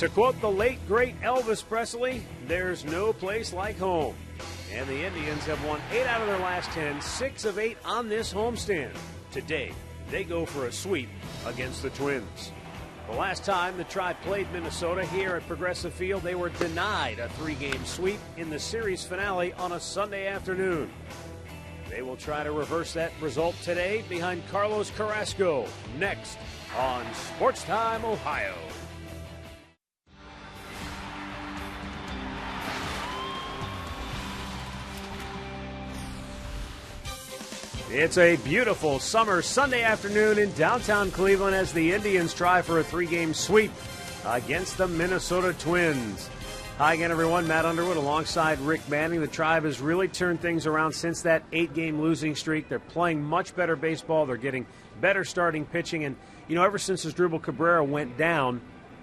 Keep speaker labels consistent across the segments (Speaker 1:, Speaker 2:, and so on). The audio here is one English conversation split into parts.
Speaker 1: To quote the late, great Elvis Presley, there's no place like home. And the Indians have won 8 out of their last 10, 6 of 8 on this homestand. Today, they go for a sweep against the Twins. The last time the Tribe played Minnesota here at Progressive Field, they were denied a 3-game sweep in the series finale on a Sunday afternoon. They will try to reverse that result today behind Carlos Carrasco, next on Sports Time Ohio. It's a beautiful summer Sunday afternoon in downtown Cleveland as the Indians try for a 3-game sweep against the Minnesota Twins. Hi again, everyone. Matt Underwood alongside Rick Manning. The Tribe has really turned things around since that 8-game losing streak. They're playing much better baseball. They're getting better starting pitching. And, ever since Asdrubal Cabrera went down,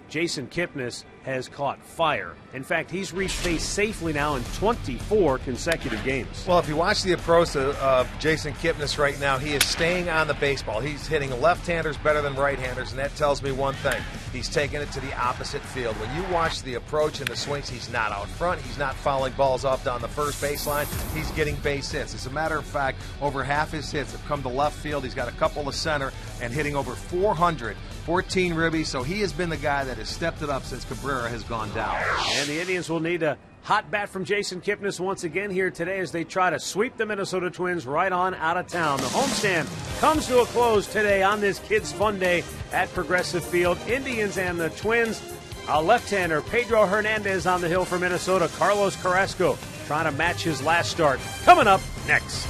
Speaker 1: Jason Kipnis has caught fire. In fact, he's reached base safely now in 24 consecutive games.
Speaker 2: Well, if you watch the approach of Jason Kipnis right now, he is staying on the baseball. He's hitting left-handers better than right-handers, and that tells me one thing. He's taking it to the opposite field. When you watch the approach and the swings, he's not out front. He's not fouling balls off down the first baseline. He's getting base hits. As a matter of fact, over half his hits have come to left field. He's got a couple to center and hitting over 400. 14 ribbies, so he has been the guy that has stepped it up since Cabrera has gone down.
Speaker 1: And the Indians will need a hot bat from Jason Kipnis once again here today as they try to sweep the Minnesota Twins right on out of town. The homestand comes to a close today on this Kids Fun Day at Progressive Field. Indians and the Twins, a left-hander, Pedro Hernandez on the hill for Minnesota. Carlos Carrasco trying to match his last start. Coming up next.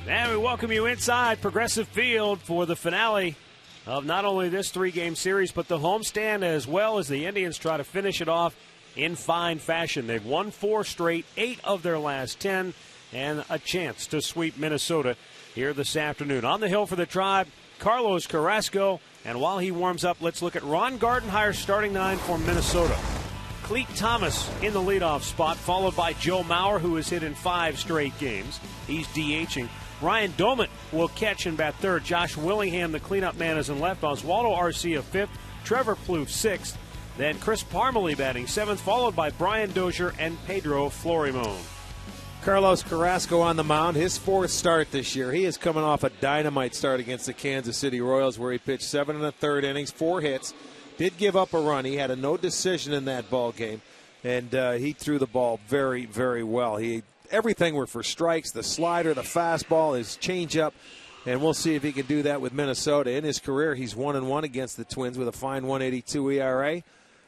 Speaker 1: And we welcome you inside Progressive Field for the finale of not only this 3-game series, but the homestand as well as the Indians try to finish it off in fine fashion. They've won 4 straight, 8 of their last 10, and a chance to sweep Minnesota here this afternoon. On the hill for the Tribe, Carlos Carrasco. And while he warms up, let's look at Ron Gardenhire's starting 9 for Minnesota. Clete Thomas in the leadoff spot, followed by Joe Mauer, who has hit in 5 straight games. He's DHing. Ryan Doumit will catch and bat third. Josh Willingham, the cleanup man, is in left. Oswaldo Arcia fifth. Trevor Plouffe sixth. Then Chris Parmalee batting seventh, followed by Brian Dozier and Pedro Florimon.
Speaker 3: Carlos Carrasco on the mound, his 4th start this year. He is coming off a dynamite start against the Kansas City Royals where he pitched 7 1/3 innings, 4 hits. Did give up a run. He had a no decision in that ball game, and he threw the ball very, very well. Everything were for strikes, the slider, the fastball, his changeup, and we'll see if he can do that with Minnesota. In his career, he's 1-1 against the Twins with a fine 1.82 ERA,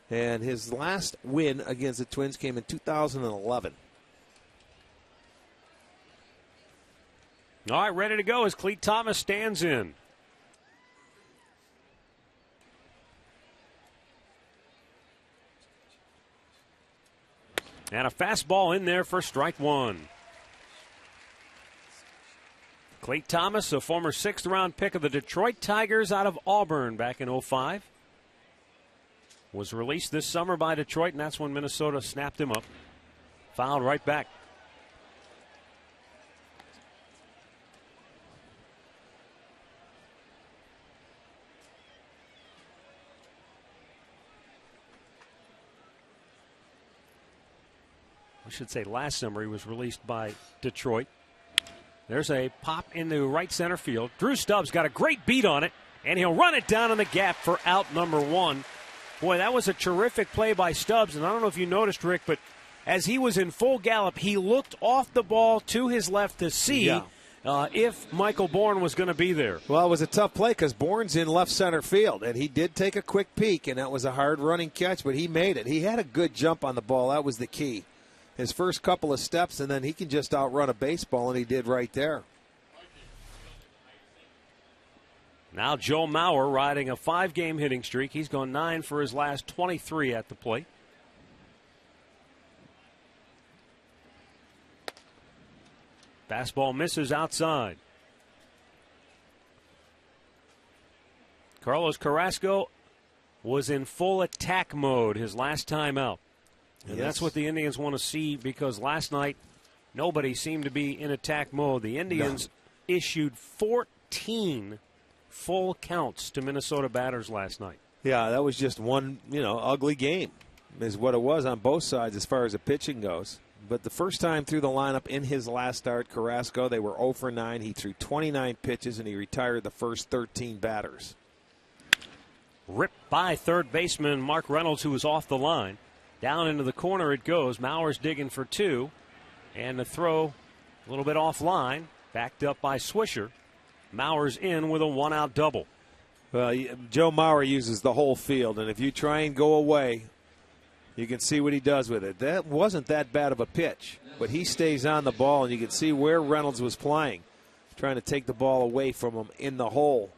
Speaker 3: and his last win against the Twins came in 2011.
Speaker 1: All right, ready to go as Clete Thomas stands in. And a fastball in there for strike 1. Clete Thomas, a former 6th-round pick of the Detroit Tigers out of Auburn back in 2005. Was released this summer by Detroit, and that's when Minnesota snapped him up. Fouled right back. I should say last summer he was released by Detroit. There's a pop into right center field. Drew Stubbs got a great beat on it, and he'll run it down in the gap for out number 1. Boy, that was a terrific play by Stubbs, and I don't know if you noticed, Rick, but as he was in full gallop, he looked off the ball to his left to see if Michael Bourne was going to be there.
Speaker 3: Well, it was a tough play because Bourne's in left center field, and he did take a quick peek, and that was a hard-running catch, but he made it. He had a good jump on the ball. That was the key. His first couple of steps, and then he can just outrun a baseball, and he did right there.
Speaker 1: Now Joe Mauer riding a 5-game hitting streak. He's gone 9 for his last 23 at the plate. Fastball misses outside. Carlos Carrasco was in full attack mode his last time out. And that's what the Indians want to see, because last night nobody seemed to be in attack mode. The Indians issued 14 full counts to Minnesota batters last night.
Speaker 3: Yeah, that was just one, ugly game is what it was on both sides as far as the pitching goes. But the first time through the lineup in his last start, Carrasco, they were 0 for 9. He threw 29 pitches, and he retired the first 13 batters.
Speaker 1: Ripped by third baseman Mark Reynolds, who was off the line. Down into the corner it goes. Mauer's digging for 2. And the throw a little bit offline. Backed up by Swisher. Mauer's in with a 1-out double.
Speaker 3: Well, Joe Mauer uses the whole field. And if you try and go away, you can see what he does with it. That wasn't that bad of a pitch. But he stays on the ball, and you can see where Reynolds was playing. Trying to take the ball away from him in the hole.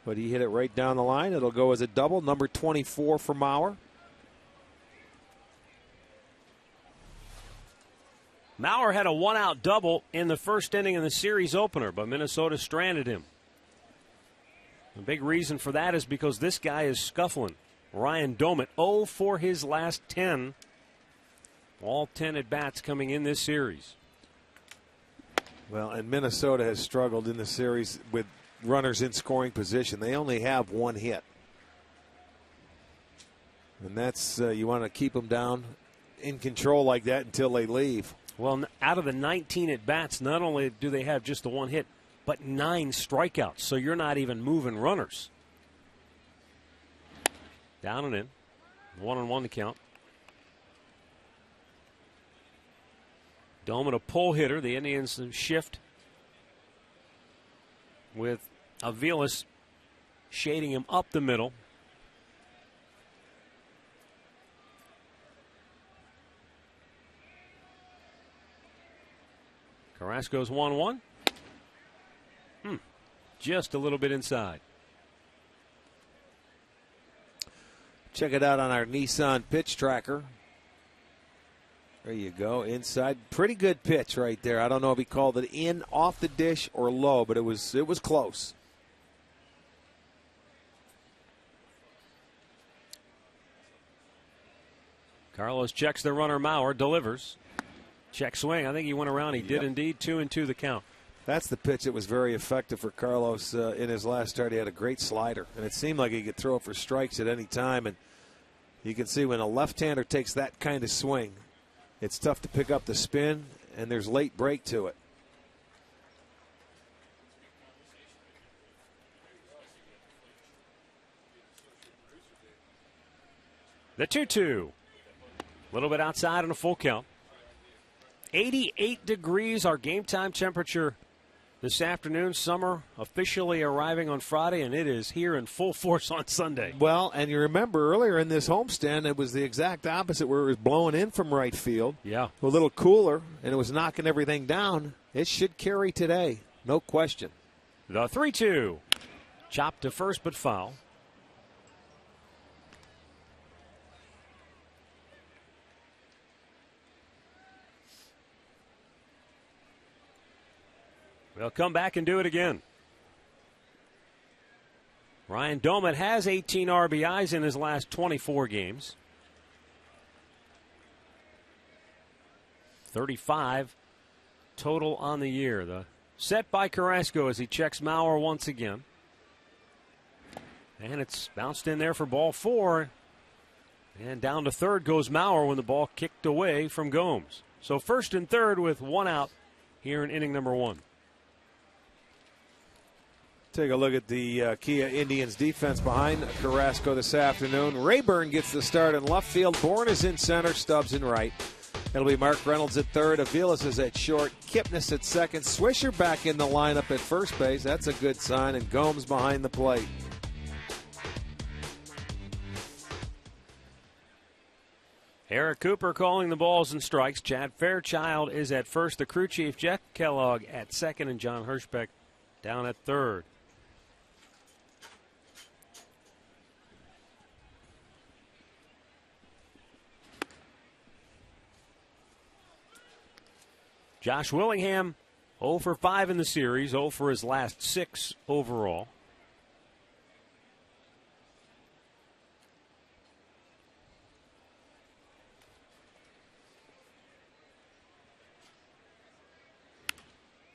Speaker 3: But he hit it right down the line. It'll go as a double. Number 24 for Mauer.
Speaker 1: Mauer had a 1-out double in the first inning in the series opener, but Minnesota stranded him. The big reason for that is because this guy is scuffling. Ryan Doumit, 0 for his last 10. All 10 at-bats coming in this series.
Speaker 3: Well, and Minnesota has struggled in the series with runners in scoring position. They only have 1 hit. And that's, you want to keep them down in control like that until they leave.
Speaker 1: Well, out of the 19 at-bats, not only do they have just the 1 hit, but 9 strikeouts, so you're not even moving runners. Down and in. 1-1 to count. Doumit, a pull hitter. The Indians shift with Aviles shading him up the middle. Carrasco's 1-1. Just a little bit inside.
Speaker 3: Check it out on our Nissan pitch tracker. There you go, inside. Pretty good pitch right there. I don't know if he called it in, off the dish, or low, but it was close.
Speaker 1: Carlos checks the runner. Mauer delivers. Check swing. I think he went around. He did indeed. 2-2 the count.
Speaker 3: That's the pitch that was very effective for Carlos in his last start. He had a great slider, and it seemed like he could throw it for strikes at any time. And you can see when a left-hander takes that kind of swing, it's tough to pick up the spin, and there's late break to it.
Speaker 1: The 2-2. A little bit outside on a full count. 88 degrees, our game time temperature this afternoon. Summer officially arriving on Friday, and it is here in full force on Sunday.
Speaker 3: Well, and you remember earlier in this homestand, it was the exact opposite where it was blowing in from right field.
Speaker 1: Yeah.
Speaker 3: A little cooler, and it was knocking everything down. It should carry today, no question.
Speaker 1: The 3-2. Chopped to first, but foul. They'll come back and do it again. Ryan Doumit has 18 RBIs in his last 24 games. 35 total on the year. The set by Carrasco as he checks Mauer once again. And it's bounced in there for ball 4. And down to third goes Mauer when the ball kicked away from Gomes. So first and third with one out here in inning number 1.
Speaker 3: Take a look at the Kia Indians defense behind Carrasco this afternoon. Rayburn gets the start in left field. Bourne is in center, Stubbs in right. It'll be Mark Reynolds at third. Aviles is at short. Kipnis at second. Swisher back in the lineup at first base. That's a good sign. And Gomes behind the plate.
Speaker 1: Eric Cooper calling the balls and strikes. Chad Fairchild is at first. The crew chief, Jeff Kellogg, at second. And John Hirschbeck down at third. Josh Willingham, 0 for 5 in the series, 0 for his last 6 overall.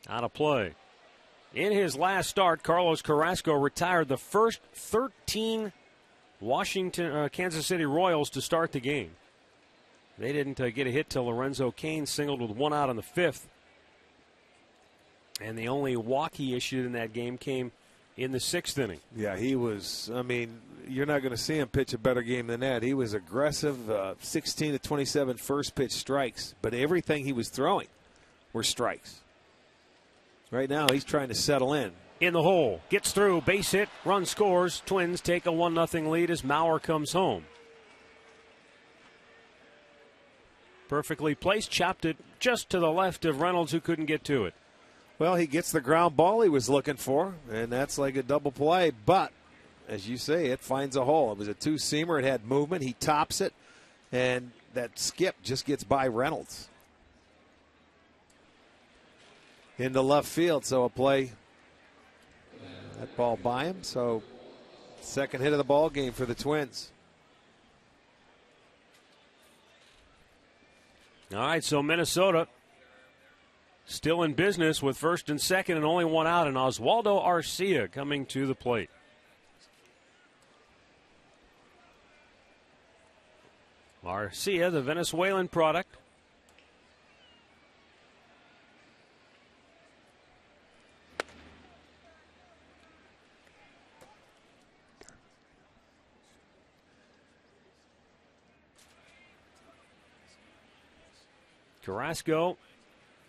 Speaker 1: Out of play. In his last start, Carlos Carrasco retired the first 13 Kansas City Royals to start the game. They didn't get a hit till Lorenzo Cain singled with one out in the 5th. And the only walk he issued in that game came in the 6th inning.
Speaker 3: Yeah, he was, you're not going to see him pitch a better game than that. He was aggressive, 16 to 27 first pitch strikes, but everything he was throwing were strikes. Right now he's trying to settle in.
Speaker 1: In the hole, gets through, base hit, run scores. Twins take a 1-0 lead as Mauer comes home. Perfectly placed, chopped it just to the left of Reynolds, who couldn't get to it.
Speaker 3: Well, he gets the ground ball he was looking for, and that's like a double play. But, as you say, it finds a hole. It was a two-seamer. It had movement. He tops it, and that skip just gets by Reynolds. Into left field, so a play. That ball by him, so second hit of the ball game for the Twins.
Speaker 1: All right, so Minnesota still in business with first and second and only one out, and Oswaldo Arcia coming to the plate. Arcia, the Venezuelan product. Carrasco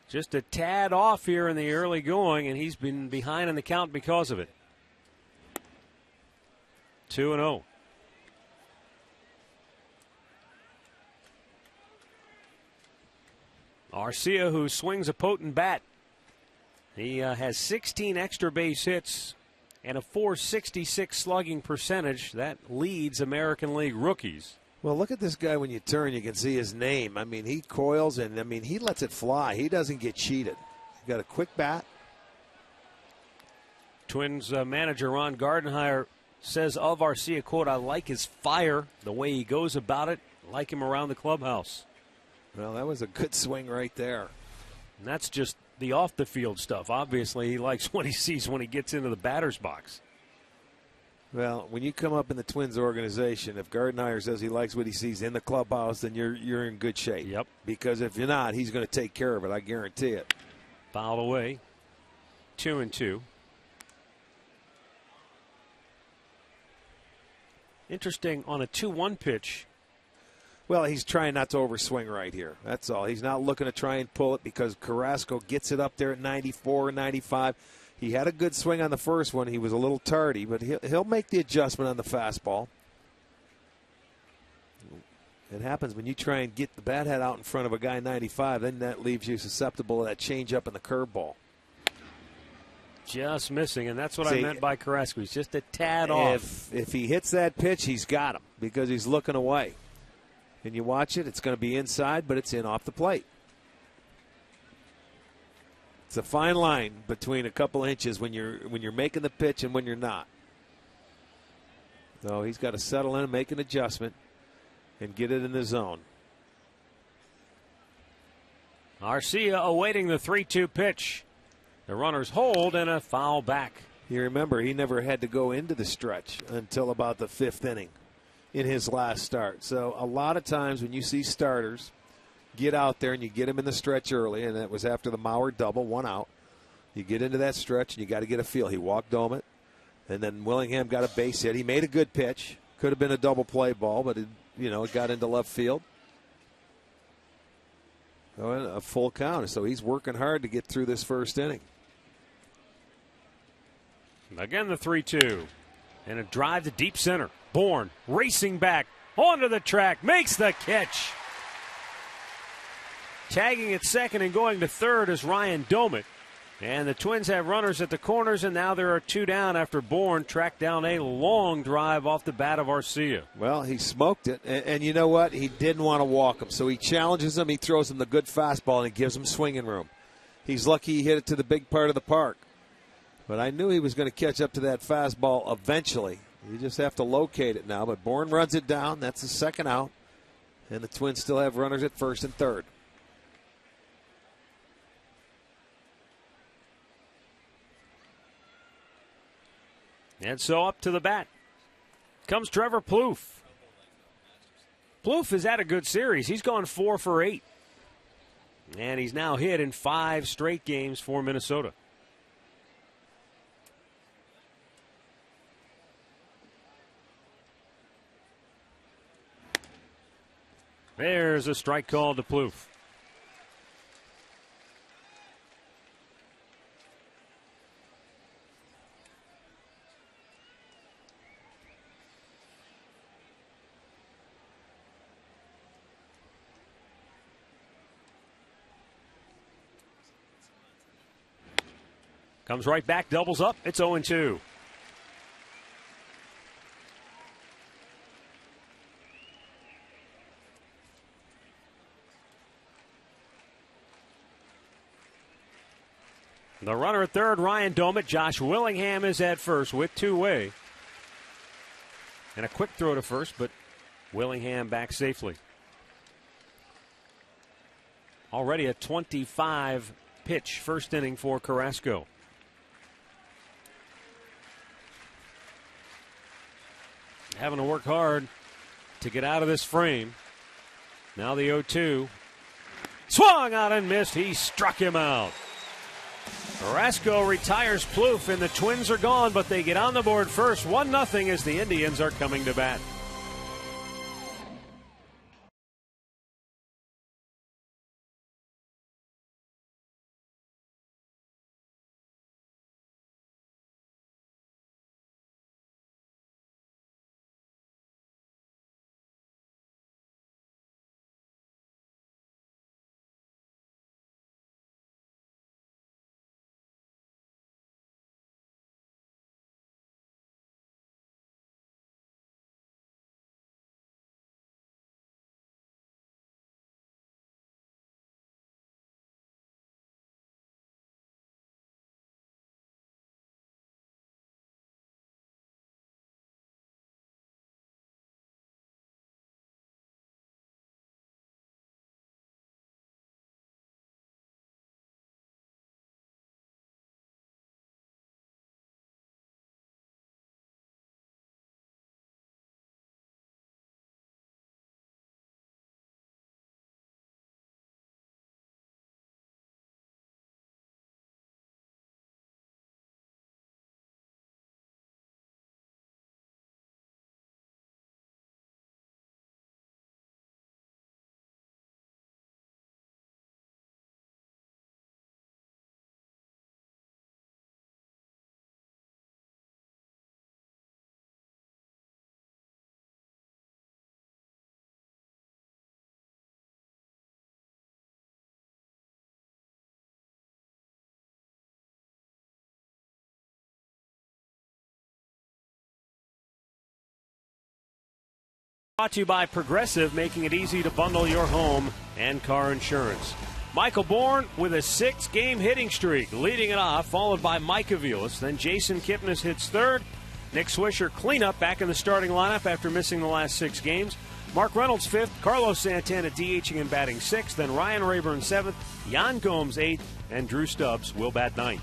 Speaker 1: just a tad off here in the early going, and he's been behind in the count because of it. 2-0. Arcia, who swings a potent bat. He has 16 extra base hits and a .466 slugging percentage. That leads American League rookies.
Speaker 3: Well, look at this guy when you turn. You can see his name. I mean, he coils and, I mean, he lets it fly. He doesn't get cheated. He's got a quick bat.
Speaker 1: Twins manager Ron Gardenhire says of Arcia, quote, I like his fire, the way he goes about it, like him around the clubhouse.
Speaker 3: Well, that was a good swing right there.
Speaker 1: And that's just the off-the-field stuff. Obviously, he likes what he sees when he gets into the batter's box.
Speaker 3: Well, when you come up in the Twins organization, if Gardenhire says he likes what he sees in the clubhouse, then you're in good shape.
Speaker 1: Yep.
Speaker 3: Because if you're not, he's going to take care of it. I guarantee it.
Speaker 1: Fouled away. 2-2. Interesting on a 2-1 pitch.
Speaker 3: Well, he's trying not to overswing right here. That's all. He's not looking to try and pull it because Carrasco gets it up there at 94, 95. He had a good swing on the first one. He was a little tardy, but he'll make the adjustment on the fastball. It happens when you try and get the bat head out in front of a guy 95, then that leaves you susceptible to that changeup and the curveball.
Speaker 1: Just missing, and that's what I meant by Carrasco. He's just a tad off.
Speaker 3: If he hits that pitch, he's got him because he's looking away. And you watch it, it's going to be inside, but it's in off the plate. It's a fine line between a couple inches when you're making the pitch and when you're not. So he's got to settle in and make an adjustment and get it in the zone.
Speaker 1: Arcia awaiting the 3-2 pitch. The runners hold and a foul back.
Speaker 3: You remember, he never had to go into the stretch until about the 5th inning in his last start. So a lot of times when you see starters get out there and you get him in the stretch early, and that was after the Mauer double, 1 out. You get into that stretch and you got to get a feel. He walked home it, and then Willingham got a base hit. He made a good pitch. Could have been a double play ball, but it got into left field. A full count. So he's working hard to get through this first inning.
Speaker 1: Again, the 3-2. And a drive to deep center. Bourne racing back onto the track, makes the catch. Tagging at second and going to third is Ryan Domit. And the Twins have runners at the corners, and now there are 2 down after Bourne tracked down a long drive off the bat of Arcia.
Speaker 3: Well, he smoked it, and you know what? He didn't want to walk him, so he challenges him. He throws him the good fastball, and he gives him swinging room. He's lucky he hit it to the big part of the park. But I knew he was going to catch up to that fastball eventually. You just have to locate it now. But Bourne runs it down. That's the second out. And the Twins still have runners at first and third.
Speaker 1: And so up to the bat comes Trevor Plouffe. Plouffe has had a good series. He's gone 4 for 8. And he's now hit in 5 straight games for Minnesota. There's a strike call to Plouffe. Comes right back, doubles up. It's 0-2. The runner at third, Ryan Domit. Josh Willingham is at first with 2 away. And a quick throw to first, but Willingham back safely. Already a 25 pitch first inning for Carrasco. Having to work hard to get out of this frame. Now the 0-2. Swung out and missed. He struck him out. Carrasco retires Plouffe, and the Twins are gone, but they get on the board first, 1-0 as the Indians are coming to bat. Brought to you by Progressive, making it easy to bundle your home and car insurance. Michael Bourne with a 6-game hitting streak, leading it off, followed by Mike Aviles. Then Jason Kipnis hits third. Nick Swisher cleanup back in the starting lineup after missing the last 6 games. Mark Reynolds 5th, Carlos Santana DHing and batting 6th, then Ryan Rayburn 7th, Jan Gomes 8th, and Drew Stubbs will bat 9th.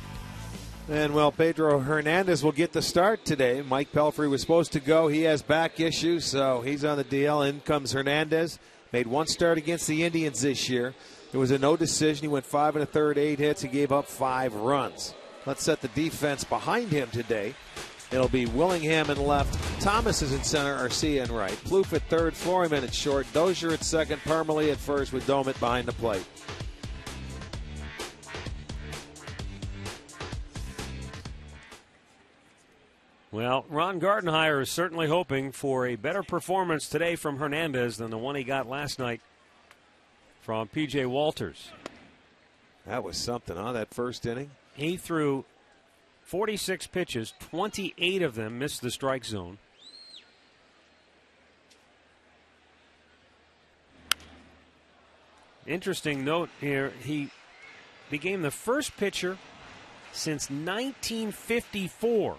Speaker 3: And, well, Pedro Hernandez will get the start today. Mike Pelfrey was supposed to go. He has back issues, so he's on the DL. In comes Hernandez. Made one start against the Indians this year. It was a no decision. He went 5 1/3, 8 hits. He gave up 5 runs. Let's set the defense behind him today. It'll be Willingham in left. Thomas is in center. Arcia in right. Plouffe at third. Floryman at short. Dozier at second. Parmalee at first with Domit behind the plate.
Speaker 1: Well, Ron Gardenhire is certainly hoping for a better performance today from Hernandez than the one he got last night from P.J. Walters.
Speaker 3: That was something, huh, that first inning?
Speaker 1: He threw 46 pitches, 28 of them missed the strike zone. Interesting note here, he became the first pitcher since 1954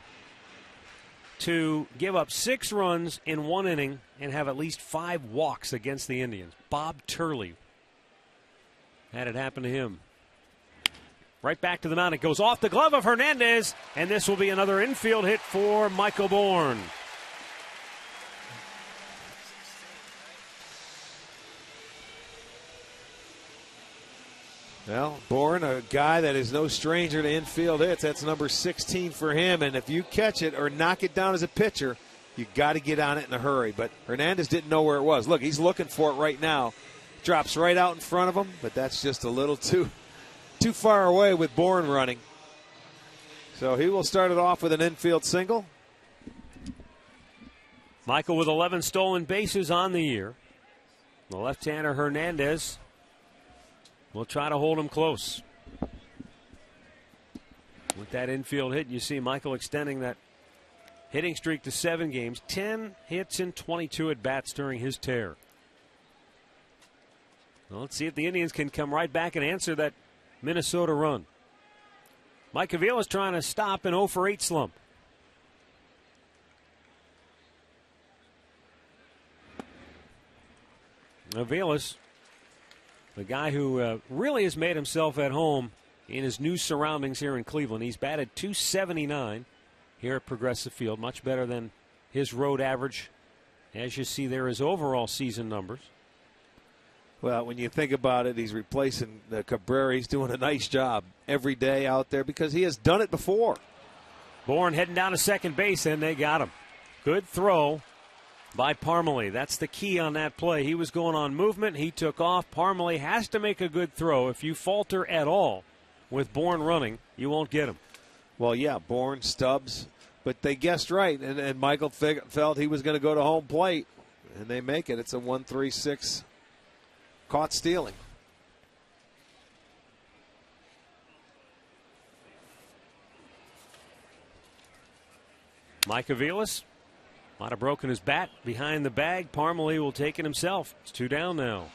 Speaker 1: to give up 6 runs in 1 inning and have at least 5 walks against the Indians. Bob Turley had it happen to him. Right back to the mound. It goes off the glove of Hernandez, and this will be another infield hit for Michael Bourne.
Speaker 3: Well, Bourne, a guy that is no stranger to infield hits. That's number 16 for him. And if you catch it or knock it down as a pitcher, you got to get on it in a hurry. But Hernandez didn't know where it was. Look, he's looking for it right now. Drops right out in front of him, but that's just a little too far away with Bourne running. So he will start it off with an infield single.
Speaker 1: Michael with 11 stolen bases on the year. The left-hander Hernandez will try to hold him close. With that infield hit, you see Michael extending that hitting streak to 7 games. 10 hits and 22 at-bats during his tear. Well, let's see if the Indians can come right back and answer that Minnesota run. Mike Aviles trying to stop an 0-for-8 slump. Aviles, the guy who really has made himself at home in his new surroundings here in Cleveland. He's batted .279 here at Progressive Field, much better than his road average. As you see there, his overall season numbers.
Speaker 3: Well, when you think about it, he's replacing Cabrera. He's doing a nice job every day out there because he has done it before.
Speaker 1: Bourne heading down to second base, and they got him. Good throw by Parmalee. That's the key on that play. He was going on movement. He took off. Parmalee has to make a good throw. If you falter at all with Bourne running, you won't get him.
Speaker 3: Well, yeah, Bourne, Stubbs, but they guessed right, and Michael felt he was going to go to home plate, and they make it. It's a 1-3-6. Caught stealing.
Speaker 1: Mike Aviles might have broken his bat behind the bag. Parmalee will take it himself. It's 2 down now.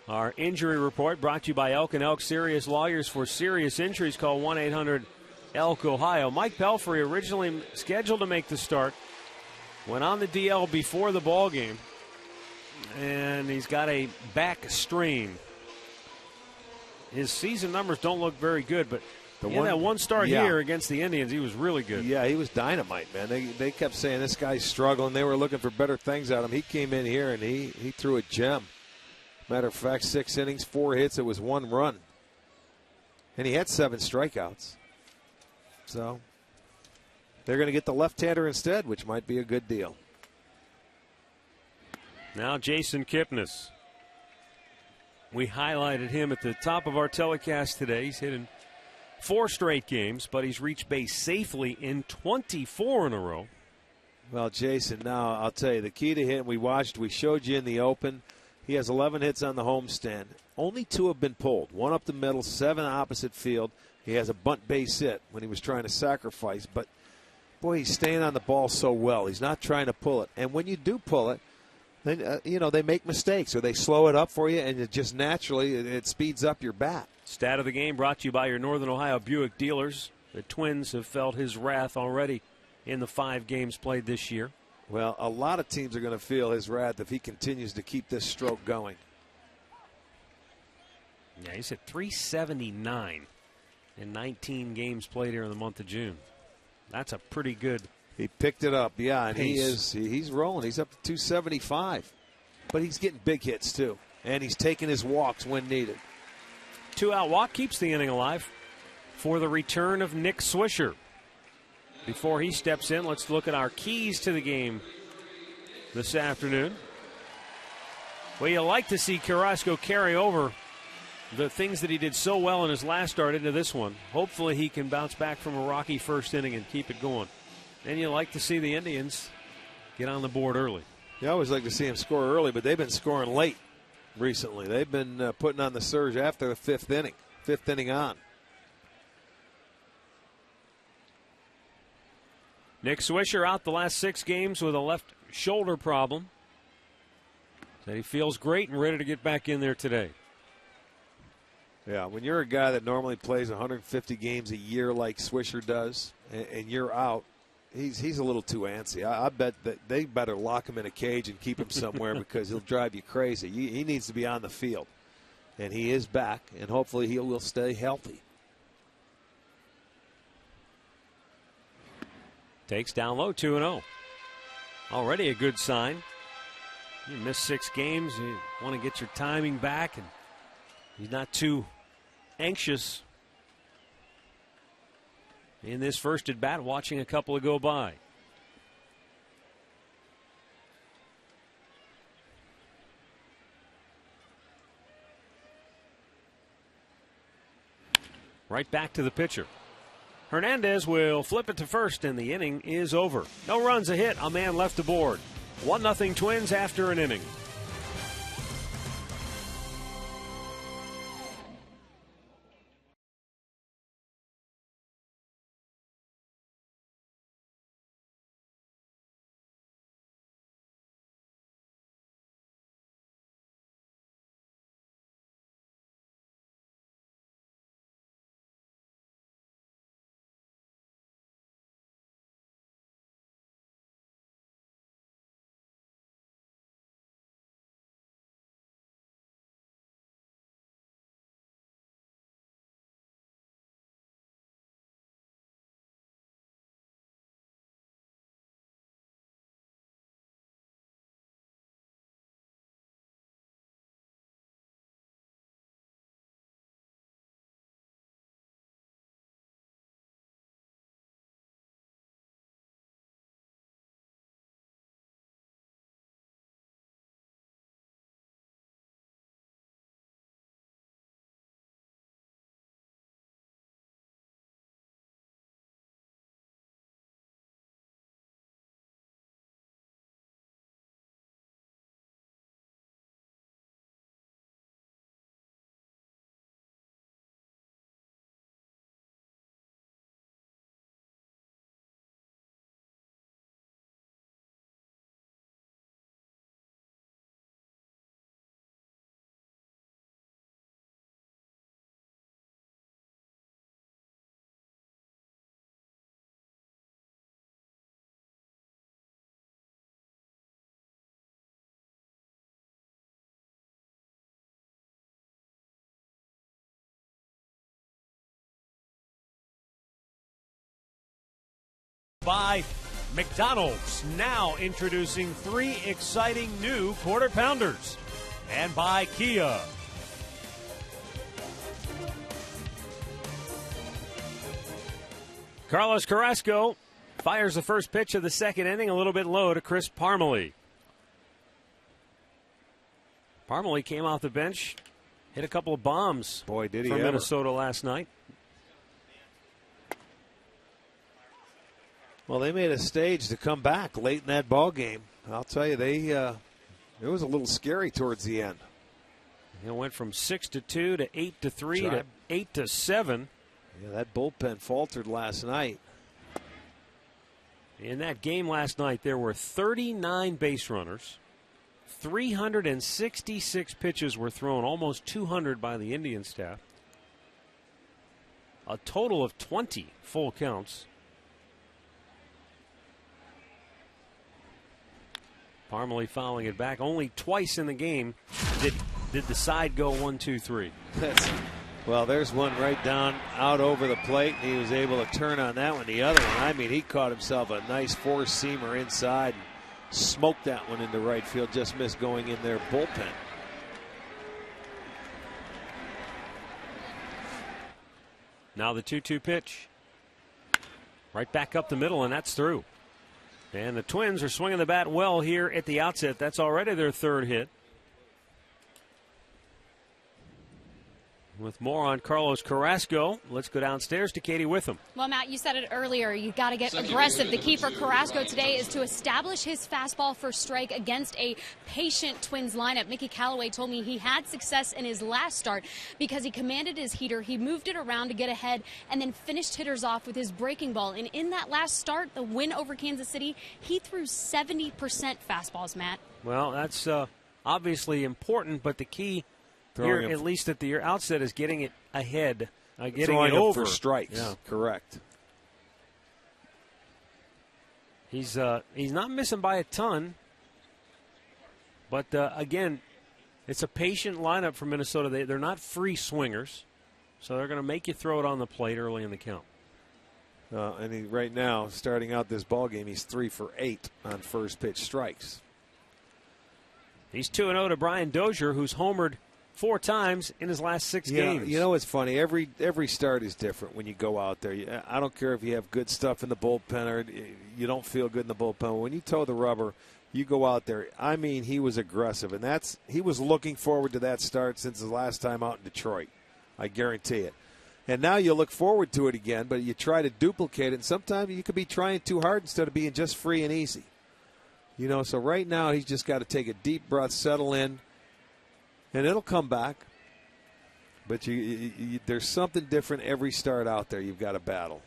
Speaker 1: Our injury report brought to you by Elk & Elk Serious Lawyers. For serious injuries, call 1-800-ELK Ohio. Mike Pelfrey, originally scheduled to make the start, went on the DL before the ball game, and he's got a back strain. His season numbers don't look very good, but that one start here against the Indians, he was really good.
Speaker 3: Yeah, he was dynamite, man. They kept saying this guy's struggling. They were looking for better things out of him. He came in here, and he threw a gem. Matter of fact, 6 innings, 4 hits. It was 1 run. And he had 7 strikeouts. So they're going to get the left-hander instead, which might be a good deal.
Speaker 1: Now Jason Kipnis. We highlighted him at the top of our telecast today. He's hit in 4 straight games, but he's reached base safely in 24 in a row.
Speaker 3: Well, Jason, now I'll tell you, the key to him, we showed you in the open. He has 11 hits on the homestand. Only 2 have been pulled. 1 up the middle, 7 opposite field. He has a bunt base hit when he was trying to sacrifice. But boy, he's staying on the ball so well. He's not trying to pull it. And when you do pull it, then, they make mistakes or they slow it up for you, and it just naturally it speeds up your bat.
Speaker 1: Stat of the game brought to you by your Northern Ohio Buick dealers. The Twins have felt his wrath already in the 5 games played this year.
Speaker 3: Well, a lot of teams are going to feel his wrath if he continues to keep this stroke going.
Speaker 1: Yeah, he's at 379 in 19 games played here in the month of June. That's a pretty good.
Speaker 3: He picked it up, yeah, and
Speaker 1: pace.
Speaker 3: he's rolling. He's up to 275. But he's getting big hits, too. And he's taking his walks when needed.
Speaker 1: 2-out walk keeps the inning alive for the return of Nick Swisher. Before he steps in, let's look at our keys to the game this afternoon. Well, you like to see Carrasco carry over the things that he did so well in his last start into this one. Hopefully he can bounce back from a rocky first inning and keep it going. And you like to see the Indians get on the board early.
Speaker 3: You always like to see him score early, but they've been scoring late recently. They've been putting on the surge after the fifth inning on.
Speaker 1: Nick Swisher out the last 6 games with a left shoulder problem. Said he feels great and ready to get back in there today.
Speaker 3: Yeah, when you're a guy that normally plays 150 games a year like Swisher does, and you're out, he's a little too antsy. I bet that they better lock him in a cage and keep him somewhere because he'll drive you crazy. He needs to be on the field, and he is back, and hopefully he will stay healthy.
Speaker 1: Takes down low, 2-0. Already a good sign. You missed 6 games. You want to get your timing back, and he's not too anxious in this first at bat, watching a couple go by. Right back to the pitcher. Hernandez will flip it to first, and the inning is over. No runs, a hit, a man left aboard. 1-0 Twins after an inning. By McDonald's, now introducing 3 exciting new Quarter Pounders. And by Kia. Carlos Carrasco fires the first pitch of the second inning, a little bit low to Chris Parmelee. Parmelee came off the bench, hit a couple of bombs.
Speaker 3: Boy, did he
Speaker 1: from
Speaker 3: ever.
Speaker 1: Minnesota last night.
Speaker 3: Well, they made a stage to come back late in that ball game. I'll tell you, it was a little scary towards the end.
Speaker 1: It went from 6-2 to 8-3 to 8-7.
Speaker 3: Yeah, that bullpen faltered last night.
Speaker 1: In that game last night, there were 39 base runners. 366 pitches were thrown, almost 200 by the Indian staff. A total of 20 full counts. Parmalee fouling it back. Only twice in the game did the side go 1-2-3.
Speaker 3: Well, there's one right down out over the plate, and he was able to turn on that one. The other one, I mean, he caught himself a nice four-seamer inside and smoked that one into right field. Just missed going in their bullpen.
Speaker 1: Now the 2-2 pitch. Right back up the middle, and that's through. And the Twins are swinging the bat well here at the outset. That's already their third hit. With more on Carlos Carrasco, let's go downstairs to Katie Witham.
Speaker 4: Well, Matt, you said it earlier. You got to get aggressive. The key for Carrasco today is to establish his fastball for strike against a patient Twins lineup. Mickey Callaway told me he had success in his last start because he commanded his heater. He moved it around to get ahead and then finished hitters off with his breaking ball. And in that last start, the win over Kansas City, he threw 70% fastballs, Matt.
Speaker 1: Well, that's obviously important, but the key here, at least at the outset, is getting it ahead, getting it over
Speaker 3: for strikes.
Speaker 1: Yeah.
Speaker 3: Correct.
Speaker 1: He's not missing by a ton, but again, it's a patient lineup for Minnesota. They're not free swingers, so they're going to make you throw it on the plate early in the count.
Speaker 3: And right now, starting out this ball game, he's 3 for 8 on first pitch strikes.
Speaker 1: He's 2-0 to Brian Dozier, who's homered 4 times in his last 6 games.
Speaker 3: You know what's funny? Every start is different when you go out there. I don't care if you have good stuff in the bullpen or you don't feel good in the bullpen. When you toe the rubber, you go out there. I mean, he was aggressive, and he was looking forward to that start since the last time out in Detroit. I guarantee it. And now you look forward to it again, but you try to duplicate it, and sometimes you could be trying too hard instead of being just free and easy. So right now he's just got to take a deep breath, settle in, and it'll come back. But there's something different every start out there you've got to battle.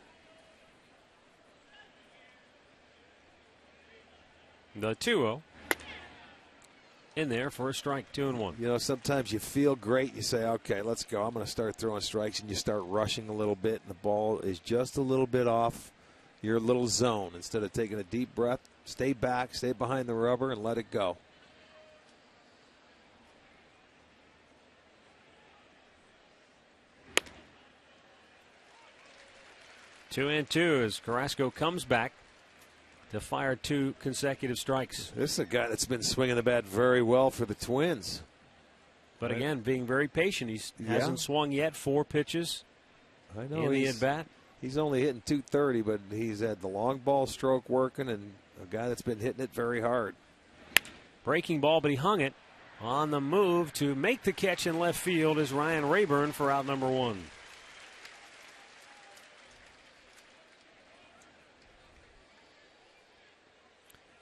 Speaker 1: The 2-0 in there for a strike, 2-1.
Speaker 3: Sometimes you feel great. You say, okay, let's go. I'm going to start throwing strikes, and you start rushing a little bit, and the ball is just a little bit off your little zone. Instead of taking a deep breath, stay back, stay behind the rubber, and let it go.
Speaker 1: Two and two as Carrasco comes back to fire 2 consecutive strikes.
Speaker 3: This is a guy that's been swinging the bat very well for the Twins.
Speaker 1: But again, being very patient. He hasn't swung yet. 4 pitches in the at-bat.
Speaker 3: He's only hitting .230, but he's had the long ball stroke working, and a guy that's been hitting it very hard.
Speaker 1: Breaking ball, but he hung it. On the move to make the catch in left field is Ryan Rayburn for out number 1.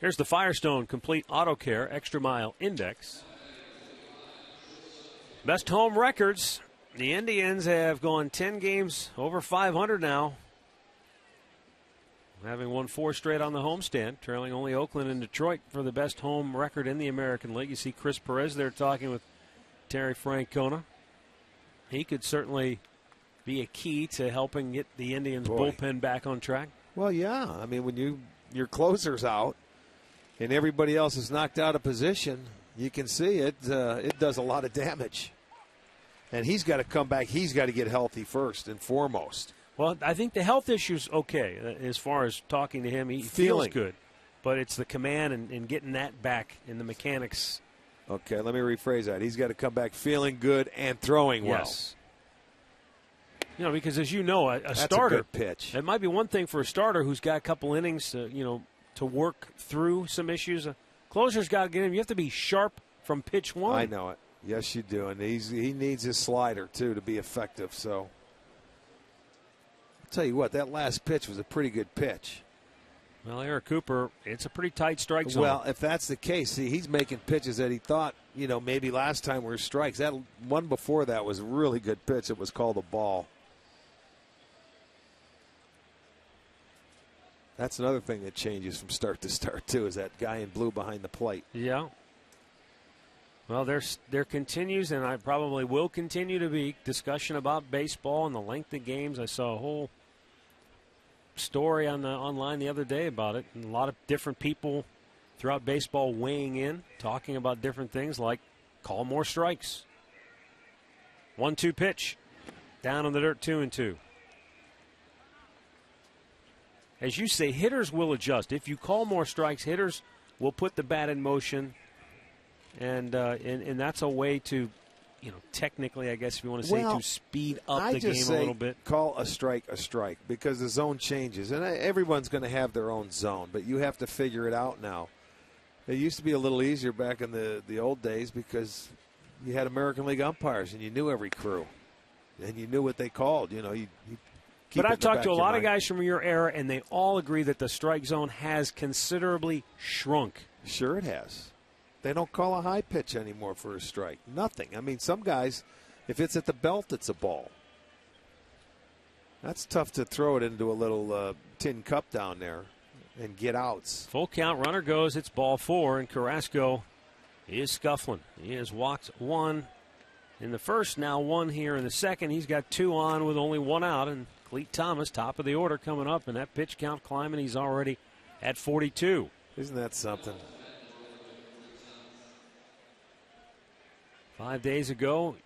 Speaker 1: Here's the Firestone Complete Auto Care Extra Mile Index. Best home records. The Indians have gone 10 games over 500 now, having won 4 straight on the homestand, trailing only Oakland and Detroit for the best home record in the American League. You see Chris Perez there talking with Terry Francona. He could certainly be a key to helping get the Indians' bullpen back on track.
Speaker 3: Well, yeah. I mean, when your closer's out and everybody else is knocked out of position, you can see it. It does a lot of damage. And he's got to come back. He's got to get healthy first and foremost.
Speaker 1: Well, I think the health issue's okay as far as talking to him. He feels good. But it's the command and getting that back in the mechanics.
Speaker 3: Okay, let me rephrase that. He's got to come back feeling good and throwing well.
Speaker 1: Yes. Because as you know,
Speaker 3: That's
Speaker 1: starter,
Speaker 3: a good pitch.
Speaker 1: It might be one thing for a starter who's got a couple innings to work through some issues. Closer's got to get him. You have to be sharp from pitch 1.
Speaker 3: I know it. Yes, you do. And he needs his slider, too, to be effective. So, I'll tell you what, that last pitch was a pretty good pitch.
Speaker 1: Well, Eric Cooper, it's a pretty tight strike zone.
Speaker 3: Well, if that's the case, see, he's making pitches that he thought, maybe last time were strikes. That one before that was a really good pitch. It was called a ball. That's another thing that changes from start to start, too, is that guy in blue behind the plate.
Speaker 1: Yeah. Well, there continues, and I probably will continue to be, discussion about baseball and the length of games. I saw a whole story online the other day about it, and a lot of different people throughout baseball weighing in, talking about different things like call more strikes. 1-2 pitch, down on the dirt, 2-2. As you say, hitters will adjust. If you call more strikes, hitters will put the bat in motion, and that's a way to, technically, I guess if you want to say, to speed up the game a little bit.
Speaker 3: Call a strike because the zone changes, and everyone's going to have their own zone, but you have to figure it out now. It used to be a little easier back in the old days because you had American League umpires and you knew every crew, and you knew what they called.
Speaker 1: But I've talked to a lot of guys from your era, and they all agree that the strike zone has considerably shrunk.
Speaker 3: Sure it has. They don't call a high pitch anymore for a strike. Nothing. I mean, some guys, if it's at the belt, it's a ball. That's tough to throw it into a little tin cup down there and get outs.
Speaker 1: Full count, runner goes, it's ball 4, and Carrasco is scuffling. He has walked 1 in the first, now 1 here in the second. He's got 2 on with only 1 out, and Clete Thomas, top of the order, coming up, and that pitch count climbing. He's already at 42.
Speaker 3: Isn't that something?
Speaker 1: 5 days ago,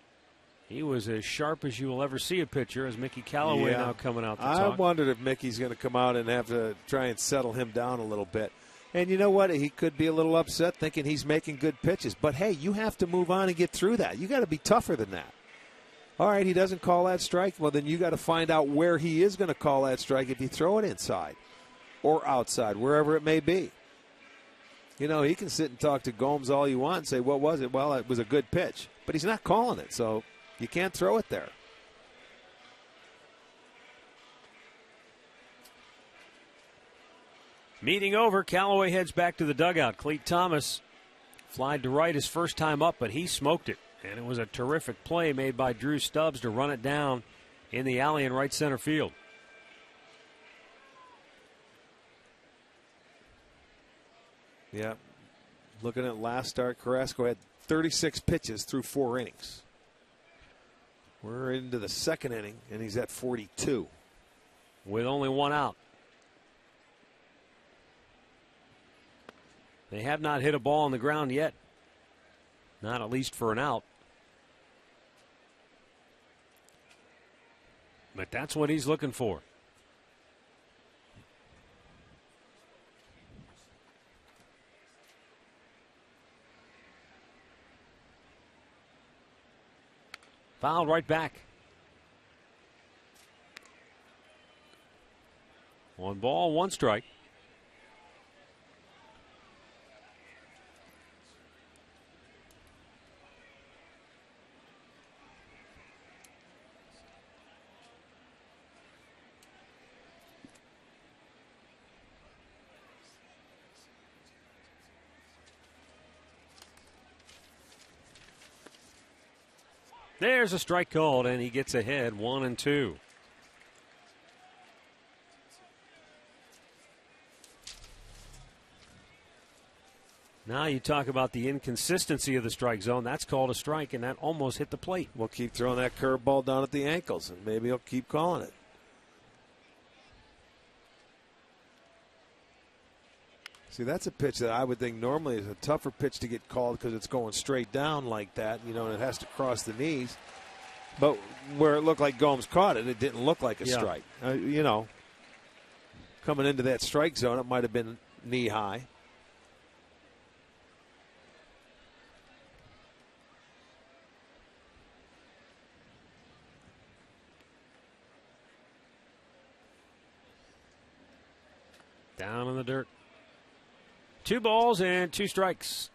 Speaker 1: he was as sharp as you will ever see a pitcher, as Mickey Callaway now coming out to talk.
Speaker 3: I wondered if Mickey's going to come out and have to try and settle him down a little bit. And you know what? He could be a little upset thinking he's making good pitches. But, hey, you have to move on and get through that. You got to be tougher than that. All right, he doesn't call that strike. Well, then you got to find out where he is going to call that strike if you throw it inside or outside, wherever it may be. He can sit and talk to Gomes all you want and say, what was it? Well, it was a good pitch. But he's not calling it, so you can't throw it there.
Speaker 1: Meeting over, Callaway heads back to the dugout. Clete Thomas flied to right his first time up, but he smoked it. And it was a terrific play made by Drew Stubbs to run it down in the alley in right center field.
Speaker 3: Yeah. Looking at last start, Carrasco had 36 pitches through 4 innings. We're into the second inning, and he's at 42.
Speaker 1: With only 1 out. They have not hit a ball on the ground yet. Not at least for an out. But that's what he's looking for. Fouled right back. 1 ball, 1 strike. There's a strike called, and he gets ahead 1-2. Now you talk about the inconsistency of the strike zone. That's called a strike, and that almost hit the plate.
Speaker 3: We'll keep throwing that curveball down at the ankles, and maybe he'll keep calling it. See, that's a pitch that I would think normally is a tougher pitch to get called because it's going straight down like that, and it has to cross the knees. But where it looked like Gomes caught it, it didn't look like a strike. Coming into that strike zone, it might have been knee high.
Speaker 1: Down in the dirt. 2 balls and 2 strikes.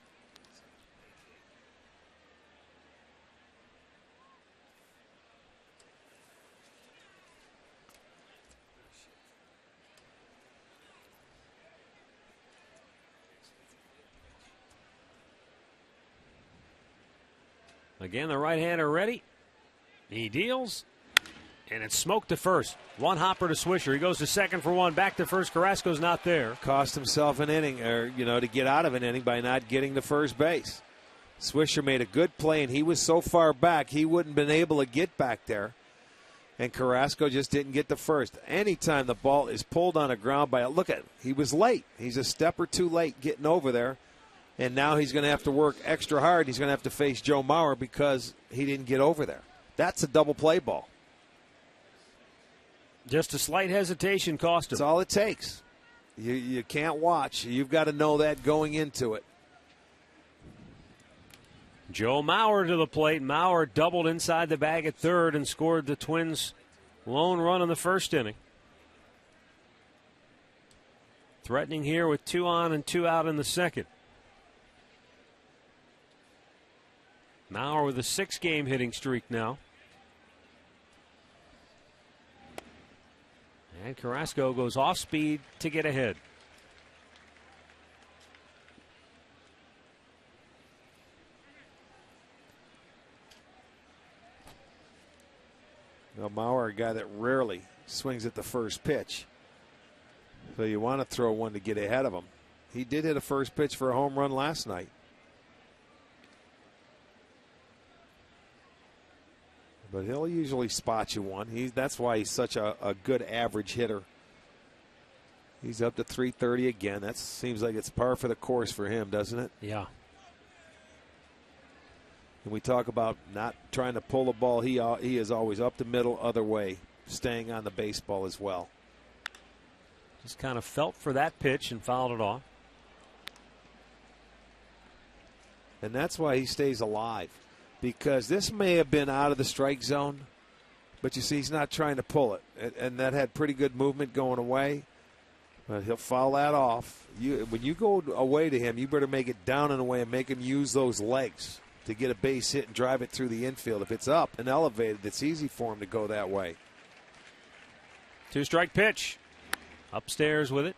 Speaker 1: Again, the right-hander ready. He deals. And it's smoked to first. One hopper to Swisher. He goes to second for one. Back to first. Carrasco's not there.
Speaker 3: Cost himself an inning, or to get out of an inning by not getting to first base. Swisher made a good play, and he was so far back he wouldn't have been able to get back there. And Carrasco just didn't get to first. Anytime the ball is pulled on a ground by look at him. He was late. He's a step or two late getting over there. And now he's going to have to work extra hard. He's going to have to face Joe Mauer because he didn't get over there. That's a double play ball.
Speaker 1: Just a slight hesitation cost him.
Speaker 3: That's all it takes. You can't watch. You've got to know that going into it.
Speaker 1: Joe Mauer to the plate. Mauer doubled inside the bag at third and scored the Twins' lone run in the first inning. Threatening here with 2 on and 2 out in the second. Mauer with a 6-game hitting streak now. And Carrasco goes off speed to get ahead.
Speaker 3: Now, Mauer, a guy that rarely swings at the first pitch. So you want to throw one to get ahead of him. He did hit a first pitch for a home run last night. But he'll usually spot you one. That's why he's such a good average hitter. He's up to 330 again. That seems like it's par for the course for him, doesn't it?
Speaker 1: Yeah.
Speaker 3: And we talk about not trying to pull the ball. He is always up the middle, other way, staying on the baseball as well.
Speaker 1: Just kind of felt for that pitch and fouled it off.
Speaker 3: And that's why he stays alive. Because this may have been out of the strike zone, but you see he's not trying to pull it. And that had pretty good movement going away. But he'll foul that off. When you go away to him, you better make it down and away and make him use those legs to get a base hit and drive it through the infield. If it's up and elevated, it's easy for him to go that way.
Speaker 1: 2-strike pitch. Upstairs with it.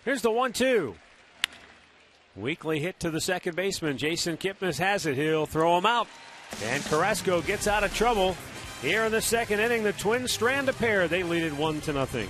Speaker 1: Here's the 1-2. Weakly hit to the second baseman. Jason Kipnis has it. He'll throw him out. And Carrasco gets out of trouble. Here in the second inning, the Twins strand a pair. They lead it 1-0.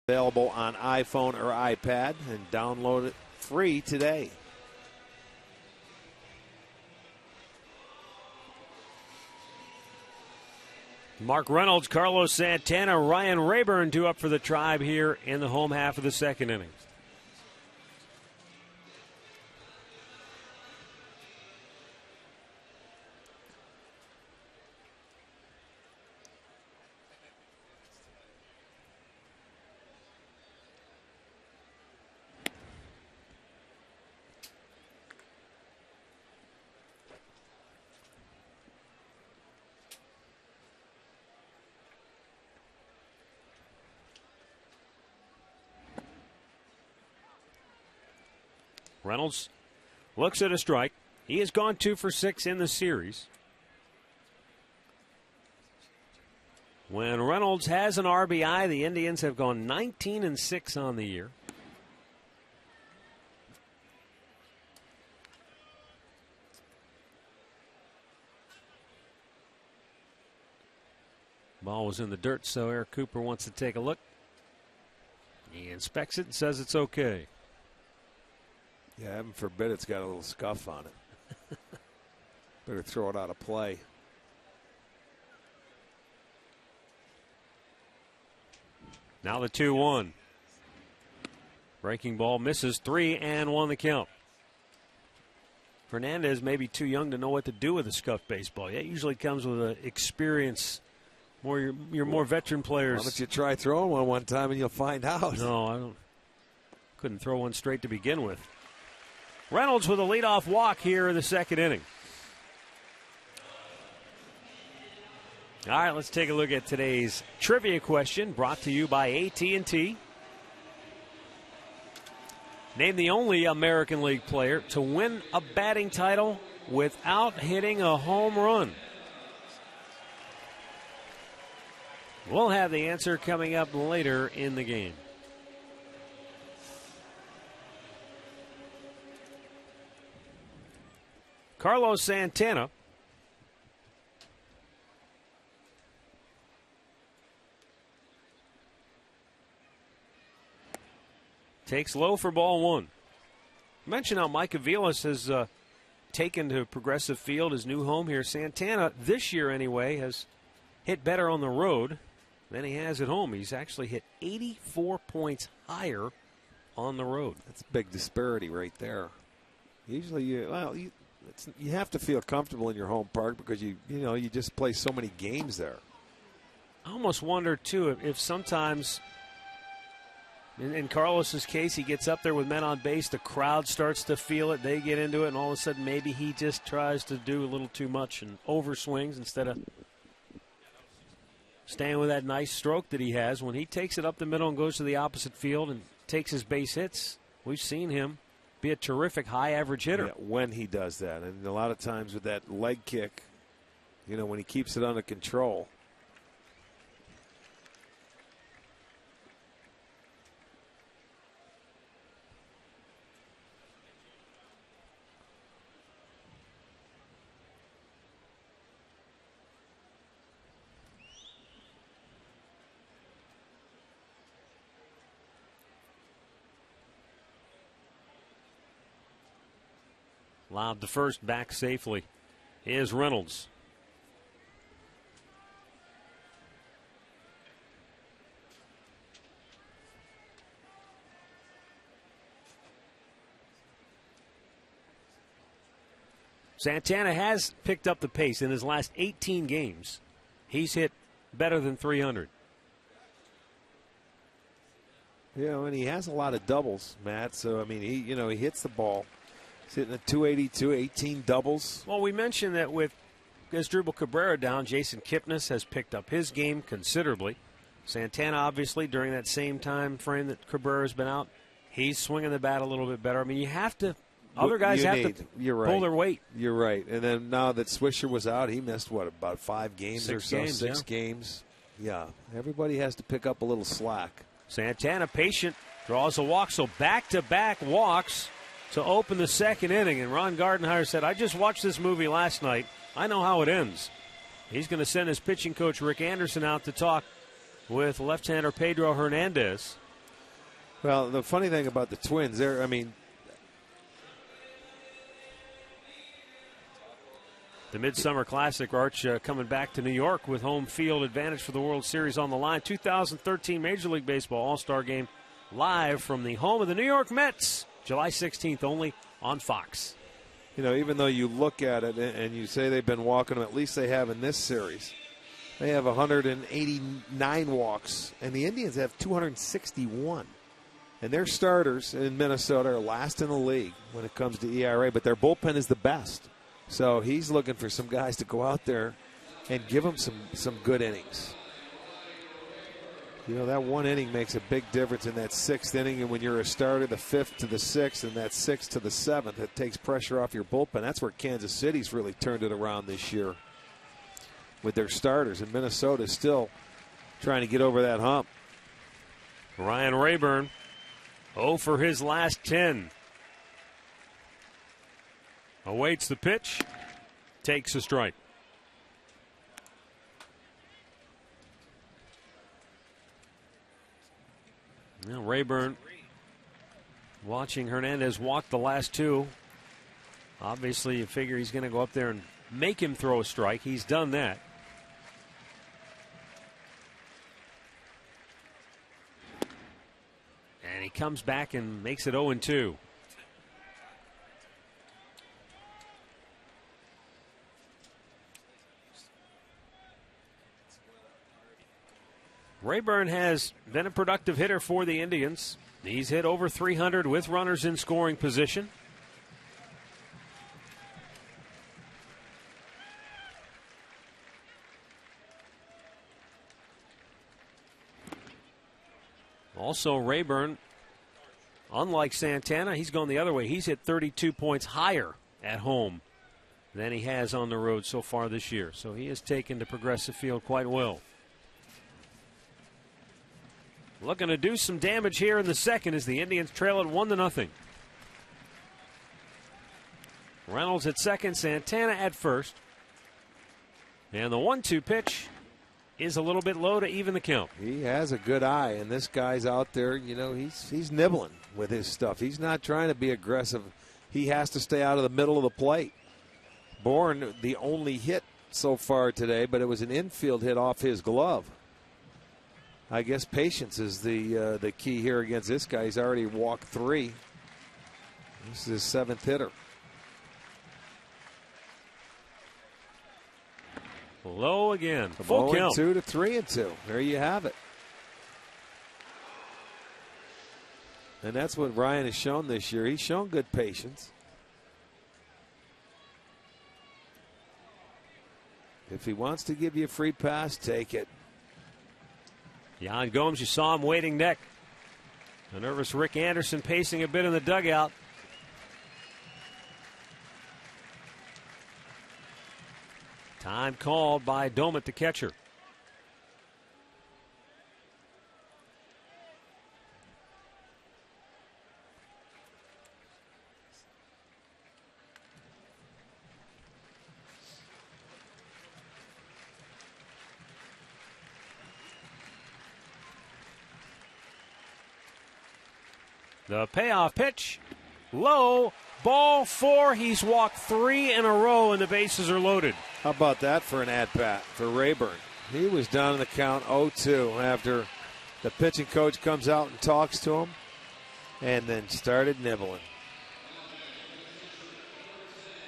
Speaker 3: Available on iPhone or iPad, and download it free today.
Speaker 1: Mark Reynolds, Carlos Santana, Ryan Rayburn due up for the Tribe here in the home half of the second inning. Reynolds looks at a strike. He has gone 2 for 6 in the series. When Reynolds has an RBI, the Indians have gone 19 and 6 on the year. Ball was in the dirt, so Eric Cooper wants to take a look. He inspects it and says it's okay.
Speaker 3: Yeah, heaven forbid it's got a little scuff on it. Better throw it out of play.
Speaker 1: Now the 2-1. Breaking ball misses, 3-1 the count. Fernandez may be too young to know what to do with a scuff baseball. It usually comes with experience. Your more veteran players.
Speaker 3: Why don't you try throwing one time and you'll find out?
Speaker 1: No, I don't. Couldn't throw one straight to begin with. Reynolds with a leadoff walk here in the second inning. All right, let's take a look at today's trivia question brought to you by AT&T. Name the only American League player to win a batting title without hitting a home run. We'll have the answer coming up later in the game. Carlos Santana takes low for ball one. Mention how Mike Aviles has taken to Progressive Field, his new home here. Santana, this year anyway, has hit better on the road than he has at home. He's actually hit 84 points higher on the road.
Speaker 3: That's a big disparity right there. Usually, you have to feel comfortable in your home park because you just play so many games there.
Speaker 1: I almost wonder too if sometimes, in Carlos's case, he gets up there with men on base, the crowd starts to feel it, they get into it, and all of a sudden maybe he just tries to do a little too much and overswings instead of staying with that nice stroke that he has. When he takes it up the middle and goes to the opposite field and takes his base hits, we've seen him be a terrific high average hitter.
Speaker 3: Yeah, when he does that. And a lot of times with that leg kick, when he keeps it under control.
Speaker 1: Lobbed to first, back safely is Reynolds. Santana has picked up the pace in his last 18 games. He's hit better than 300.
Speaker 3: And he has a lot of doubles, Matt. So, he hits the ball. He's hitting a 282, 18 doubles.
Speaker 1: Well, we mentioned that with Asdrubal Cabrera down, Jason Kipnis has picked up his game considerably. Santana, obviously, during that same time frame that Cabrera's been out, he's swinging the bat a little bit better. You have to. Other guys have to pull their weight.
Speaker 3: You're right. And then now that Swisher was out, he missed, about 5 games or so? 6
Speaker 1: yeah.
Speaker 3: games. Yeah, everybody has to pick up a little slack.
Speaker 1: Santana, patient, draws a walk, so back-to-back walks to open the second inning. And Ron Gardenhire said, I just watched this movie last night. I know how it ends. He's going to send his pitching coach, Rick Anderson, out to talk with left-hander Pedro Hernandez.
Speaker 3: Well, the funny thing about the Twins,
Speaker 1: The Midsummer Classic, Arch, coming back to New York with home field advantage for the World Series on the line. 2013 Major League Baseball All-Star Game live from the home of the New York Mets. July 16th only on Fox.
Speaker 3: You know, even though you look at it and you say they've been walking them, at least they have in this series. They have 189 walks, and the Indians have 261. And their starters in Minnesota are last in the league when it comes to ERA, but their bullpen is the best. So he's looking for some guys to go out there and give them some good innings. You know, that one inning makes a big difference in that sixth inning, and when you're a starter, the fifth to the sixth, and that sixth to the seventh, it takes pressure off your bullpen. That's where Kansas City's really turned it around this year with their starters, and Minnesota's still trying to get over that hump.
Speaker 1: Ryan Rayburn, 0 for his last 10. Awaits the pitch, takes a strike. Now Rayburn watching Hernandez walk the last two. Obviously, you figure he's going to go up there and make him throw a strike. He's done that. And he comes back and makes it 0-2. Rayburn has been a productive hitter for the Indians. He's hit over 300 with runners in scoring position. Also, Rayburn, unlike Santana, he's gone the other way. He's hit 32 points higher at home than he has on the road so far this year. So he has taken to Progressive Field quite well. Looking to do some damage here in the second as the Indians trail it 1-0. Reynolds at second, Santana at first. And the 1-2 pitch is a little bit low to even the count.
Speaker 3: He has a good eye, and this guy's out there, you know, he's nibbling with his stuff. He's not trying to be aggressive. He has to stay out of the middle of the plate. Bourne, the only hit so far today, but it was an infield hit off his glove. I guess patience is the key here against this guy. He's already walked 3. This is his 7th hitter.
Speaker 1: Low again.
Speaker 3: From
Speaker 1: Full count.
Speaker 3: 0-2 to 3-2. There you have it. And that's what Ryan has shown this year. He's shown good patience. If he wants to give you a free pass, take it.
Speaker 1: Jan Gomes, you saw him waiting neck. A nervous Rick Anderson pacing a bit in the dugout. Time called by Domet, the catcher. The payoff pitch, low, ball 4. He's walked 3 in a row, and the bases are loaded.
Speaker 3: How about that for an at-bat for Rayburn? He was down in the count 0-2 after the pitching coach comes out and talks to him and then started nibbling.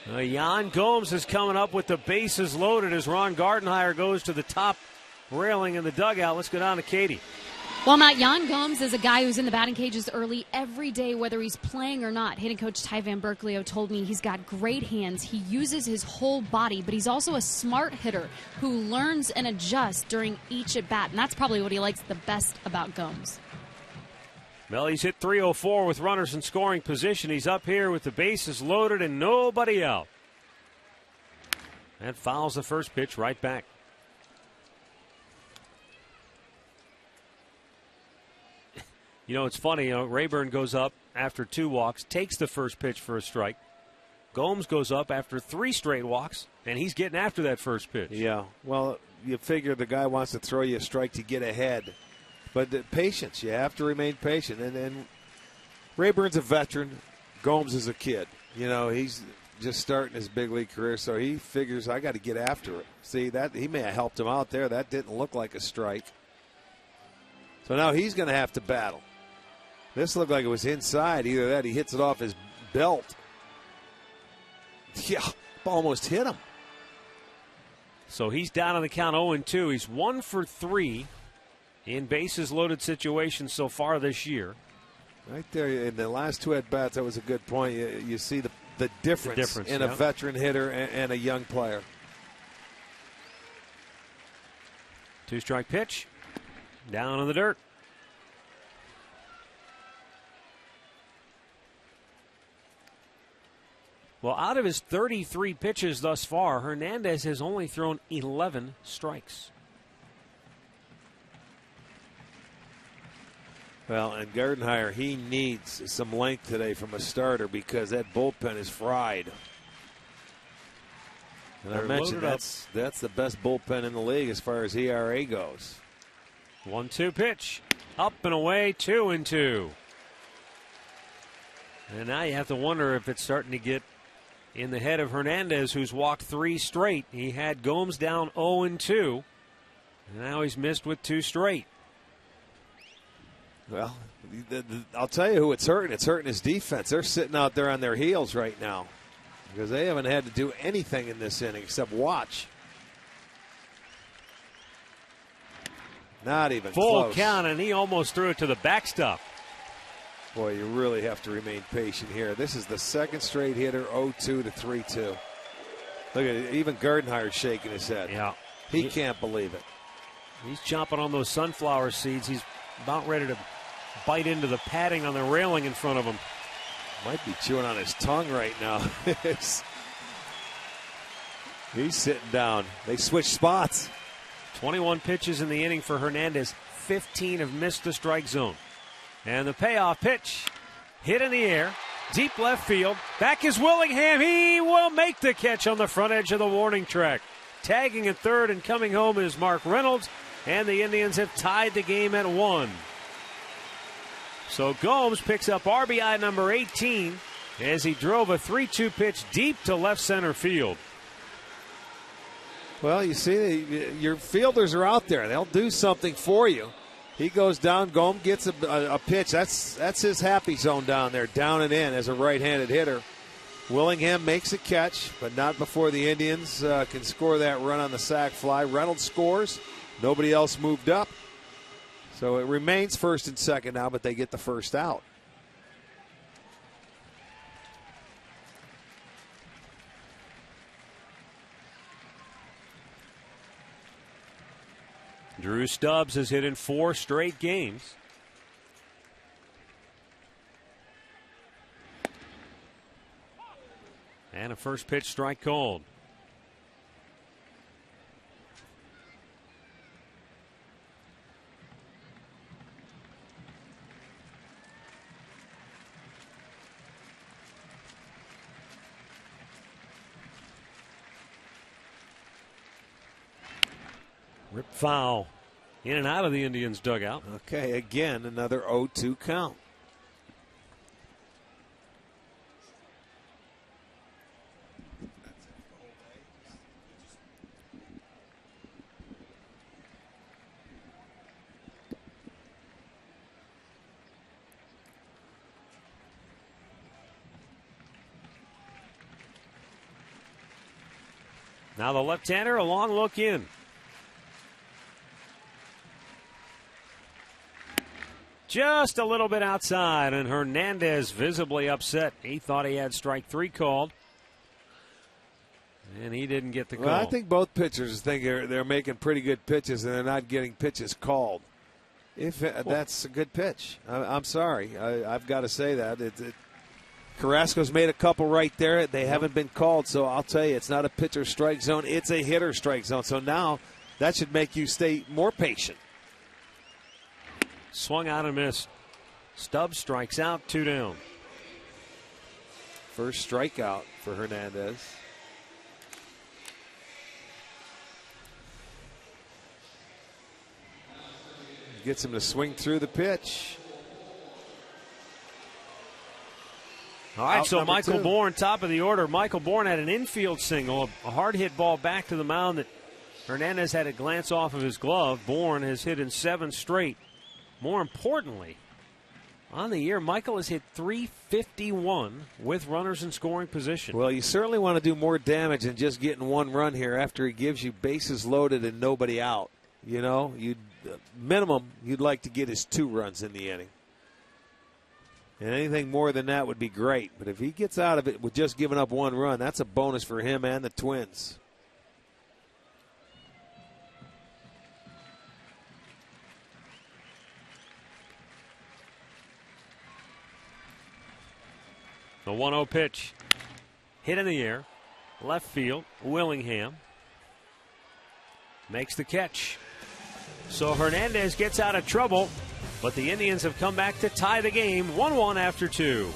Speaker 1: Jan Gomes is coming up with the bases loaded as Ron Gardenhire goes to the top railing in the dugout. Let's go down to Katie.
Speaker 4: Well, Matt, Jan Gomes is a guy who's in the batting cages early every day, whether he's playing or not. Hitting coach Ty Van Berkelio told me he's got great hands. He uses his whole body, but he's also a smart hitter who learns and adjusts during each at-bat, and that's probably what he likes the best about Gomes.
Speaker 1: Well, he's hit .304 with runners in scoring position. He's up here with the bases loaded and nobody out. And fouls the first pitch right back. You know, it's funny, Rayburn goes up after 2 walks, takes the first pitch for a strike. Gomes goes up after 3 straight walks, and he's getting after that first pitch.
Speaker 3: Yeah, well, you figure the guy wants to throw you a strike to get ahead. But patience, you have to remain patient. And Rayburn's a veteran. Gomes is a kid. You know, just starting his big league career, so he figures I got to get after it. See, that he may have helped him out there. That didn't look like a strike. So now he's going to have to battle. This looked like it was inside. Either that, he hits it off his belt. Yeah, almost hit him.
Speaker 1: So he's down on the count 0-2. He's 1 for 3 in bases loaded situations so far this year.
Speaker 3: Right there in the last 2 at-bats, that was a good point. You see the difference in a veteran hitter and a young player.
Speaker 1: 2-strike pitch. Down in the dirt. Well, out of his 33 pitches thus far, Hernandez has only thrown 11 strikes.
Speaker 3: Well, and Gardenhire, he needs some length today from a starter because that bullpen is fried. And I mentioned that's the best bullpen in the league as far as ERA goes.
Speaker 1: 1-2 pitch. Up and away, 2-2. And now you have to wonder if it's starting to get in the head of Hernandez, who's walked 3 straight. He had Gomes down 0-2. And now he's missed with 2 straight.
Speaker 3: Well, I'll tell you who it's hurting. It's hurting his defense. They're sitting out there on their heels right now because they haven't had to do anything in this inning except watch. Not even
Speaker 1: full
Speaker 3: close.
Speaker 1: Count, and he almost threw it to the backstop.
Speaker 3: Boy, you really have to remain patient here. This is the second straight hitter, 0-2 to 3-2. Look at it. Even Gardenhire's shaking his head.
Speaker 1: Yeah.
Speaker 3: He can't believe it.
Speaker 1: He's chomping on those sunflower seeds. He's about ready to bite into the padding on the railing in front of him.
Speaker 3: Might be chewing on his tongue right now. He's sitting down. They switched spots.
Speaker 1: 21 pitches in the inning for Hernandez. 15 have missed the strike zone. And the payoff pitch hit in the air. Deep left field. Back is Willingham. He will make the catch on the front edge of the warning track. Tagging at third and coming home is Mark Reynolds. And the Indians have tied the game at 1. So Gomes picks up RBI number 18 as he drove a 3-2 pitch deep to left center field.
Speaker 3: Well, you see, your fielders are out there. They'll do something for you. He goes down. Gomes gets a pitch. That's his happy zone down there, down and in as a right-handed hitter. Willingham makes a catch, but not before the Indians can score that run on the sac fly. Reynolds scores. Nobody else moved up. So it remains first and second now, but they get the first out.
Speaker 1: Drew Stubbs has hit in 4 straight games. And a first pitch strike called. Rip foul in and out of the Indians' dugout.
Speaker 3: Okay, again, another 0-2 count.
Speaker 1: Now the left-hander, a long look in. Just a little bit outside, and Hernandez visibly upset. He thought he had strike 3 called, and he didn't get the call.
Speaker 3: Well, I think both pitchers think they're making pretty good pitches, and they're not getting pitches called. That's a good pitch. I'm sorry. I've got to say that. Carrasco's made a couple right there. They haven't been called, so I'll tell you, it's not a pitcher strike zone. It's a hitter strike zone. So now that should make you stay more patient.
Speaker 1: Swung out and missed. Stubbs strikes out, 2 down.
Speaker 3: First strikeout for Hernandez. Gets him to swing through the pitch.
Speaker 1: All right,
Speaker 3: Out
Speaker 1: so
Speaker 3: number
Speaker 1: Michael
Speaker 3: 2.
Speaker 1: Bourne, top of the order. Michael Bourne had an infield single, a hard hit ball back to the mound that Hernandez had a glance off of his glove. Bourne has hit in 7 straight. More importantly, on the year, Michael has hit .351 with runners in scoring position.
Speaker 3: Well, you certainly want to do more damage than just getting 1 run here after he gives you bases loaded and nobody out. You know, minimum, you'd like to get his 2 runs in the inning. And anything more than that would be great. But if he gets out of it with just giving up 1 run, that's a bonus for him and the Twins.
Speaker 1: The 1-0 pitch. Hit in the air. Left field. Willingham makes the catch. So Hernandez gets out of trouble, but the Indians have come back to tie the game 1-1 after 2.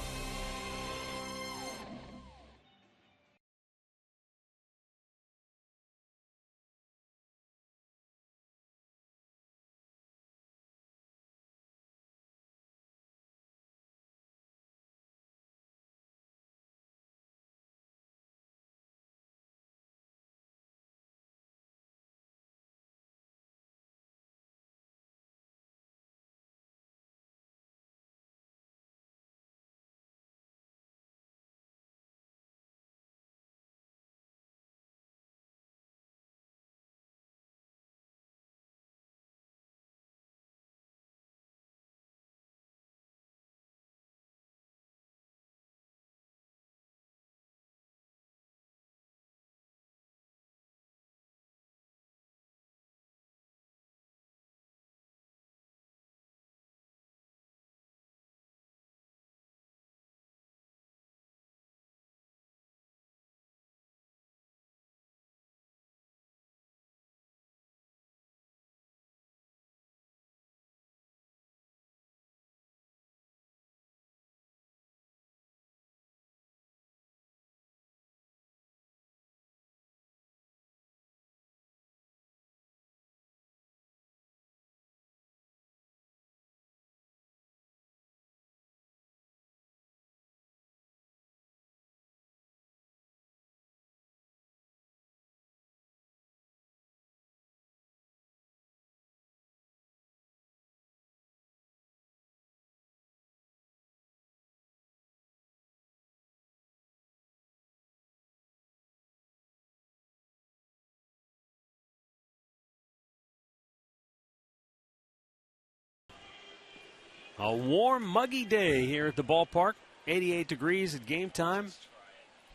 Speaker 1: A warm, muggy day here at the ballpark. 88 degrees at game time,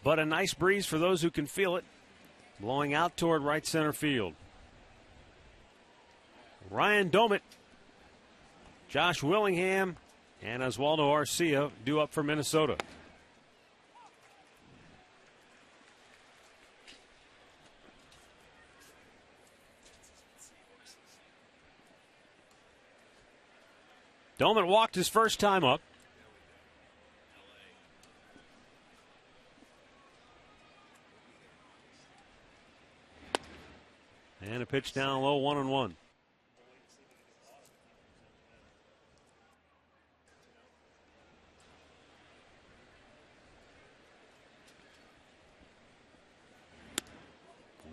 Speaker 1: but a nice breeze for those who can feel it, blowing out toward right center field. Ryan Domit, Josh Willingham, and Oswaldo Arcia due up for Minnesota. Domit walked his first time up. And a pitch down low, 1-1.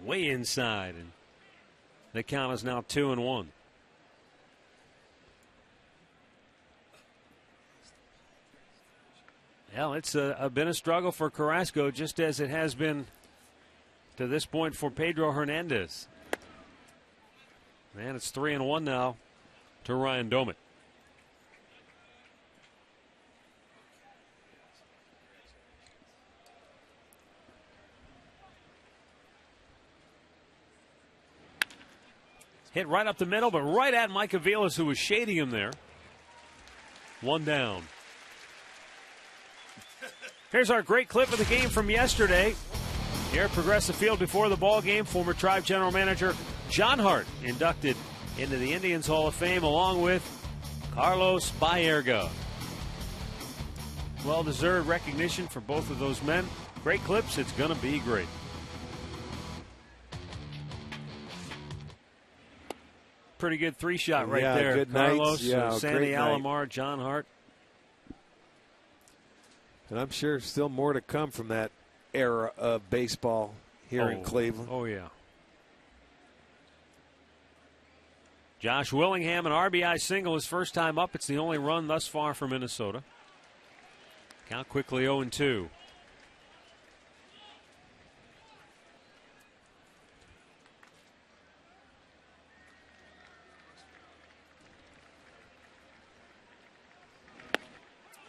Speaker 1: Way inside, and the count is now 2-1. Well, it's been a struggle for Carrasco, just as it has been to this point for Pedro Hernandez. And it's 3-1 now to Ryan Domit. Hit right up the middle, but right at Mike Aviles, who was shading him there. 1 down. Here's our great clip of the game from yesterday. Here at Progressive Field before the ball game, former Tribe general manager John Hart inducted into the Indians Hall of Fame along with Carlos Baerga. Well-deserved recognition for both of those men. Great clips. It's going to be great. Pretty good 3-shot right there.
Speaker 3: Good
Speaker 1: Carlos,
Speaker 3: nights.
Speaker 1: Sandy Alomar, John Hart.
Speaker 3: And I'm sure still more to come from that era of baseball here in Cleveland.
Speaker 1: Oh, yeah. Josh Willingham, an RBI single his first time up. It's the only run thus far for Minnesota. Count quickly 0-2.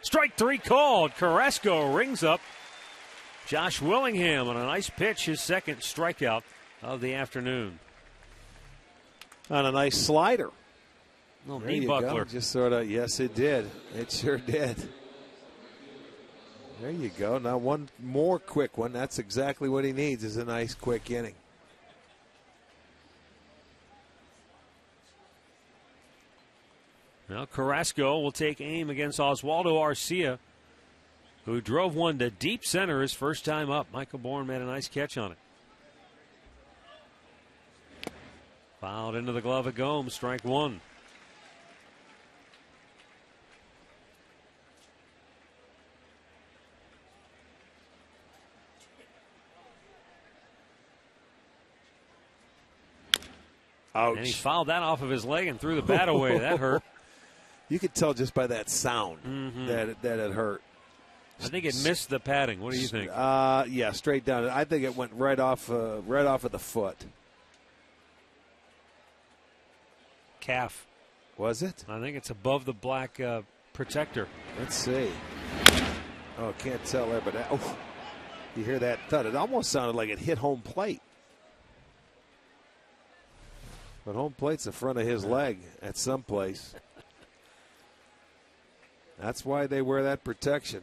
Speaker 1: Strike 3 called. Carrasco rings up Josh Willingham on a nice pitch, his second strikeout of the afternoon.
Speaker 3: On a nice slider.
Speaker 1: Little knee buckler.
Speaker 3: Just sort of, yes, it did. It sure did. There you go. Now one more quick one. That's exactly what he needs, is a nice quick inning.
Speaker 1: Now Carrasco will take aim against Oswaldo Arcia, who drove one to deep center his first time up. Michael Bourne made a nice catch on it. Fouled into the glove of Gomes, strike 1.
Speaker 3: Ouch.
Speaker 1: And he fouled that off of his leg and threw the bat away. That hurt.
Speaker 3: You could tell just by that sound that it hurt.
Speaker 1: I think it missed the padding. What do you think?
Speaker 3: Yeah, straight down. I think it went right off of the foot.
Speaker 1: Calf.
Speaker 3: Was it?
Speaker 1: I think it's above the black protector.
Speaker 3: Let's see. Oh, can't tell there, but you hear that thud. It almost sounded like it hit home plate. But home plate's in front of his leg at some place. That's why they wear that protection.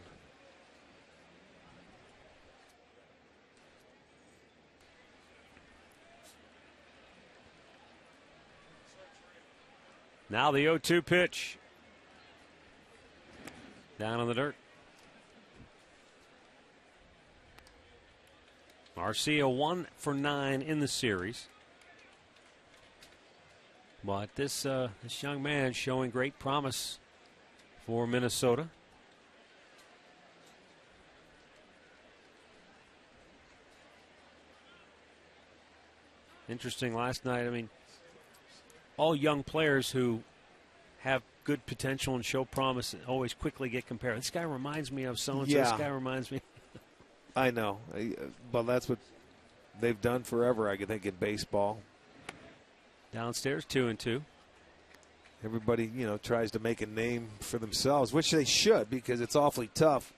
Speaker 1: Now the 0-2 pitch. Down on the dirt. Arcia 1 for 9 in the series. But this young man showing great promise for Minnesota. Interesting last night. I mean, all young players who have good potential and show promise always quickly get compared. This guy reminds me of so-and-so.
Speaker 3: Yeah.
Speaker 1: This guy reminds me.
Speaker 3: I know. But that's what they've done forever, I think, in baseball.
Speaker 1: Downstairs, 2-2.
Speaker 3: Everybody, tries to make a name for themselves, which they should, because it's awfully tough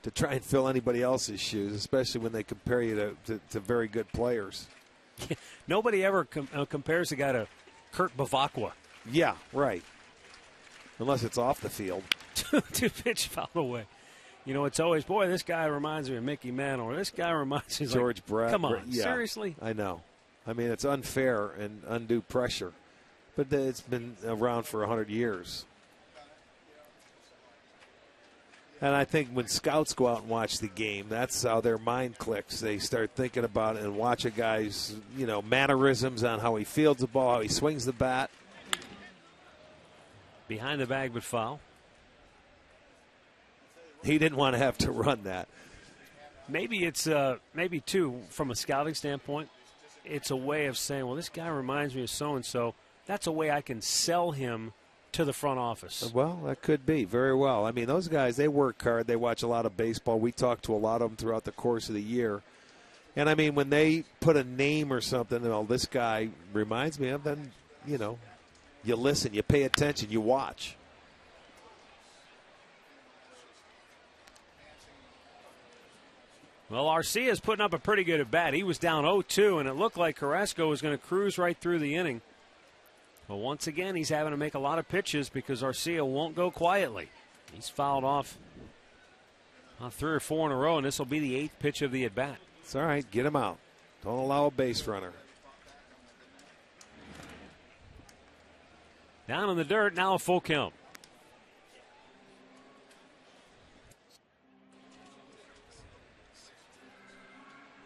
Speaker 3: to try and fill anybody else's shoes, especially when they compare you to very good players.
Speaker 1: Nobody ever compares a guy to Kurt Bavacqua.
Speaker 3: Yeah, right. Unless it's off the field.
Speaker 1: Two pitch foul away. It's always, boy, this guy reminds me of Mickey Mantle, or this guy reminds me of
Speaker 3: George Brett.
Speaker 1: Come on,
Speaker 3: yeah,
Speaker 1: seriously?
Speaker 3: I know. I mean, it's unfair and undue pressure. But it's been around for 100 years. And I think when scouts go out and watch the game, that's how their mind clicks. They start thinking about it and watch a guy's, mannerisms on how he fields the ball, how he swings the bat.
Speaker 1: Behind the bag, but foul.
Speaker 3: He didn't want to have to run that.
Speaker 1: Maybe it's, too, from a scouting standpoint, it's a way of saying, well, this guy reminds me of so-and-so. That's a way I can sell him to the front office.
Speaker 3: Well, that could be very well. I mean, those guys, they work hard. They watch a lot of baseball. We talk to a lot of them throughout the course of the year. And, I mean, when they put a name or something, this guy reminds me of, then, you listen, you pay attention, you watch.
Speaker 1: Well, Arcia's putting up a pretty good at bat. He was down 0-2, and it looked like Carrasco was going to cruise right through the inning. But once again, he's having to make a lot of pitches because Arcia won't go quietly. He's fouled off on 3 or 4 in a row, and this will be the 8th pitch of the at-bat.
Speaker 3: It's all right. Get him out. Don't allow a base runner.
Speaker 1: Down in the dirt, now a full count.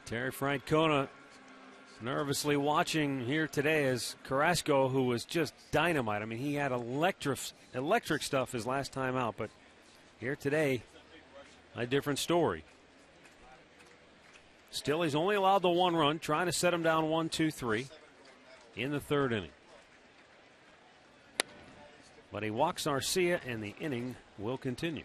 Speaker 1: Terry Francona nervously watching here today as Carrasco, who was just dynamite. I mean, he had electric stuff his last time out, but here today, a different story. Still, he's only allowed the 1 run, trying to set him down 1-2-3 in the 3rd inning. But he walks Arcia, and the inning will continue.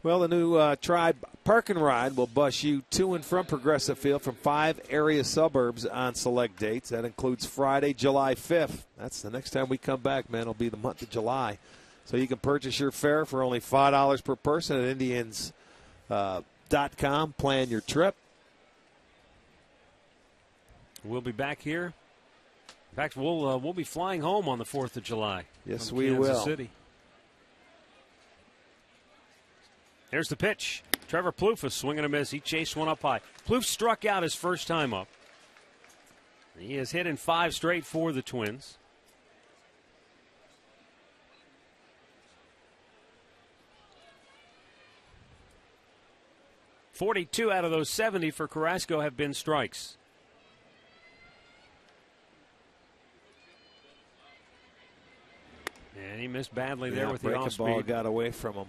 Speaker 3: Well, the new Tribe Park and Ride will bus you to and from Progressive Field from 5 area suburbs on select dates. That includes Friday, July 5th. That's the next time we come back, man. It'll be the month of July. So you can purchase your fare for only $5 per person at Indians.com. Plan your trip.
Speaker 1: We'll be back here. In fact, we'll be flying home on the 4th of July.
Speaker 3: Yes,
Speaker 1: from
Speaker 3: we
Speaker 1: Kansas
Speaker 3: will.
Speaker 1: City. Here's the pitch. Trevor Plouffe is swinging a miss. He chased one up high. Plouffe struck out his first time up. He has hit in 5 straight for the Twins. .42 out of those 70 for Carrasco have been strikes. And he missed badly there with the off speed.
Speaker 3: Ball got away from him.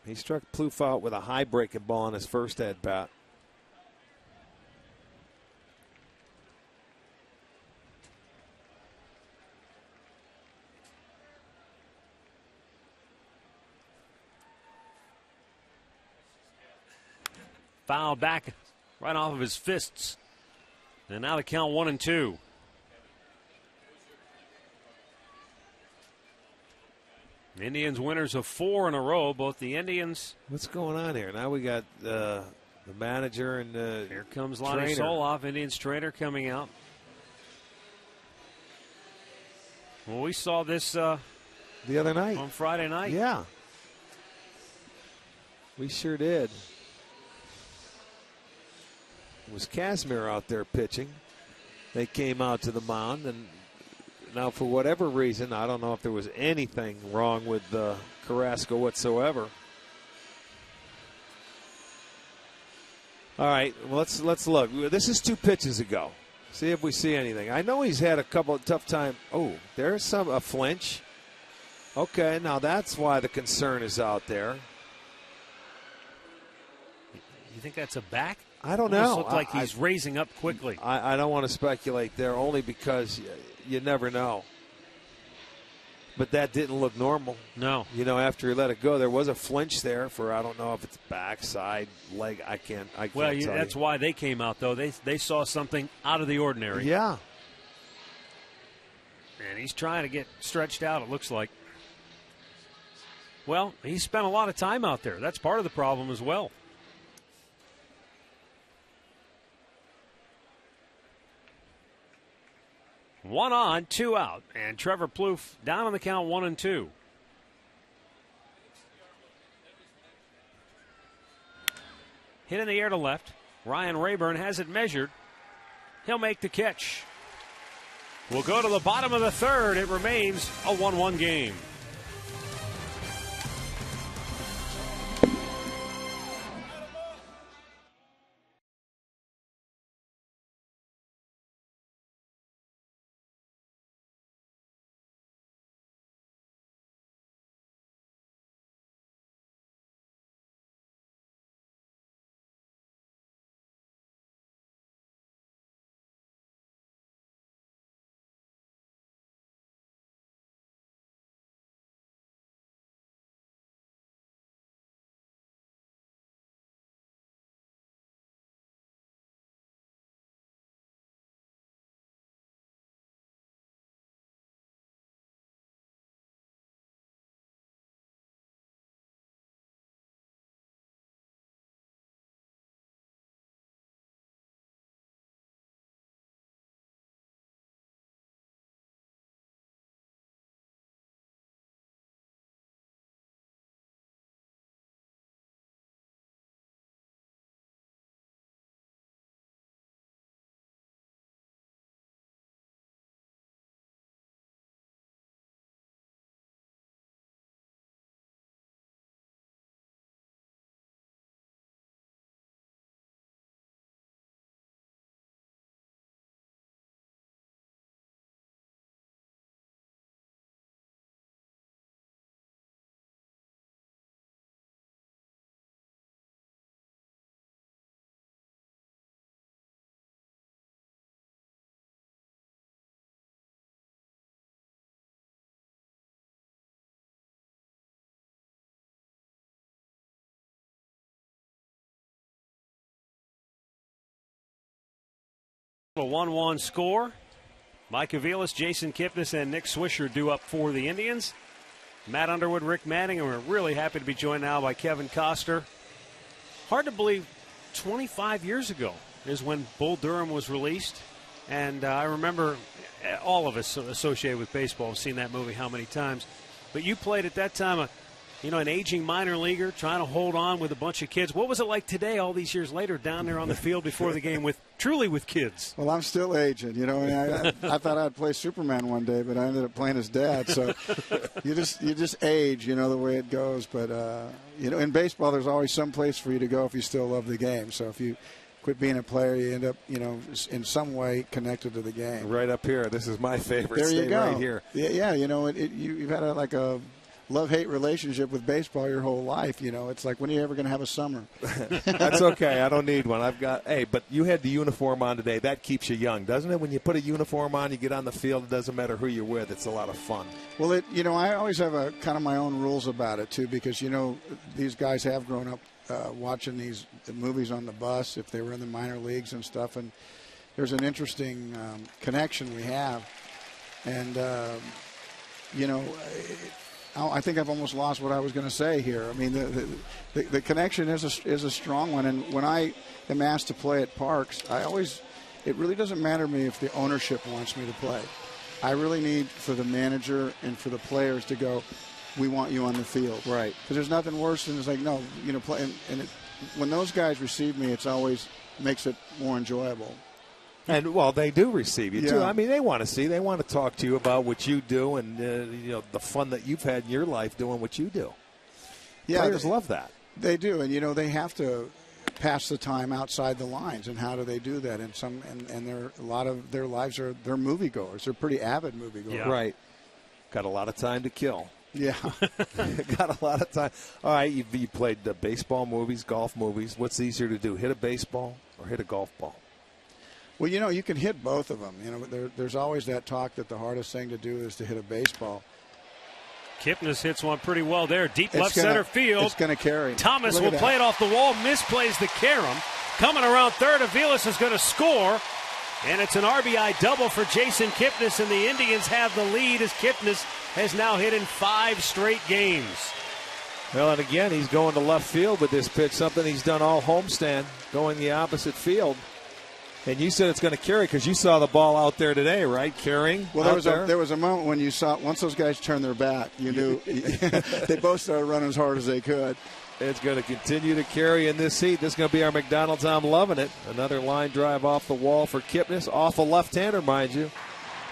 Speaker 3: He struck Plouffe out with a high breaking ball on his first at bat.
Speaker 1: Foul back right off of his fists. And now the count 1-2. Indians winners of 4 in a row. Both the Indians.
Speaker 3: What's going on here? Now we got the manager and
Speaker 1: here comes Lonnie Soloff, Indians trainer, coming out. Well, we saw this
Speaker 3: the other night
Speaker 1: on Friday night.
Speaker 3: Yeah, we sure did. It was Casimir out there pitching. They came out to the mound, and now, for whatever reason, I don't know if there was anything wrong with Carrasco whatsoever. All right, well, let's look. This is 2 pitches ago. See if we see anything. I know he's had a couple of tough time. Oh, there's a flinch. Okay, now that's why the concern is out there.
Speaker 1: You think that's a back?
Speaker 3: I don't know.
Speaker 1: Looks like he's raising up quickly.
Speaker 3: I don't want to speculate there, only because you never know. But that didn't look normal.
Speaker 1: No.
Speaker 3: You know, after he let it go, there was a flinch there for, I don't know if it's back, side, leg. I can't
Speaker 1: well,
Speaker 3: tell
Speaker 1: that's
Speaker 3: you.
Speaker 1: why they came out, though. They saw something out of the ordinary.
Speaker 3: Yeah.
Speaker 1: And he's trying to get stretched out, it looks like. Well, he spent a lot of time out there. That's part of the problem as well. One on, 2 out, and Trevor Plouffe down on the count 1-2. Hit in the air to left. Ryan Rayburn has it measured. He'll make the catch. We'll go to the bottom of the 3rd. It remains a 1-1 game. A 1-1 score. Mike Aviles, Jason Kipnis, and Nick Swisher due up for the Indians. Matt Underwood, Rick Manning, and we're really happy to be joined now by Kevin Costner. Hard to believe 25 years ago is when Bull Durham was released. And I remember all of us associated with baseball have seen that movie how many times. But you played at that time, an aging minor leaguer trying to hold on with a bunch of kids. What was it like today, all these years later, down there on the field before the game with kids?
Speaker 5: Well, I'm still aging, and I thought I'd play Superman one day, but I ended up playing his dad. So you just age, the way it goes. But in baseball, there's always some place for you to go if you still love the game. So if you quit being a player, you end up, in some way connected to the game.
Speaker 3: Right up here. This is my favorite.
Speaker 5: There you go.
Speaker 3: Right here.
Speaker 5: Yeah. You've had a love-hate relationship with baseball your whole life. It's like, when are you ever going to have a summer?
Speaker 3: That's okay. I don't need one. But you had the uniform on today. That keeps you young, doesn't it? When you put a uniform on, you get on the field. It doesn't matter who you're with. It's a lot of fun.
Speaker 5: Well, I always have a kind of my own rules about it, too, because, these guys have grown up watching these movies on the bus if they were in the minor leagues and stuff. And there's an interesting connection we have. And, I think I've almost lost what I was going to say here. I mean, the connection is a strong one. And when I am asked to play at parks, it really doesn't matter to me if the ownership wants me to play. I really need for the manager and for the players to go, we want you on the field.
Speaker 3: Right.
Speaker 5: Because there's nothing worse than it's like, no, play. When those guys receive me, it's always makes it more enjoyable.
Speaker 3: And, well, they do receive you, too. I mean, they want to talk to you about what you do and, the fun that you've had in your life doing what you do.
Speaker 5: Yeah,
Speaker 3: players love that.
Speaker 5: They do. And, they have to pass the time outside the lines. And how do they do that? And a lot of their lives they're moviegoers. They're pretty avid moviegoers.
Speaker 3: Yeah. Right. Got a lot of time to kill.
Speaker 5: Yeah.
Speaker 3: Got a lot of time. All right, you played the baseball movies, golf movies. What's easier to do, hit a baseball or hit a golf ball?
Speaker 5: Well, you can hit both of them. There's always that talk that the hardest thing to do is to hit a baseball.
Speaker 1: Kipnis hits one pretty well there. Deep left center field.
Speaker 5: It's going to carry.
Speaker 1: Thomas will play it off the wall. Misplays the carom. Coming around third, Aviles is going to score. And it's an RBI double for Jason Kipnis, and the Indians have the lead as Kipnis has now hit in 5 straight games.
Speaker 3: Well, and again, he's going to left field with this pitch, something he's done all homestand, going the opposite field. And you said it's going to carry because you saw the ball out there today, right? Carrying.
Speaker 5: Well, there was a moment when you saw once those guys turned their back, you knew they both started running as hard as they could.
Speaker 3: It's going to continue to carry in this heat. This is going to be our McDonald's. I'm loving it. Another line drive off the wall for Kipnis, off a left-hander, mind you.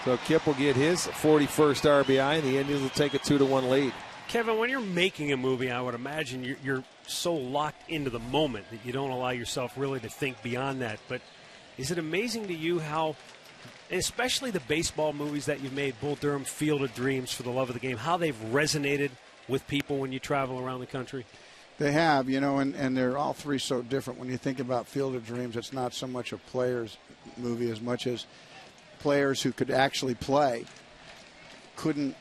Speaker 3: So Kip will get his 41st RBI, and the Indians will take a 2-1 lead.
Speaker 1: Kevin, when you're making a movie, I would imagine you're so locked into the moment that you don't allow yourself really to think beyond that. But is it amazing to you how, especially the baseball movies that you've made, Bull Durham, Field of Dreams, For the Love of the Game, how they've resonated with people when you travel around the country?
Speaker 5: They have, and they're all three so different. When you think about Field of Dreams, it's not so much a player's movie as much as players who could actually play couldn't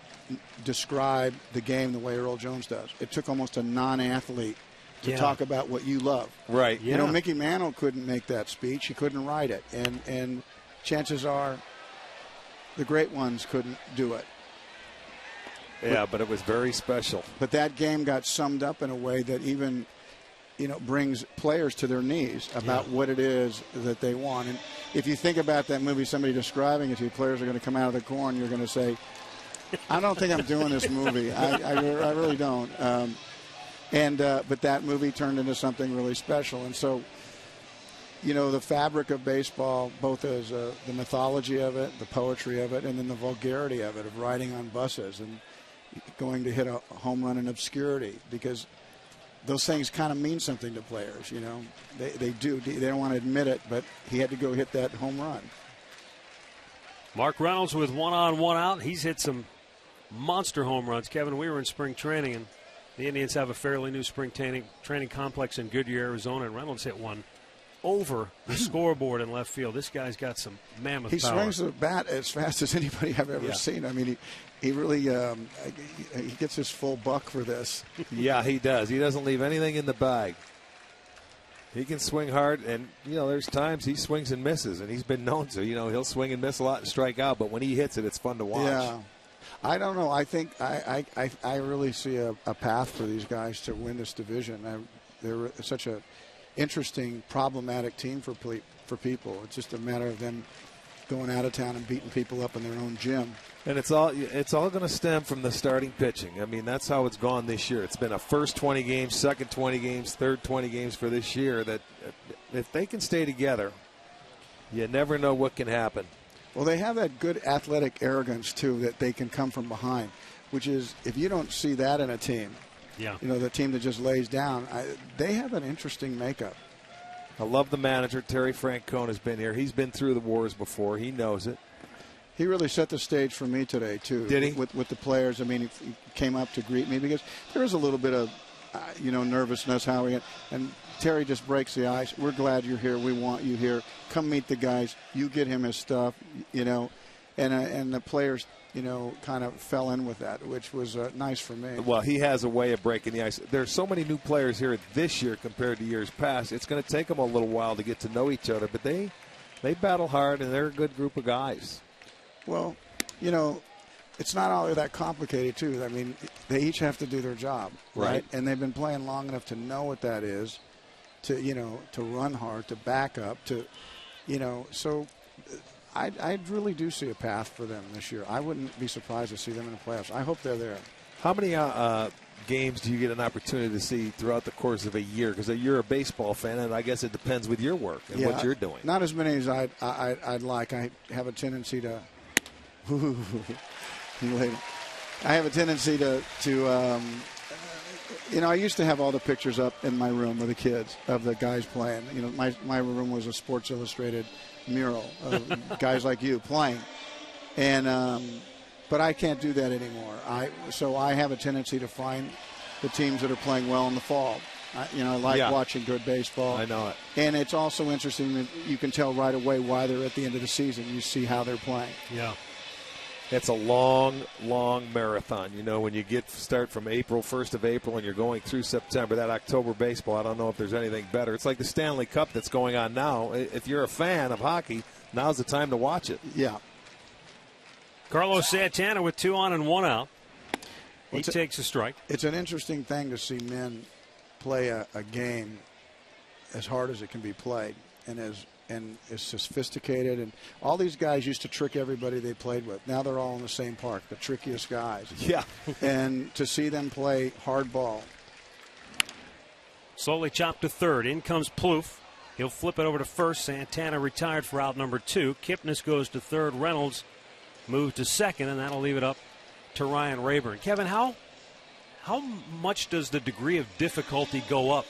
Speaker 5: describe the game the way Earl Jones does. It took almost a non-athlete to talk about what you love.
Speaker 3: Right.
Speaker 5: Yeah. Mickey Mantle couldn't make that speech. He couldn't write it. And chances are the great ones couldn't do it.
Speaker 3: Yeah, but it was very special.
Speaker 5: But that game got summed up in a way that even, brings players to their knees about what it is that they want. And if you think about that movie, somebody describing it to you, players are going to come out of the corn, you're going to say, I don't think I'm doing this movie. I really don't. But that movie turned into something really special. And so, the fabric of baseball, both as the mythology of it, the poetry of it, and then the vulgarity of it, of riding on buses and going to hit a home run in obscurity, because those things kind of mean something to players, They do. They don't want to admit it, but he had to go hit that home run.
Speaker 1: Mark Reynolds with 1 on, 1 out. He's hit some monster home runs. Kevin, we were in spring training, and the Indians have a fairly new spring training complex in Goodyear, Arizona, and Reynolds hit one over the scoreboard in left field. This guy's got some mammoth power.
Speaker 5: He swings the bat as fast as anybody I've ever seen. I mean, he really he gets his full buck for this.
Speaker 3: Yeah, he does. He doesn't leave anything in the bag. He can swing hard, and, there's times he swings and misses, and he's been known to. He'll swing and miss a lot and strike out, but when he hits it, it's fun to watch.
Speaker 5: Yeah. I don't know. I think I really see a path for these guys to win this division. They're such a interesting, problematic team for people. It's just a matter of them going out of town and beating people up in their own gym.
Speaker 3: And it's all going to stem from the starting pitching. I mean, that's how it's gone this year. It's been a first 20 games, second 20 games, third 20 games for this year. That if they can stay together, you never know what can happen.
Speaker 5: Well, they have that good athletic arrogance, too, that they can come from behind, which is, if you don't see that in a team, the team that just lays down, they have an interesting makeup.
Speaker 3: I love the manager. Terry Francona has been here. He's been through the wars before. He knows it.
Speaker 5: He really set the stage for me today, too.
Speaker 3: Did he?
Speaker 5: With the players. I mean, he came up to greet me because there was a little bit of, nervousness. And Terry just breaks the ice. We're glad you're here. We want you here. Come meet the guys. You get him his stuff, And the players, kind of fell in with that, which was nice for me.
Speaker 3: Well, he has a way of breaking the ice. There's so many new players here this year compared to years past. It's going to take them a little while to get to know each other, but they battle hard, and they're a good group of guys.
Speaker 5: Well, it's not all that complicated, too. I mean, they each have to do their job, right? And they've been playing long enough to know what that is, to run hard, to back up, so I really do see a path for them this year. I wouldn't be surprised to see them in the playoffs. I hope they're there.
Speaker 3: How many games do you get an opportunity to see throughout the course of a year? Because you're a baseball fan, and I guess it depends with your work and what you're doing.
Speaker 5: Not as many as I'd like. I have a tendency to – I have a tendency to I used to have all the pictures up in my room of the kids, of the guys playing. My room was a Sports Illustrated mural of guys like you playing. And but I can't do that anymore. So I have a tendency to find the teams that are playing well in the fall. I like watching good baseball.
Speaker 3: I know it. And
Speaker 5: it's also interesting that you can tell right away why they're at the end of the season. You see how they're playing.
Speaker 1: Yeah.
Speaker 3: It's a long, long marathon. When you start from April, 1st of April, and you're going through September, that October baseball, I don't know if there's anything better. It's like the Stanley Cup that's going on now. If you're a fan of hockey, now's the time to watch it.
Speaker 5: Yeah.
Speaker 1: Carlos Santana with 2 on and 1 out. He takes a strike.
Speaker 5: It's an interesting thing to see men play a game as hard as it can be played and as sophisticated, and all these guys used to trick everybody they played with. Now they're all in the same park, the trickiest guys.
Speaker 3: Yeah.
Speaker 5: And to see them play hardball.
Speaker 1: Slowly chopped to third. In comes Plouffe. He'll flip it over to first. Santana retired for out number 2. Kipnis goes to third. Reynolds moves to second, and that'll leave it up to Ryan Rayburn. Kevin, how much does the degree of difficulty go up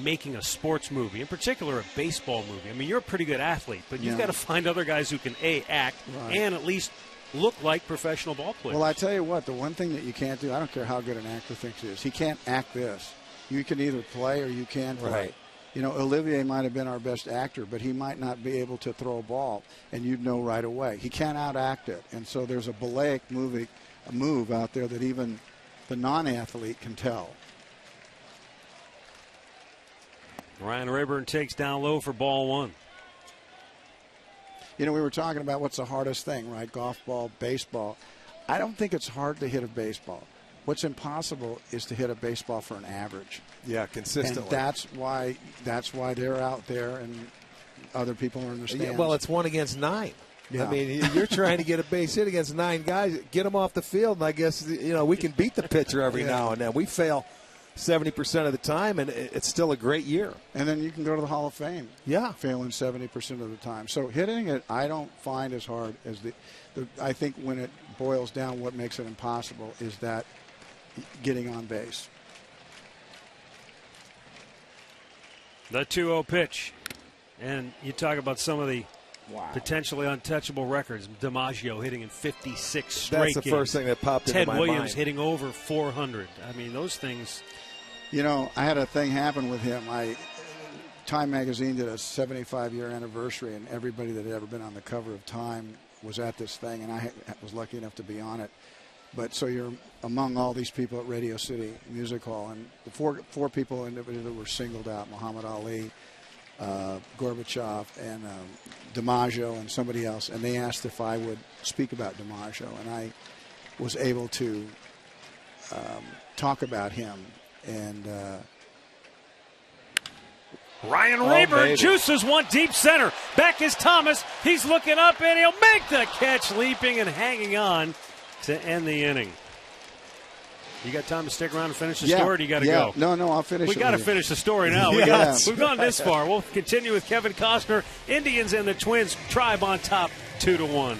Speaker 1: making a sports movie, in particular a baseball movie? I mean, you're a pretty good athlete, but you've got to find other guys who can act and at least look like professional ball players.
Speaker 5: Well, I tell you what, the one thing that you can't do, I don't care how good an actor thinks he is, he can't act this. You can either play or you can play.
Speaker 3: Right.
Speaker 5: Olivier might have been our best actor, but he might not be able to throw a ball, and you'd know right away. He can't out-act it. And so there's a ballet move out there that even the non-athlete can tell.
Speaker 1: Ryan Rayburn takes down low for ball 1.
Speaker 5: We were talking about what's the hardest thing, right? Golf ball, baseball. I don't think it's hard to hit a baseball. What's impossible is to hit a baseball for an average.
Speaker 3: Yeah, consistently.
Speaker 5: And that's why they're out there and other people are in the stands.
Speaker 3: Yeah, well, it's 1 against 9.
Speaker 5: Yeah.
Speaker 3: I mean, you're trying to get a base hit against 9 guys, get them off the field, and I guess we can beat the pitcher every now and then. We fail 70% of the time, and it's still a great year.
Speaker 5: And then you can go to the Hall of Fame.
Speaker 3: Yeah.
Speaker 5: Failing 70% of the time. So hitting it, I don't find as hard as I think when it boils down, what makes it impossible is that getting on base.
Speaker 1: The 2-0 pitch. And you talk about some of the potentially untouchable records. DiMaggio hitting in 56 straight
Speaker 3: games. That's the first thing that popped into my mind.
Speaker 1: Ted Williams hitting over 400. I mean, those things.
Speaker 5: I had a thing happen with him. Time magazine did a 75-year anniversary, and everybody that had ever been on the cover of Time was at this thing, and I was lucky enough to be on it. But so you're among all these people at Radio City Music Hall, and the four people individually were singled out: Muhammad Ali, Gorbachev and DiMaggio and somebody else, and they asked if I would speak about DiMaggio, and I was able to talk about him. And
Speaker 1: Ryan Rayburn juices one deep center. Back is Thomas. He's looking up, and he'll make the catch, leaping and hanging on to end the inning. You got time to stick around and finish the story, or do you got to go?
Speaker 5: No, I'll finish.
Speaker 1: We got to finish the story now. We've gone this far. We'll continue with Kevin Costner. Indians and the Twins, Tribe on top, 2-1.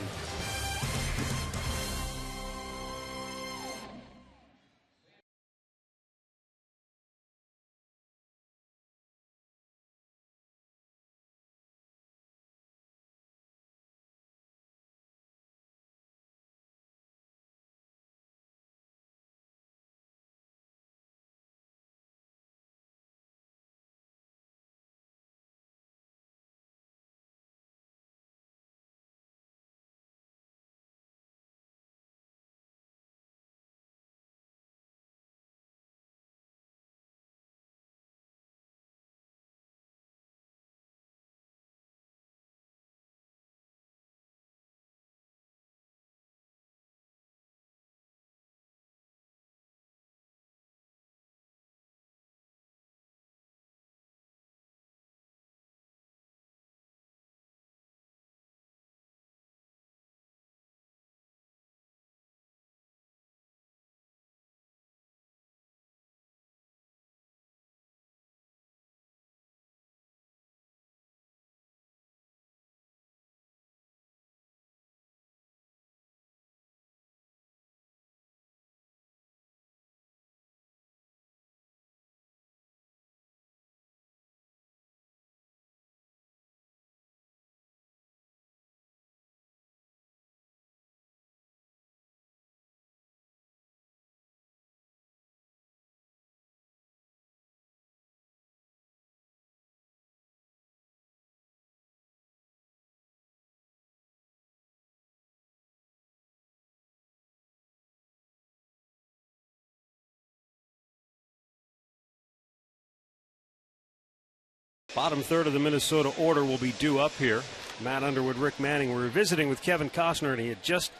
Speaker 1: Bottom third of the Minnesota order will be due up here. Matt Underwood, Rick Manning. We're visiting with Kevin Costner, and he had just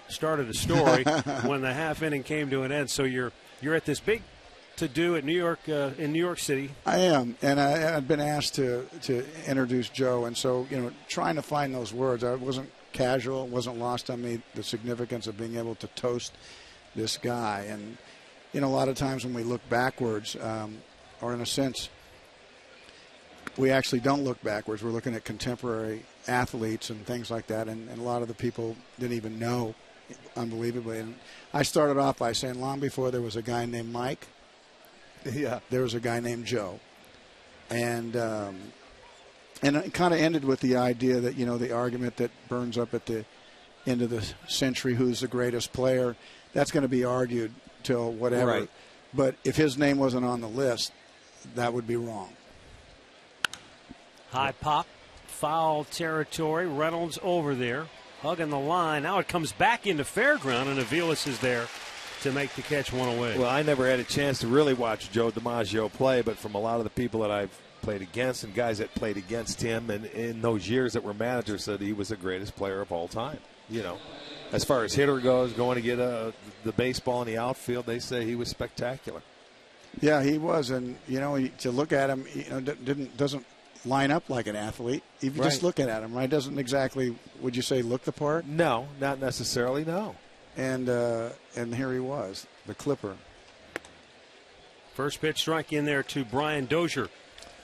Speaker 1: started a story when the half inning came to an end. So you're at this big to-do at New York in New York City.
Speaker 5: I am, and I've been asked to introduce Joe, and so trying to find those words. I wasn't casual. It wasn't lost on me the significance of being able to toast this guy. And a lot of times when we look backwards, or in a sense, we actually don't look backwards. We're looking at contemporary athletes and things like that, and a lot of the people didn't even know, unbelievably. And I started off by saying long before there was a guy named Mike, there was a guy named Joe. And it kind of ended with the idea that, the argument that burns up at the end of the century, who's the greatest player, that's going to be argued till whatever.
Speaker 3: Right.
Speaker 5: But if his name wasn't on the list, that would be wrong.
Speaker 1: High pop, foul territory. Reynolds over there, hugging the line. Now it comes back into fairground, and Aviles is there to make the catch one away.
Speaker 3: Well, I never had a chance to really watch Joe DiMaggio play, but from a lot of the people that I've played against and guys that played against him and in those years that were managers said he was the greatest player of all time. As far as hitter goes, going to get the baseball in the outfield, they say he was spectacular.
Speaker 5: Yeah, he was, and to look at him, doesn't line up like an athlete. If you just look at him, right? Doesn't exactly, would you say, look the part?
Speaker 3: No, not necessarily, no.
Speaker 5: And here he was, the Clipper.
Speaker 1: First pitch strike in there to Brian Dozier,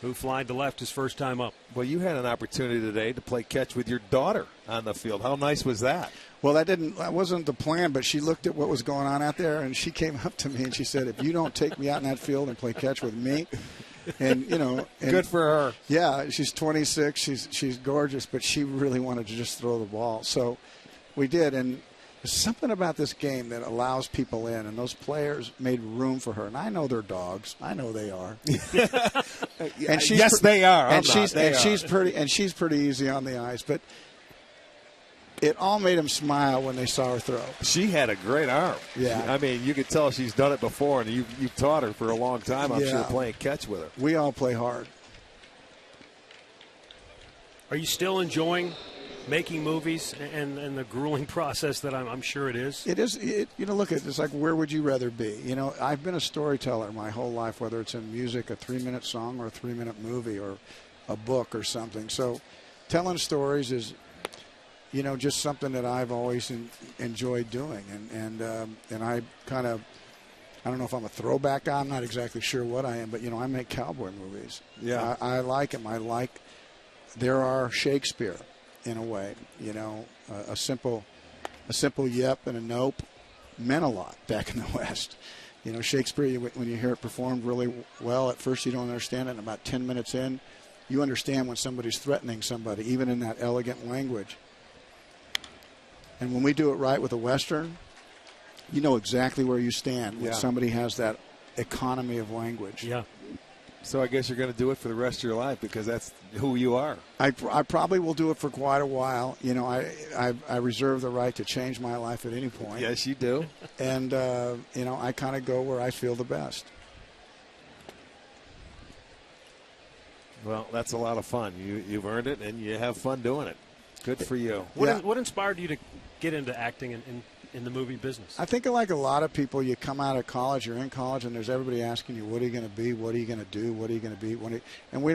Speaker 1: who flied to left his first time up.
Speaker 3: Well, you had an opportunity today to play catch with your daughter on the field. How nice was that?
Speaker 5: Well, that wasn't the plan, but she looked at what was going on out there, and she came up to me and she said, if you don't take me out in that field and play catch with me, and
Speaker 3: good for her.
Speaker 5: Yeah, she's 26. She's gorgeous, but she really wanted to just throw the ball. So we did, and there's something about this game that allows people in, and those players made room for her. And I know they're dogs. I know they are.
Speaker 3: And yes, they are.
Speaker 5: And she's pretty easy on the ice, but it all made them smile when they saw her throw.
Speaker 3: She had a great arm.
Speaker 5: Yeah.
Speaker 3: I mean, you could tell she's done it before, and you've taught her for a long time, I'm sure, playing catch with her.
Speaker 5: We all play hard.
Speaker 6: Are you still enjoying making movies and the grueling process that I'm sure it is?
Speaker 5: It is. Look at it. It's like, where would you rather be? I've been a storyteller my whole life, whether it's in music, a 3-minute song, or a 3-minute movie, or a book or something. So telling stories is, just something that I've always enjoyed doing. And I kind of, I don't know if I'm a throwback guy. I'm not exactly sure what I am, but, I make cowboy movies.
Speaker 3: Yeah.
Speaker 5: I like them. There are Shakespeare, in a way. A simple yep and a nope meant a lot back in the West. Shakespeare, when you hear it performed really well, at first you don't understand it, and about 10 minutes in, you understand when somebody's threatening somebody, even in that elegant language. And when we do it right with a Western, you know exactly where you stand when somebody has that economy of language.
Speaker 6: Yeah.
Speaker 3: So I guess you're going to do it for the rest of your life because that's who you are.
Speaker 5: I probably will do it for quite a while. I reserve the right to change my life at any point.
Speaker 3: Yes, you do.
Speaker 5: And, I kind of go where I feel the best.
Speaker 3: Well, that's a lot of fun. You've earned it, and you have fun doing it. Good for you.
Speaker 6: What inspired you to get into acting in the movie business?
Speaker 5: I think like a lot of people, you come out of college, you're in college, and there's everybody asking you, what are you going to be? What are you going to do? What are you going to be? And we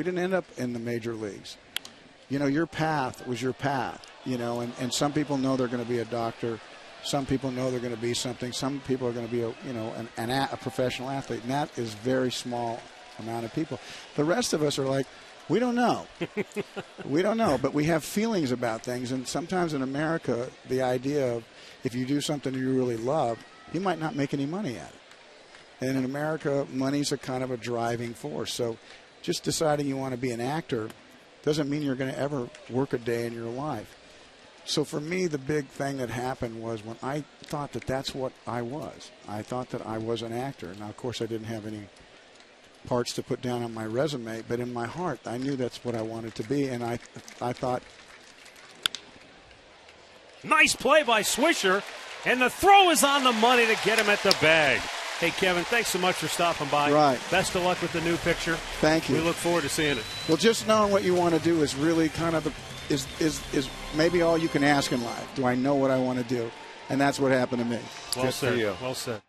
Speaker 5: didn't end up in the major leagues. Your path was your path, and some people know they're going to be a doctor. Some people know they're going to be something. Some people are going to be a professional athlete, and that is very small amount of people. The rest of us are like, we don't know. We don't know, but we have feelings about things. And sometimes in America, the idea of if you do something you really love, you might not make any money at it. And in America, money's a kind of a driving force. So just deciding you want to be an actor doesn't mean you're going to ever work a day in your life. So for me, the big thing that happened was when I thought that that's what I was. I thought that I was an actor. Now, of course, I didn't have any parts to put down on my resume, but in my heart, I knew that's what I wanted to be, and I thought.
Speaker 6: Nice play by Swisher, and the throw is on the money to get him at the bag. Hey, Kevin, thanks so much for stopping by.
Speaker 5: Right.
Speaker 6: Best of luck with the new picture.
Speaker 5: Thank you.
Speaker 6: We look forward to seeing it.
Speaker 5: Well, just knowing what you want to do is really kind of is maybe all you can ask in life. Do I know what I want to do? And that's what happened to me.
Speaker 6: Well said. Well said.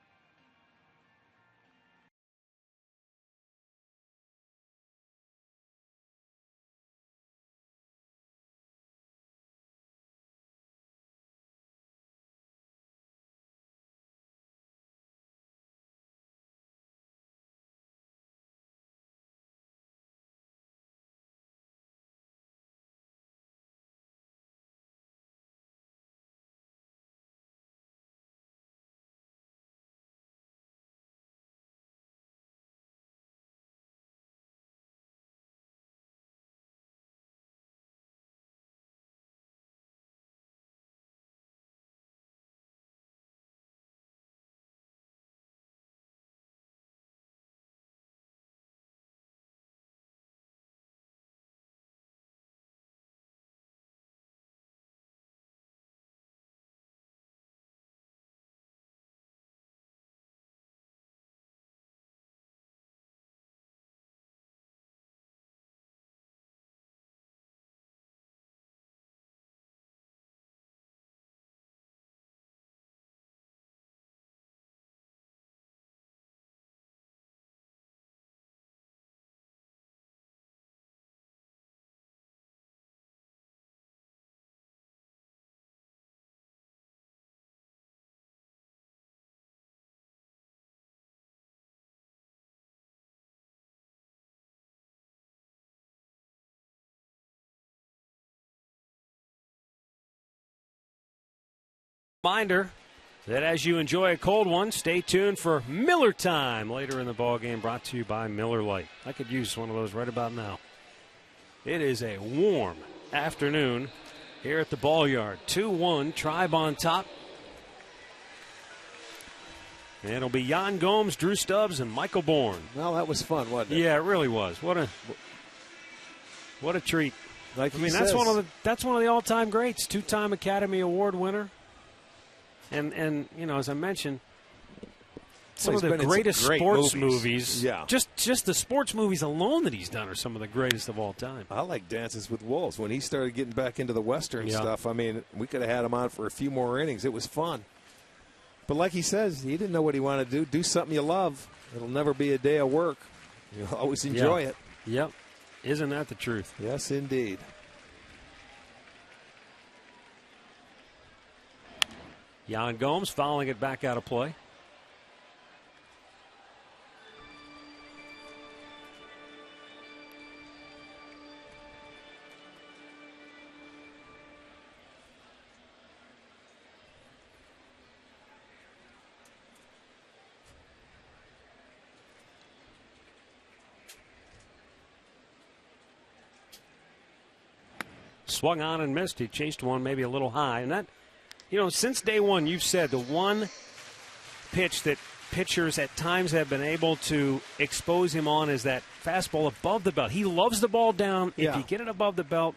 Speaker 6: Reminder that as you enjoy a cold one, stay tuned for Miller Time later in the ballgame, brought to you by Miller Lite. I could use one of those right about now. It is a warm afternoon here at the ball yard. 2-1, Tribe on top. And it'll be Jan Gomes, Drew Stubbs, and Michael Bourne.
Speaker 3: Well, that was fun, wasn't it?
Speaker 6: Yeah, it really was. What a treat.
Speaker 3: Like
Speaker 6: that's one of the all-time greats, 2-time Academy Award winner. And as I mentioned, some of the greatest sports movies.
Speaker 3: Yeah.
Speaker 6: Just the sports movies alone that he's done are some of the greatest of all time.
Speaker 3: I like Dances with Wolves. When he started getting back into the Western stuff, I mean, we could have had him on for a few more innings. It was fun. But like he says, he didn't know what he wanted to do. Do something you love. It'll never be a day of work. You'll always enjoy it.
Speaker 6: Yep. Isn't that the truth?
Speaker 3: Yes, indeed.
Speaker 6: Yan Gomes fouling it back out of play. Swung on and missed. He chased one maybe a little high. And that, since day one, you've said the one pitch that pitchers at times have been able to expose him on is that fastball above the belt. He loves the ball down. If you get it above the belt.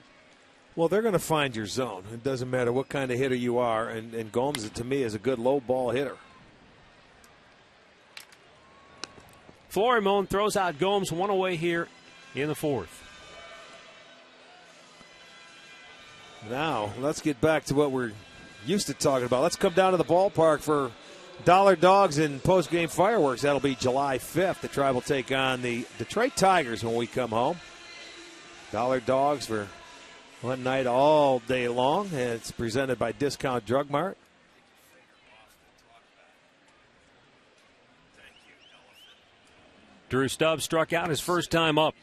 Speaker 3: Well, they're going to find your zone. It doesn't matter what kind of hitter you are. And Gomes, to me, is a good low ball hitter.
Speaker 6: Florimon throws out Gomes, one away here in the fourth.
Speaker 3: Now, let's get back to what we're used to talking about. Let's come down to the ballpark for Dollar Dogs and post-game fireworks. That'll be July 5th. The Tribe will take on the Detroit Tigers when we come home. Dollar Dogs for one night all day long. And it's presented by Discount Drug Mart.
Speaker 6: Drew Stubbs struck out his first time up.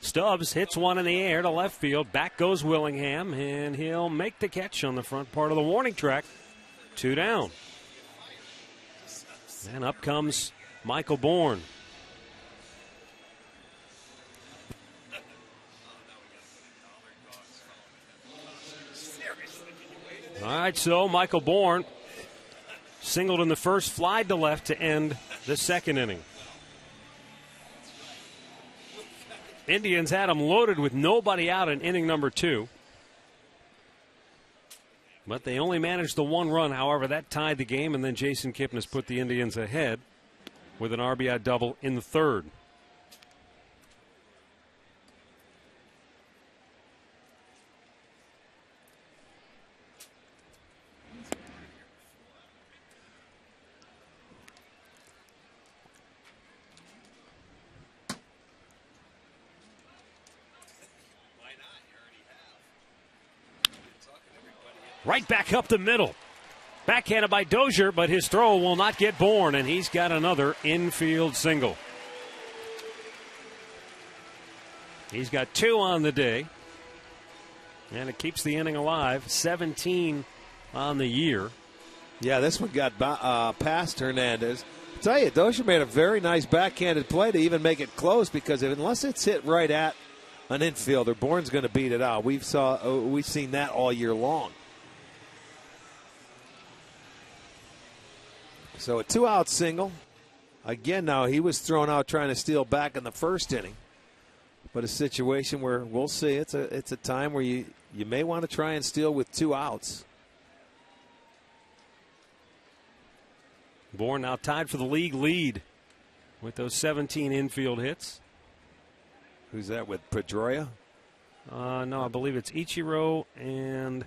Speaker 6: Stubbs hits one in the air to left field. Back goes Willingham, and he'll make the catch on the front part of the warning track. 2 down. And up comes Michael Bourne. All right, so Michael Bourne singled in the first, flied to left to end the second inning. Indians had him loaded with nobody out in inning number 2. But they only managed the 1 run. However, that tied the game, and then Jason Kipnis put the Indians ahead with an RBI double in the third. Right back up the middle. Backhanded by Dozier, but his throw will not get Bourne, and he's got another infield single. He's got 2 on the day, and it keeps the inning alive. 17 on the year.
Speaker 3: Yeah, this one got past Hernandez. I tell you, Dozier made a very nice backhanded play to even make it close, because unless it's hit right at an infielder, Bourne's going to beat it out. We've seen that all year long. So a 2-out single. Again, now he was thrown out trying to steal back in the first inning. But a situation where we'll see. It's a time where you may want to try and steal with 2 outs.
Speaker 6: Bourne now tied for the league lead with those 17 infield hits.
Speaker 3: Who's that with, Pedroia?
Speaker 6: No, I believe it's Ichiro and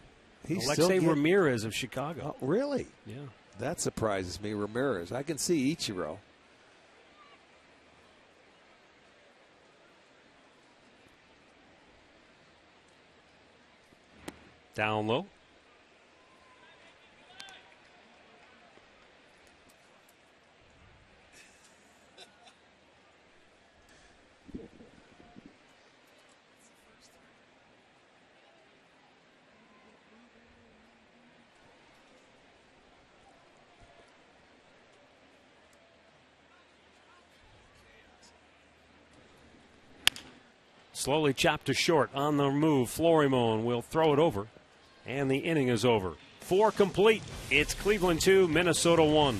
Speaker 3: Alexei
Speaker 6: Ramirez of Chicago.
Speaker 3: Oh, really?
Speaker 6: Yeah.
Speaker 3: That surprises me, Ramirez. I can see Ichiro.
Speaker 6: Down low. Slowly chopped to short on the move. Florimon will throw it over, and the inning is over. 4 complete. It's Cleveland 2, Minnesota 1.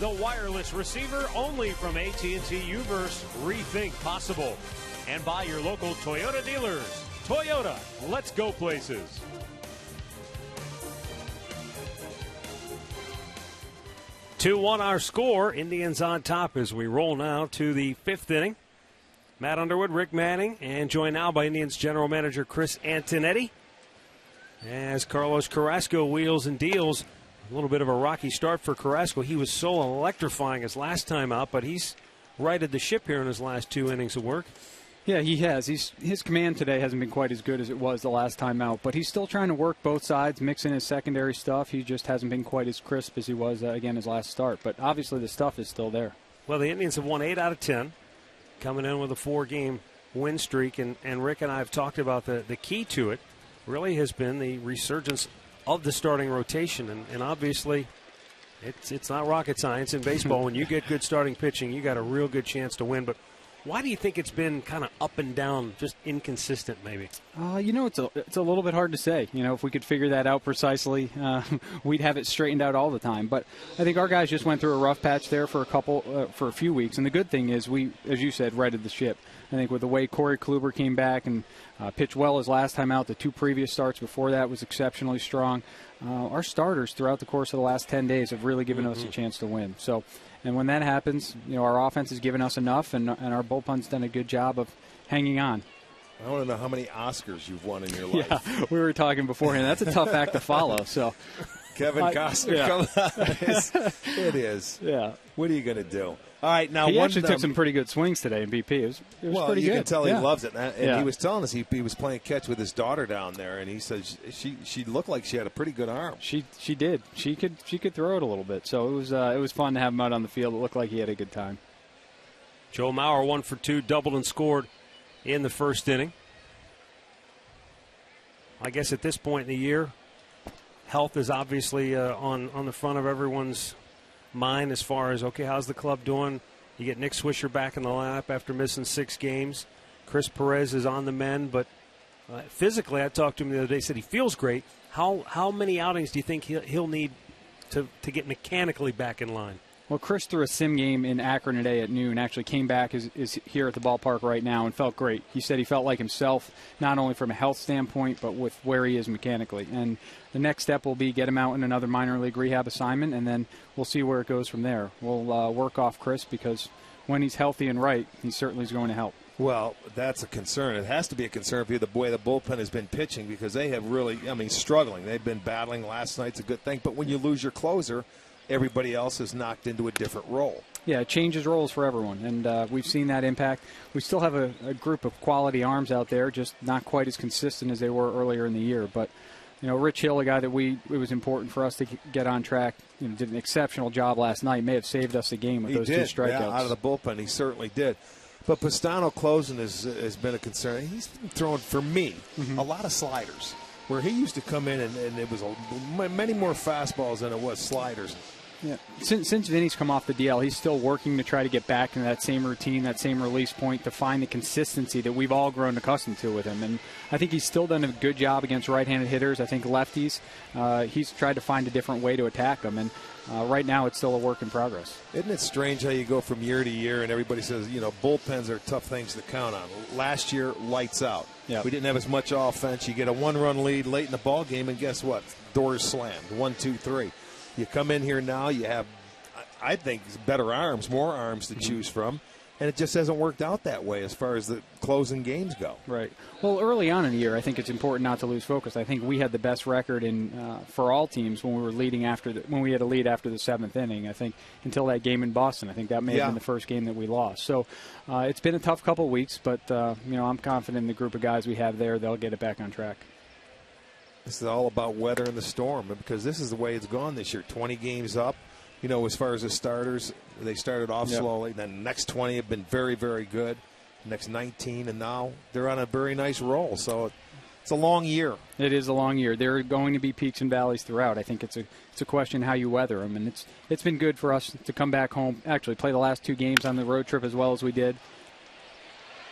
Speaker 6: the wireless receiver only from AT&T Uverse. Rethink possible. And by your local Toyota dealers. Toyota, let's go places. 2-1 our score. Indians on top as we roll now to the 5th inning. Matt Underwood, Rick Manning, and joined now by Indians General Manager Chris Antonetti. As Carlos Carrasco wheels and deals. A little bit of a rocky start for Carrasco. He was so electrifying his last time out, but he's righted the ship here in his last 2 innings of work.
Speaker 7: Yeah, he has. His command today hasn't been quite as good as it was the last time out, but he's still trying to work both sides, mix in his secondary stuff. He just hasn't been quite as crisp as he was, again, his last start. But obviously the stuff is still there.
Speaker 6: Well, the Indians have won 8 out of 10, coming in with a 4-game win streak, and Rick and I have talked about the key to it really has been the resurgence of the starting rotation, and obviously it's not rocket science in baseball. When you get good starting pitching, you got a real good chance to win. But why do you think it's been kind of up and down, just inconsistent maybe?
Speaker 7: It's a little bit hard to say. If we could figure that out precisely, we'd have it straightened out all the time. But I think our guys just went through a rough patch there for a few weeks. And the good thing is we, as you said, righted the ship. I think with the way Corey Kluber came back and pitched well his last time out, the 2 previous starts before that was exceptionally strong. Our starters throughout the course of the last 10 days have really given us a chance to win. So, and when that happens, our offense has given us enough, and our bullpen's done a good job of hanging on.
Speaker 3: I want to know how many Oscars you've won in your life.
Speaker 7: Yeah, we were talking beforehand. That's a tough act to follow. So,
Speaker 3: Kevin Costner, come on. It is.
Speaker 7: Yeah.
Speaker 3: What are you going to do? All right, now
Speaker 7: he actually took some pretty good swings today in BP. It was pretty good.
Speaker 3: You can tell he loves it. And he was telling us he was playing catch with his daughter down there, and he said she looked like she had a pretty good arm.
Speaker 7: She did. She could throw it a little bit. So it was fun to have him out on the field. It looked like he had a good time.
Speaker 6: Joe Mauer 1 for 2, doubled and scored in the first inning. I guess at this point in the year, health is obviously on the front of everyone's mind as far as, okay, how's the club doing? You get Nick Swisher back in the lineup after missing 6 games. Chris Perez is on the mend, but physically, I talked to him the other day, he said he feels great. How many outings do you think he'll need to get mechanically back in line?
Speaker 7: Well, Chris threw a sim game in Akron today at noon, actually came back, is here at the ballpark right now, and felt great. He said he felt like himself, not only from a health standpoint, but with where he is mechanically. And the next step will be get him out in another minor league rehab assignment, and then we'll see where it goes from there. We'll work off Chris because when he's healthy and right, he certainly is going to help.
Speaker 3: Well, that's a concern. It has to be a concern for you, the way the bullpen has been pitching, because they have really, struggling. They've been battling. Last night's a good thing. But when you lose your closer, everybody else is knocked into a different role.
Speaker 7: Yeah, it changes roles for everyone, and we've seen that impact. We still have a group of quality arms out there, just not quite as consistent as they were earlier in the year. But, Rich Hill, a guy that it was important for us to get on track, did an exceptional job last night, may have saved us the game with those 2 strikeouts.
Speaker 3: Yeah, out of the bullpen, he certainly did. But Pastano closing has been a concern. He's throwing, for me, a lot of sliders, where he used to come in and it was many more fastballs than it was sliders.
Speaker 7: Yeah. Since Vinny's come off the DL, he's still working to try to get back into that same routine, that same release point, to find the consistency that we've all grown accustomed to with him. And I think he's still done a good job against right-handed hitters. I think lefties, he's tried to find a different way to attack them. And right now it's still a work in progress.
Speaker 3: Isn't it strange how you go from year to year and everybody says, bullpens are tough things to count on. Last year, lights out.
Speaker 7: Yep.
Speaker 3: We didn't have as much offense. You get a 1-run lead late in the ball game, and guess what? Doors slammed. 1, 2, 3. You come in here now, you have, I think, better arms, more arms to choose from, and it just hasn't worked out that way as far as the closing games go.
Speaker 7: Right. Well, early on in the year, I think it's important not to lose focus. I think we had the best record for all teams when we were leading when we had a lead after the 7th inning. I think until that game in Boston, I think that may have been the first game that we lost. So it's been a tough couple of weeks, but I'm confident in the group of guys we have there. They'll get it back on track.
Speaker 3: This is all about weathering the storm, because this is the way it's gone this year. 20 games up. As far as the starters, they started off slowly. Then the next 20 have been very, very good. Next 19, and now they're on a very nice roll. So it's a long year.
Speaker 7: It is a long year. There are going to be peaks and valleys throughout. I think it's a question how you weather them, and it's been good for us to come back home, actually play the last 2 games on the road trip as well as we did.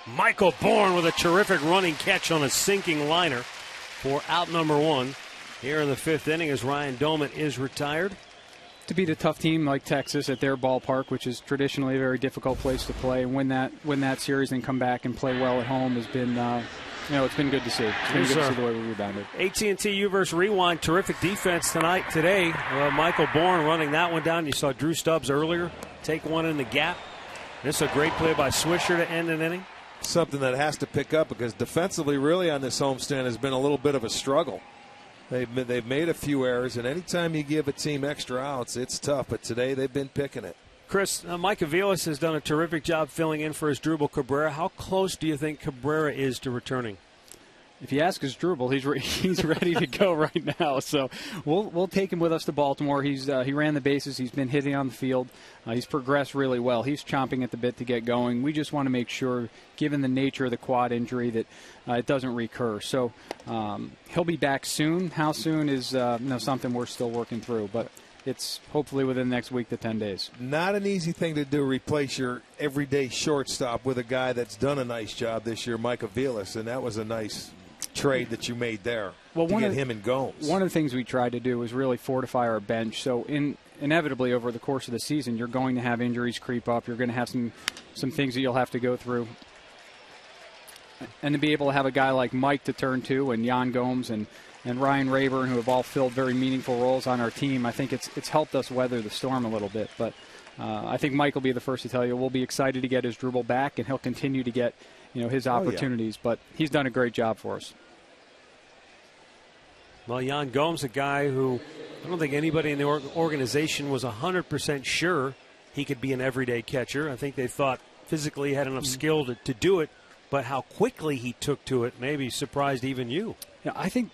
Speaker 6: Michael Bourne with a terrific running catch on a sinking liner for out number 1 here in the 5th inning as Ryan Doman is retired.
Speaker 7: to beat a tough team like Texas at their ballpark, which is traditionally a very difficult place to play, and win that series and come back and play well at home has been, it's been good to see. It's been good to see the way we rebounded.
Speaker 6: AT&T U-verse Rewind, terrific defense today. Michael Bourne running that one down. You saw Drew Stubbs earlier take one in the gap. This is a great play by Swisher to end an inning.
Speaker 3: Something that has to pick up because defensively, really on this homestand has been a little bit of a struggle. They've made a few errors, and anytime you give a team extra outs, it's tough. But today they've been picking it.
Speaker 6: Chris, Mike Aviles has done a terrific job filling in for Asdrubal Cabrera. How close do you think Cabrera is to returning?
Speaker 7: If you ask Asdrubal, he's ready to go right now. So we'll take him with us to Baltimore. He ran the bases. He's been hitting on the field. He's progressed really well. He's chomping at the bit to get going. We just want to make sure, given the nature of the quad injury, that it doesn't recur. So he'll be back soon. How soon is something we're still working through, but it's hopefully within the next week to 10 days.
Speaker 3: Not an easy thing to do, replace your everyday shortstop with a guy that's done a nice job this year, Mike Aviles, and that was a nice trade that you made there to get him and Gomes.
Speaker 7: One of the things we tried to do was really fortify our bench. So inevitably over the course of the season, you're going to have injuries creep up. You're going to have some things that you'll have to go through. And to be able to have a guy like Mike to turn to, and Jan Gomes and Ryan Rayburn, who have all filled very meaningful roles on our team, I think it's helped us weather the storm a little bit. But I think Mike will be the first to tell you we'll be excited to get his dribble back, and he'll continue to get his opportunities. But he's done a great job for us.
Speaker 6: Well, Jan Gomes, a guy who I don't think anybody in the organization was 100% sure he could be an everyday catcher. I think they thought physically he had enough skill to do it, but how quickly he took to it maybe surprised even you.
Speaker 7: Yeah, I think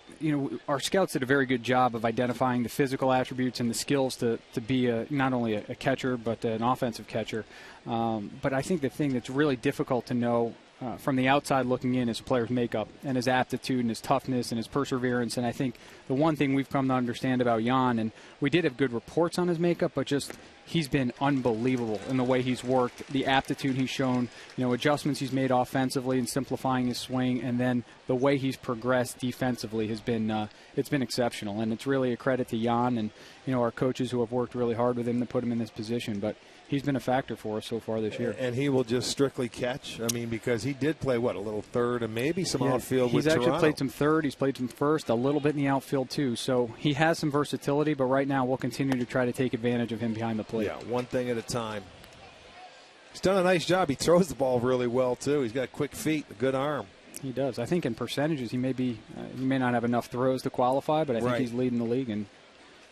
Speaker 7: our scouts did a very good job of identifying the physical attributes and the skills to be not only a catcher but an offensive catcher. But I think the thing that's really difficult to know from the outside looking in is a player's makeup and his aptitude and his toughness and his perseverance. And I think the one thing we've come to understand about Jan, and we did have good reports on his makeup, but just he's been unbelievable in the way he's worked, the aptitude he's shown, adjustments he's made offensively and simplifying his swing, and then the way he's progressed defensively has been it's been exceptional. And it's really a credit to Jan and our coaches who have worked really hard with him to put him in this position. But he's been a factor for us so far this year.
Speaker 3: And he will just strictly catch? I mean, because he did play, a little third and maybe some outfield with Toronto.
Speaker 7: He's actually played some third. He's played some first, a little bit in the outfield too. So he has some versatility, but right now we'll continue to try to take advantage of him behind the plate.
Speaker 3: Yeah, one thing at a time. He's done a nice job. He throws the ball really well too. He's got quick feet, a good arm.
Speaker 7: He does. I think in percentages he may not have enough throws to qualify, but I think he's leading the league in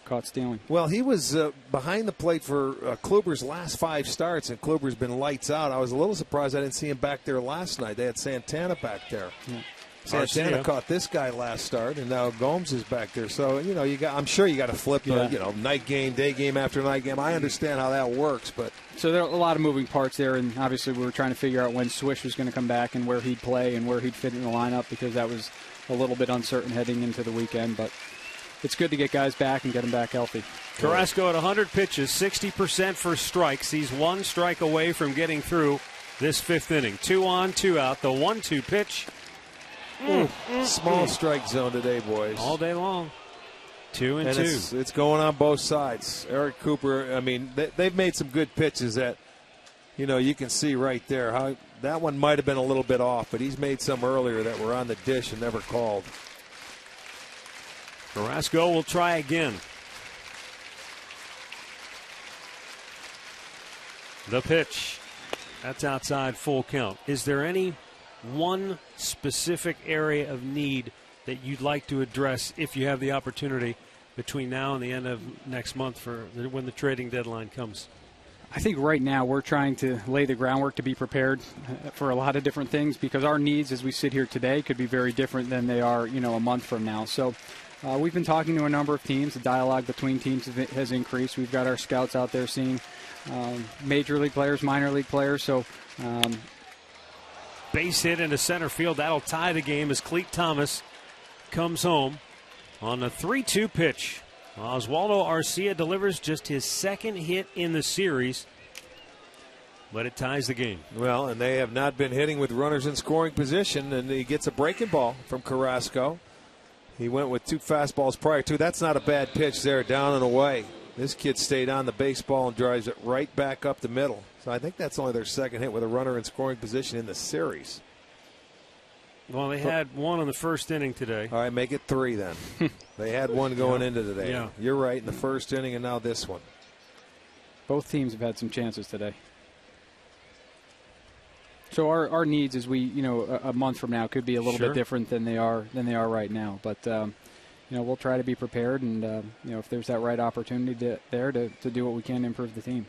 Speaker 7: caught stealing.
Speaker 3: Well, he was behind the plate for Kluber's last 5 starts, and Kluber's been lights out. I was a little surprised I didn't see him back there last night. They had Santana back there. Yeah. Santana caught this guy last start, and now Gomes is back there. So I'm sure you got to flip night game, day game after night game. I understand how that works, but
Speaker 7: so there are a lot of moving parts there, and obviously we were trying to figure out when Swish was going to come back and where he'd play and where he'd fit in the lineup because that was a little bit uncertain heading into the weekend, but it's good to get guys back and get them back healthy.
Speaker 6: Carrasco at 100 pitches, 60% for strikes. He's 1 strike away from getting through this 5th inning. 2 on, 2 out. The 1-2 pitch.
Speaker 3: Small strike zone today, boys.
Speaker 6: All day long. 2 and 2.
Speaker 3: It's going on both sides. Eric Cooper, I mean, they've made some good pitches that, you can see right there how that one might have been a little bit off, but he's made some earlier that were on the dish and never called.
Speaker 6: Carrasco will try again. The pitch. That's outside, full count. Is there any one specific area of need that you'd like to address if you have the opportunity between now and the end of next month for when the trading deadline comes?
Speaker 7: I think right now we're trying to lay the groundwork to be prepared for a lot of different things because our needs as we sit here today could be very different than they are, a month from now. So we've been talking to a number of teams. The dialogue between teams has increased. We've got our scouts out there seeing major league players, minor league players. So
Speaker 6: base hit into center field. That'll tie the game as Cleet Thomas comes home on a 3-2 pitch. Oswaldo Arcia delivers just his 2nd hit in the series, but it ties the game.
Speaker 3: Well, and they have not been hitting with runners in scoring position, and he gets a breaking ball from Carrasco. He went with 2 fastballs prior to. That's not a bad pitch there, down and away. This kid stayed on the baseball and drives it right back up the middle. So I think that's only their second hit with a runner in scoring position in the series.
Speaker 6: Well, they had one in the first inning today.
Speaker 3: All right, make it 3 then. They had one going into today.
Speaker 6: Yeah.
Speaker 3: You're right, in the first inning and now this one.
Speaker 7: Both teams have had some chances today. So our needs, as we a month from now, could be a little bit different than they are right now. But we'll try to be prepared, and if there's that right opportunity to do what we can to improve the team.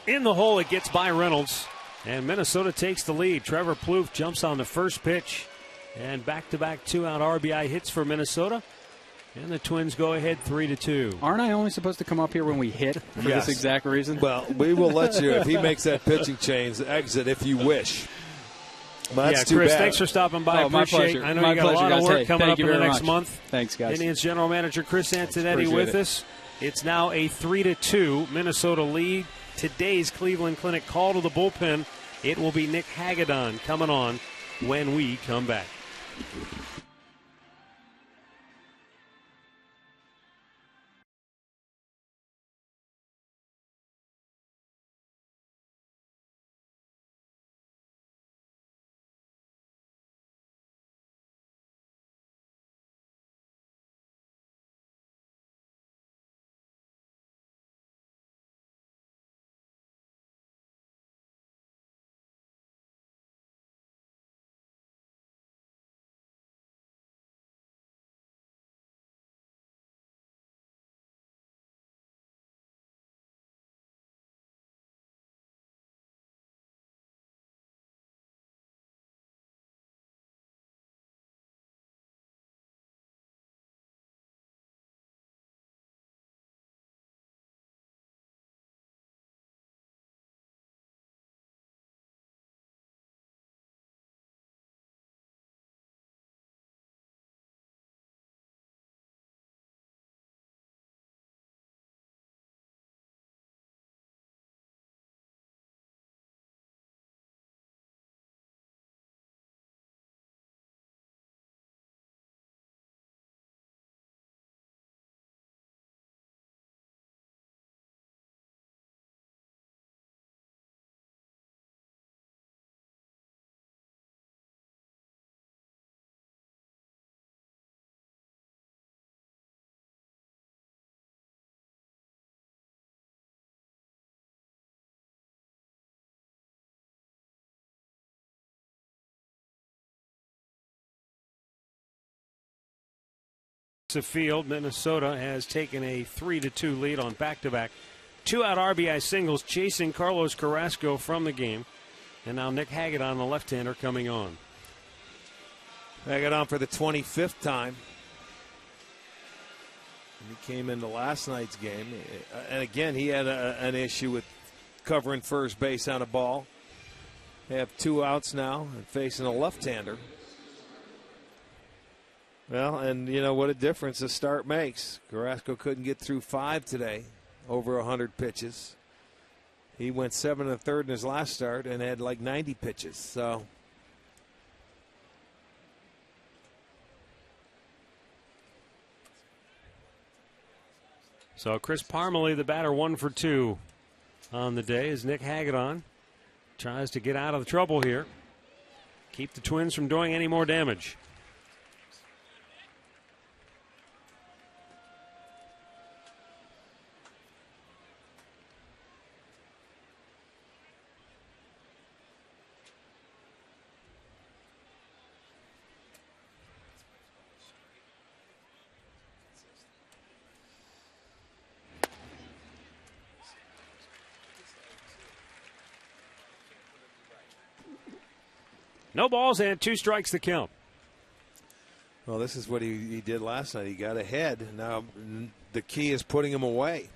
Speaker 6: In the hole, it gets by Reynolds, and Minnesota takes the lead. Trevor Plouffe jumps on the first pitch, and back-to-back 2-out RBI hits for Minnesota. And the Twins go ahead 3-2.
Speaker 7: Aren't I only supposed to come up here when we hit for this exact reason?
Speaker 3: Well, we will let you, if he makes that pitching change, exit if you wish. Well, that's too
Speaker 6: Chris,
Speaker 3: bad.
Speaker 6: thanks for stopping by.
Speaker 7: My
Speaker 6: Appreciate
Speaker 7: pleasure.
Speaker 6: I know
Speaker 7: My
Speaker 6: you got a lot
Speaker 7: pleasure,
Speaker 6: of work
Speaker 7: guys.
Speaker 6: coming up in the next month.
Speaker 7: Thanks, guys.
Speaker 6: Indians General Manager Chris Antonetti
Speaker 7: Appreciate
Speaker 6: with
Speaker 7: it.
Speaker 6: us. It's now a 3-2 Minnesota lead. Today's Cleveland Clinic call to the bullpen. It will be Nick Hagedorn coming on when we come back. Field, Minnesota has taken a 3-2 lead on back-to-back 2-out RBI singles, chasing Carlos Carrasco from the game. And now Nick Hagedorn, the left-hander, coming on.
Speaker 3: Hagedorn for the 25th time. And he came into last night's game. And again, he had an issue with covering first base on a ball. They have 2 outs now and facing a left-hander. Well, and you know what a difference a start makes. Carrasco couldn't get through 5 today, over 100 pitches. He went 7 1/3 in his last start and had like 90 pitches. So
Speaker 6: Chris Parmalee, the batter, 1 for 2 on the day as Nick Hagedorn tries to get out of the trouble here. Keep the Twins from doing any more damage. No balls and 2 strikes to count.
Speaker 3: well, this is what he did last night. He got ahead. Now the key is putting him away.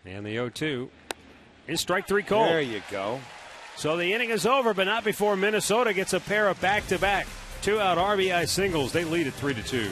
Speaker 6: And the 0-2 is strike 3 called.
Speaker 3: There you go.
Speaker 6: So the inning is over, but not before Minnesota gets a pair of back-to-back 2-out RBI singles. They lead at 3-2.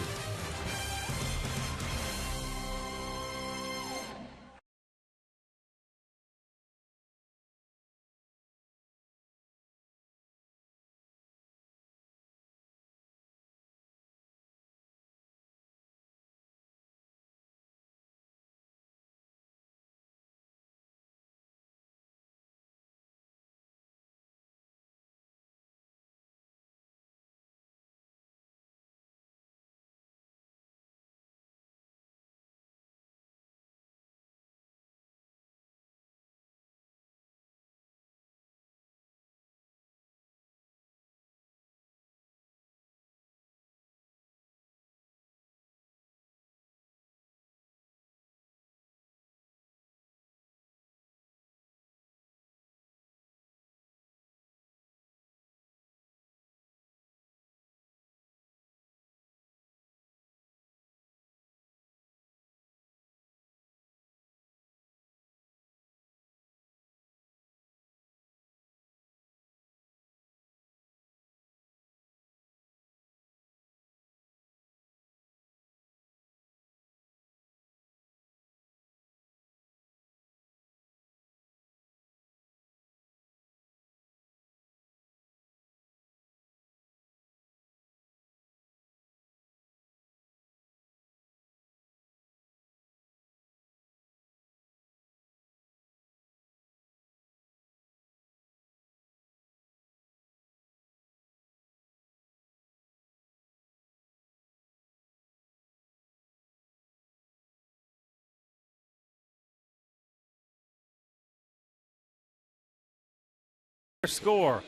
Speaker 6: score.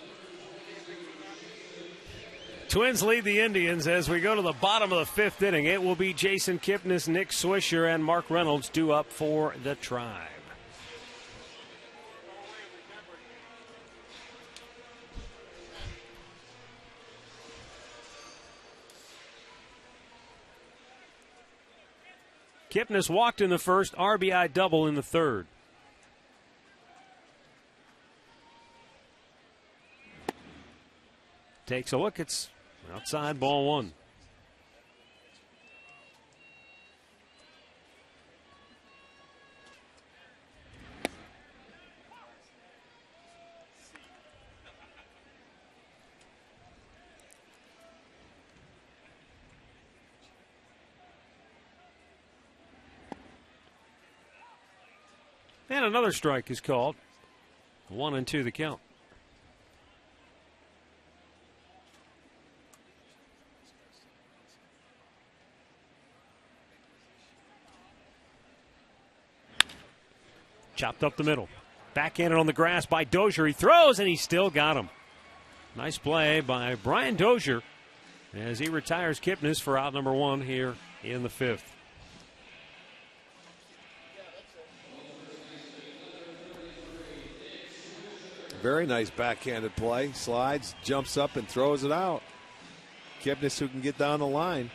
Speaker 6: Twins lead the Indians as we go to the bottom of the fifth inning. It will be Jason Kipnis, Nick Swisher, and Mark Reynolds due up for the Tribe. Kipnis walked in the first, RBI double in the third. Takes a look, it's outside, ball one. And another strike is called. 1-2 the count. Chopped up the middle. Backhanded on the grass by Dozier. He throws, and he still got him. Nice play by Brian Dozier as he retires Kipnis for out number one here in the fifth.
Speaker 3: Very nice backhanded play. Slides, jumps up, and throws it out. Kipnis who can get down the line.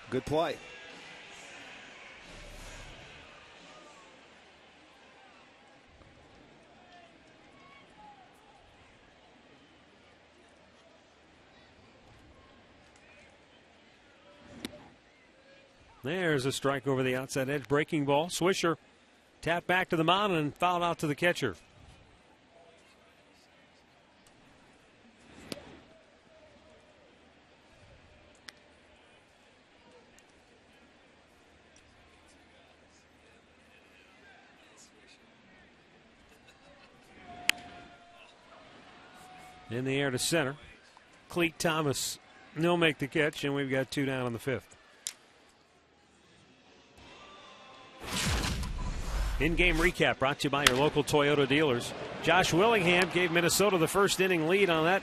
Speaker 3: Good play.
Speaker 6: There's a strike over the outside edge. Breaking ball. Swisher tapped back to the mound and fouled out to the catcher. In the air to center. Cleat Thomas, he'll make the catch, and we've got two down in the fifth. In-game recap brought to you by your local Toyota dealers. Josh Willingham gave Minnesota the first inning lead on that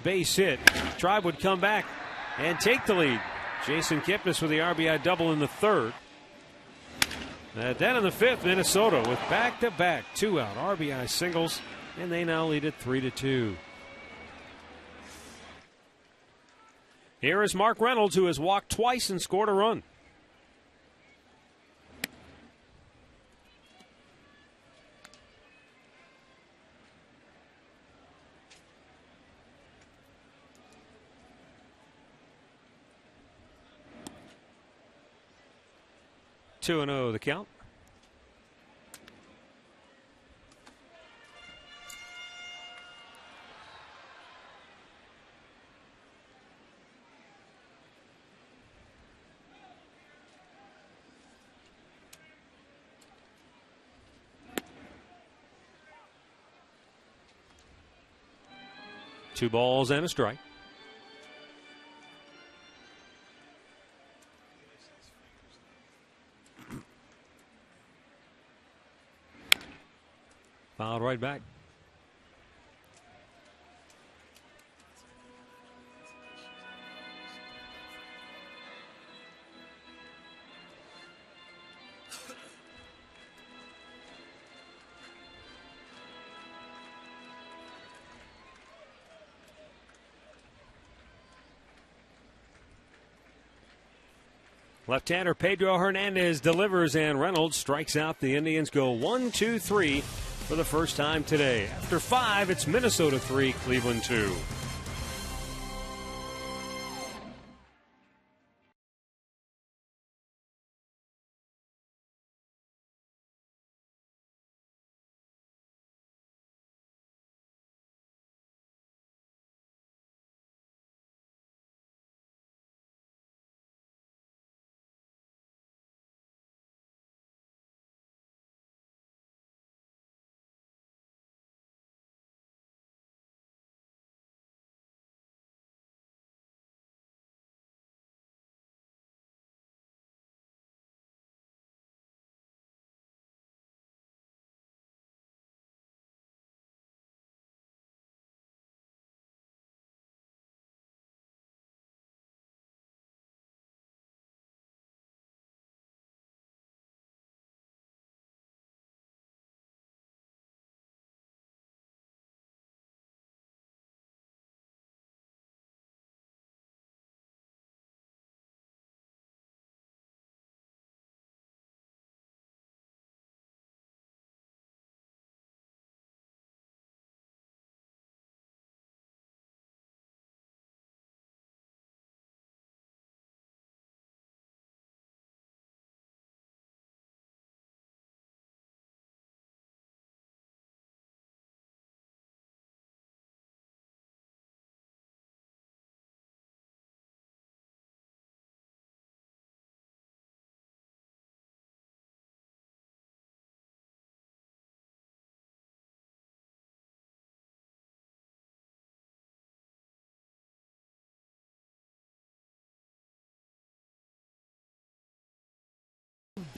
Speaker 6: base hit. Tribe would come back and take the lead. Jason Kipnis with the RBI double in the third. Then in the fifth, Minnesota with back-to-back two-out RBI singles, and they now lead it 3-2. Here is Mark Reynolds, who has walked twice and scored a run. Two and 0 the count. Two balls and a strike. Fouled right back. Left-hander Pedro Hernandez delivers, and Reynolds strikes out. The Indians go 1-2-3 for the first time today. After 5, it's Minnesota 3, Cleveland 2.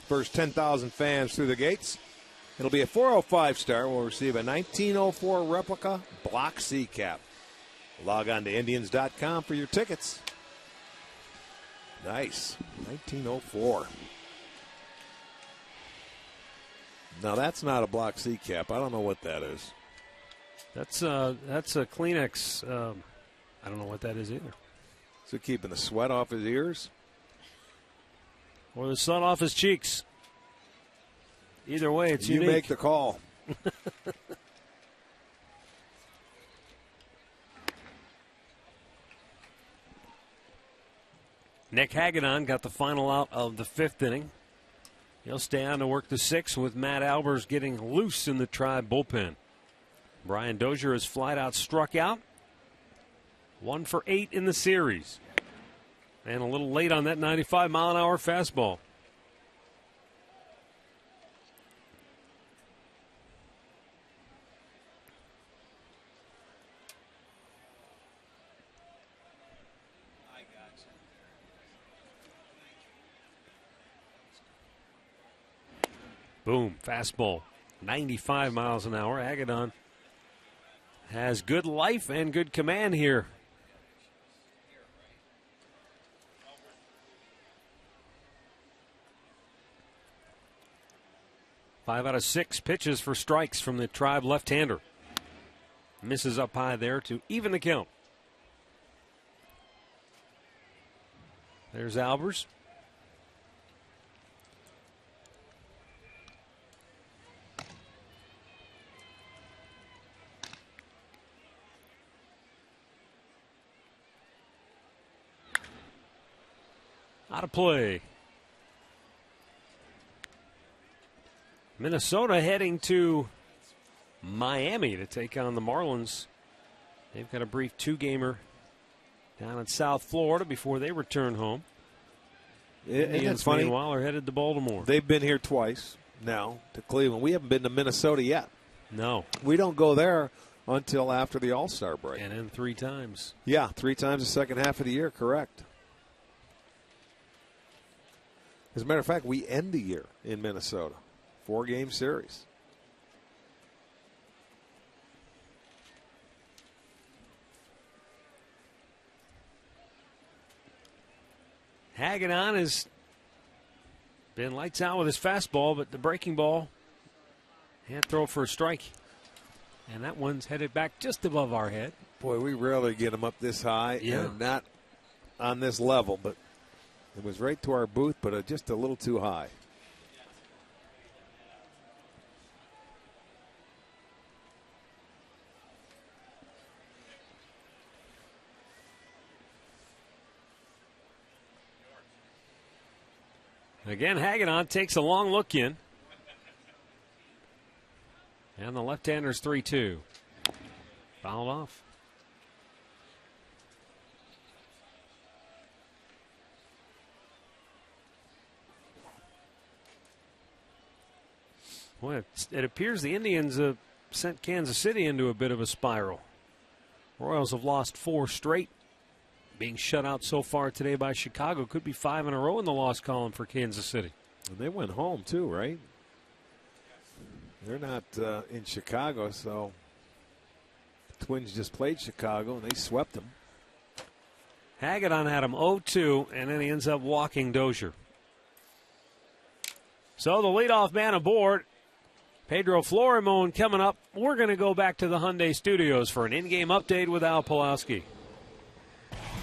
Speaker 3: First 10,000 fans through the gates. It'll be a 405 star. We'll receive a 1904 replica Block C cap. Log on to Indians.com for your tickets. Nice. 1904. Now that's not a Block C cap. I don't know what that is.
Speaker 6: That's a Kleenex. I don't know what that is either.
Speaker 3: Is it keeping the sweat off his ears?
Speaker 6: Or the sun off his cheeks? Either way, it's
Speaker 3: you
Speaker 6: unique.
Speaker 3: Make the call.
Speaker 6: Nick Hagedorn got the final out of the 5th inning. He'll stay on to work the 6th with Matt Albers getting loose in the Tribe bullpen. Brian Dozier has flat out struck out. 1 for 8 in the series. And a little late on that 95-mile-an-hour fastball. Boom, fastball, 95 miles an hour. Hagedorn has good life and good command here. Five out of 6 pitches for strikes from the Tribe left-hander. Misses up high there to even the count. There's Albers. Out of play. Minnesota heading to Miami to take on the Marlins. They've got a brief 2-gamer down in South Florida before they return home. Indians,
Speaker 3: funny,
Speaker 6: meanwhile, are headed to Baltimore.
Speaker 3: They've been here twice now to Cleveland. We haven't been to Minnesota yet.
Speaker 6: No.
Speaker 3: We don't go there until after the All-Star break.
Speaker 6: And then 3 times.
Speaker 3: Yeah, 3 times the second half of the year, correct. As a matter of fact, we end the year in Minnesota. 4-game series.
Speaker 6: Hagedorn has been lights out with his fastball, but the breaking ball can't throw for a strike. And that one's headed back just above our head.
Speaker 3: Boy, we rarely get him up this high.
Speaker 6: Yeah.
Speaker 3: And not on this level, but it was right to our booth, but just a little too high.
Speaker 6: Again, Hagedorn takes a long look in. And the left-hander's 3-2. Fouled off. Boy, it appears the Indians have sent Kansas City into a bit of a spiral. Royals have lost 4 straight. Being shut out so far today by Chicago. Could be 5 in a row in the loss column for Kansas City.
Speaker 3: And they went home too, right? They're not in Chicago, so the Twins just played Chicago and they swept them.
Speaker 6: Hagedorn had him 0-2, and then he ends up walking Dozier. So the leadoff man aboard, Pedro Florimon, coming up. We're going to go back to the Hyundai Studios for an in-game update with Al Pulaski.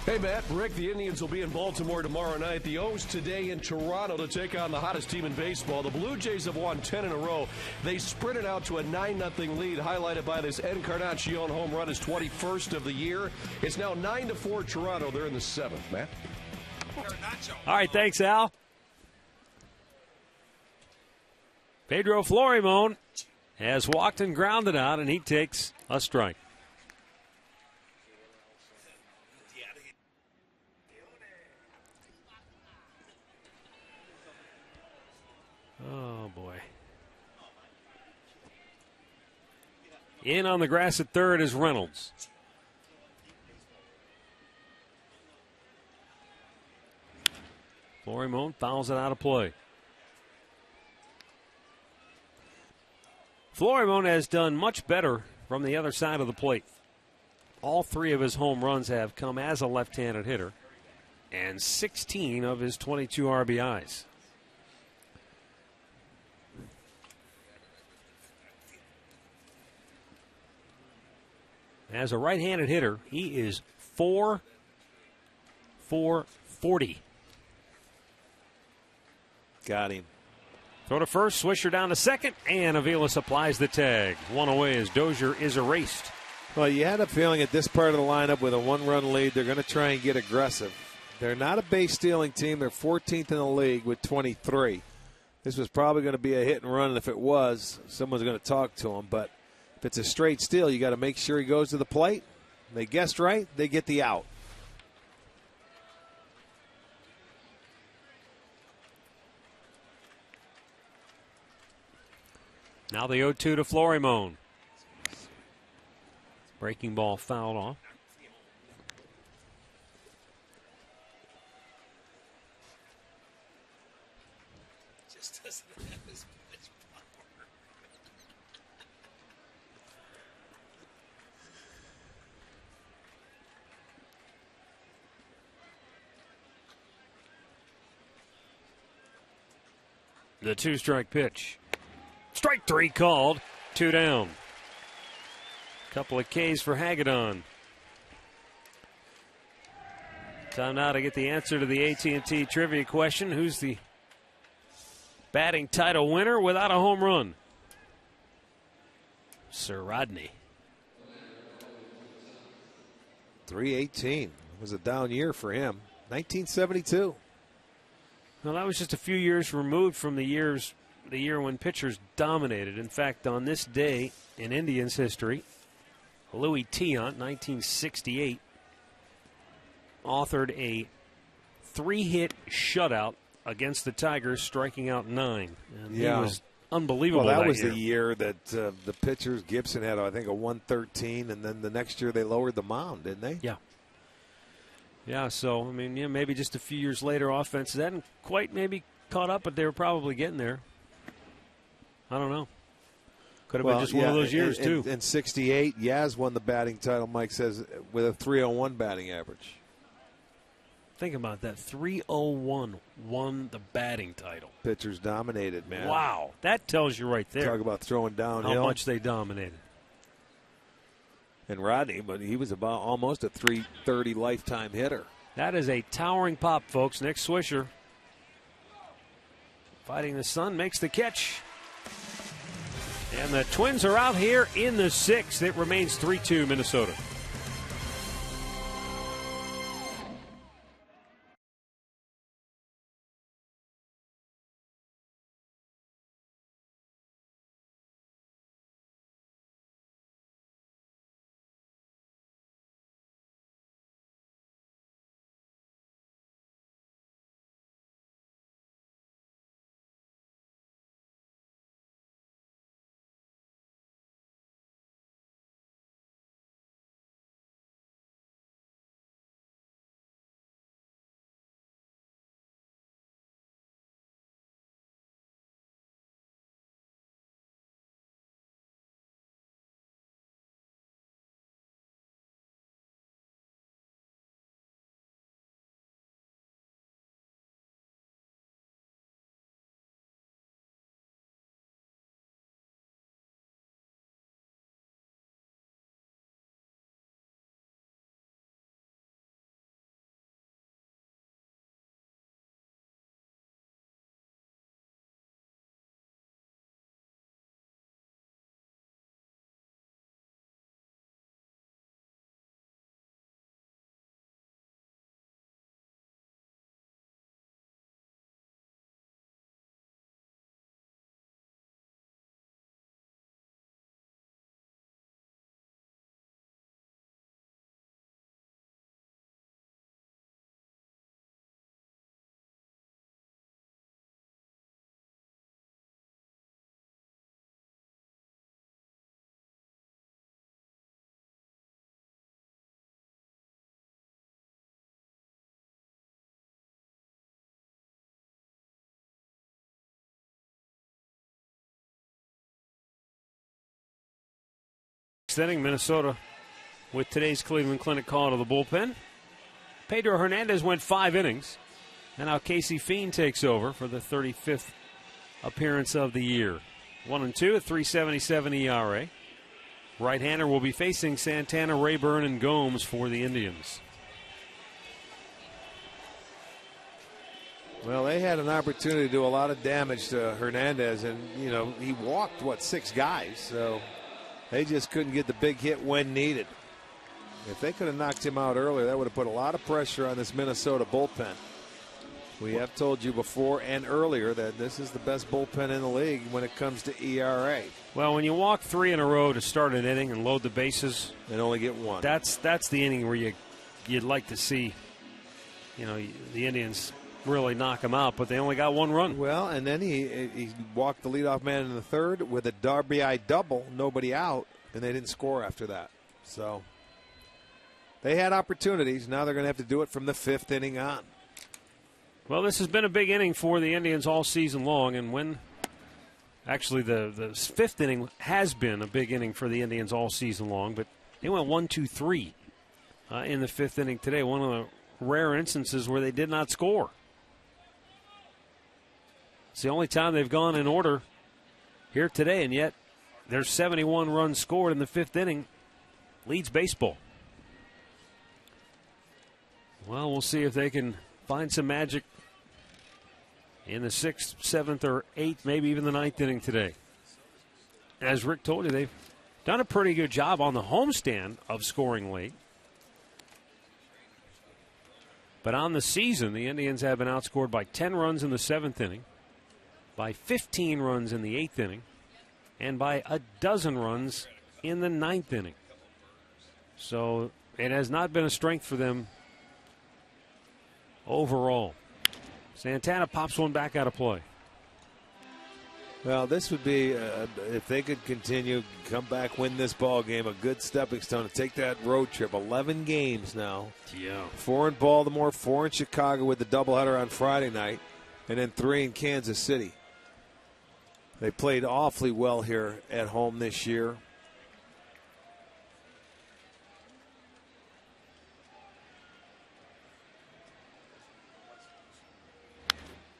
Speaker 8: Hey, Matt, Rick, the Indians will be in Baltimore tomorrow night. The O's today in Toronto to take on the hottest team in baseball. The Blue Jays have won 10 in a row. They sprinted out to a 9-0 lead, highlighted by this Encarnacion home run, his 21st of the year. It's now 9-4 Toronto. They're in the 7th, Matt.
Speaker 6: All right, thanks, Al. Pedro Florimon has walked and grounded out, and he takes a strike. Oh, boy. In on the grass at third is Reynolds. Florimon fouls it out of play. Florimon has done much better from the other side of the plate. All 3 of his home runs have come as a left-handed hitter, and 16 of his 22 RBIs. As a right-handed hitter, he is 4-for-40.
Speaker 3: Got him.
Speaker 6: Throw to first, Swisher down to second, and Avila supplies the tag. One away as Dozier is erased.
Speaker 3: Well, you had a feeling at this part of the lineup with a 1-run lead, they're going to try and get aggressive. They're not a base-stealing team. They're 14th in the league with 23. This was probably going to be a hit and run, and if it was, someone's going to talk to him. But if it's a straight steal, you got to make sure he goes to the plate. They guessed right, they get the out.
Speaker 6: Now the 0-2 to Florimon. Breaking ball fouled off.
Speaker 3: Just doesn't have as much power.
Speaker 6: The 2-strike pitch. Strike 3 called. 2 down. Couple of Ks for Hagedorn. Time now to get the answer to the AT&T trivia question. Who's the batting title winner without a home run? Sir Rodney.
Speaker 3: 318. It was a down year for him. 1972.
Speaker 6: Well, that was just a few years removed from the year when pitchers dominated. In fact, on this day in Indians history, Louis Tiant, 1968, authored a 3-hit shutout against the Tigers, striking out 9. And he was unbelievable.
Speaker 3: Well, that was
Speaker 6: year.
Speaker 3: the year that the pitchers, Gibson had, I think, a 113, and then the next year they lowered the mound, didn't they?
Speaker 6: Yeah. Yeah, so, I mean, yeah, maybe just a few years later, offenses hadn't quite maybe caught up, but they were probably getting there. I don't know. Could have been just one of those years, too.
Speaker 3: In 68, Yaz won the batting title, Mike says, with a 301 batting average.
Speaker 6: Think about that. 301 won the batting title.
Speaker 3: Pitchers dominated, man.
Speaker 6: Wow. That tells you right there.
Speaker 3: Talk about throwing downhill.
Speaker 6: How much they dominated.
Speaker 3: And Rodney, but he was about almost a 330 lifetime hitter.
Speaker 6: That is a towering pop, folks. Nick Swisher, fighting the sun, makes the catch. And the Twins are out here in the 6th. It remains 3-2 Minnesota. sixth inning, Minnesota with today's Cleveland Clinic call to the bullpen. Pedro Hernandez went 5 innings. And now Casey Fiend takes over for the 35th appearance of the year. 1-2 at 3.77 ERA. Right-hander will be facing Santana, Rayburn, and Gomes for the Indians.
Speaker 3: Well, they had an opportunity to do a lot of damage to Hernandez, and, you know, he walked, 6 guys, so they just couldn't get the big hit when needed. If they could have knocked him out earlier, that would have put a lot of pressure on this Minnesota bullpen. We have told you before and earlier that this is the best bullpen in the league when it comes to ERA.
Speaker 6: Well, when you walk 3 in a row to start an inning and load the bases,
Speaker 3: and only get 1,
Speaker 6: that's the inning where you'd like to see, you know, the Indians really knock them out, but they only got 1 run.
Speaker 3: Well, and then he walked the leadoff man in the 3rd with a RBI double, nobody out, and they didn't score after that. So they had opportunities. Now they're going to have to do it from the 5th inning on.
Speaker 6: Well, this has been a big inning for the Indians all season long, and when actually the 5th inning has been a big inning for the Indians all season long, but they went 1-2-3 in the 5th inning today. One of the rare instances where they did not score. It's the only time they've gone in order here today, and yet there's 71 runs scored in the 5th inning. Leads baseball. Well, we'll see if they can find some magic in the 6th, 7th, or 8th, maybe even the 9th inning today. As Rick told you, they've done a pretty good job on the homestand of scoring late. But on the season, the Indians have been outscored by 10 runs in the 7th inning, by 15 runs in the 8th inning, and by 12 runs in the 9th inning. So it has not been a strength for them overall. Santana pops one back out of play.
Speaker 3: Well, this would be, if they could continue, come back, win this ball game, a good stepping stone to take that road trip. 11 games now.
Speaker 6: Yeah.
Speaker 3: 4 in Baltimore, 4 in Chicago with the doubleheader on Friday night, and then 3 in Kansas City. They played awfully well here at home this year.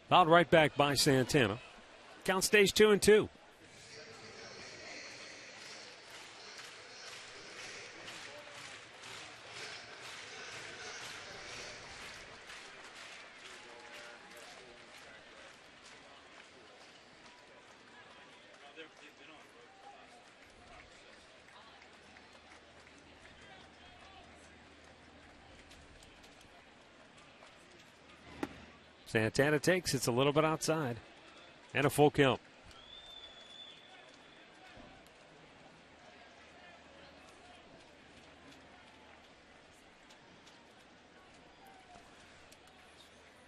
Speaker 6: Fouled right back by Santana. Count stays 2-2. Santana takes. It's a little bit outside. And a full count.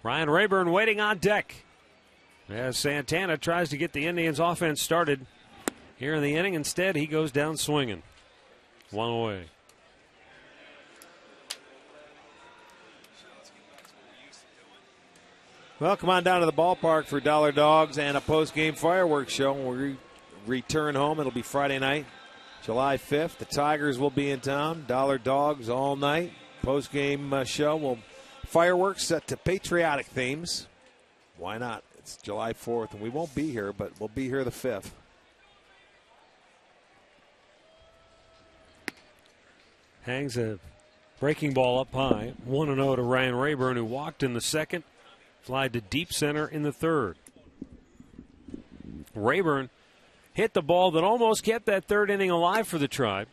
Speaker 6: Ryan Rayburn waiting on deck as Santana tries to get the Indians offense started here in the inning. Instead, he goes down swinging. 1 away.
Speaker 3: Well, come on down to the ballpark for Dollar Dogs and a post-game fireworks show. When we return home, it'll be Friday night, July 5th. The Tigers will be in town. Dollar Dogs all night. Post-game show. Fireworks set to patriotic themes. Why not? It's July 4th, and we won't be here, but we'll be here the 5th.
Speaker 6: Hangs a breaking ball up high. 1-0 to Ryan Rayburn, who walked in the 2nd. Fly to deep center in the 3rd. Rayburn hit the ball that almost kept that 3rd inning alive for the Tribe.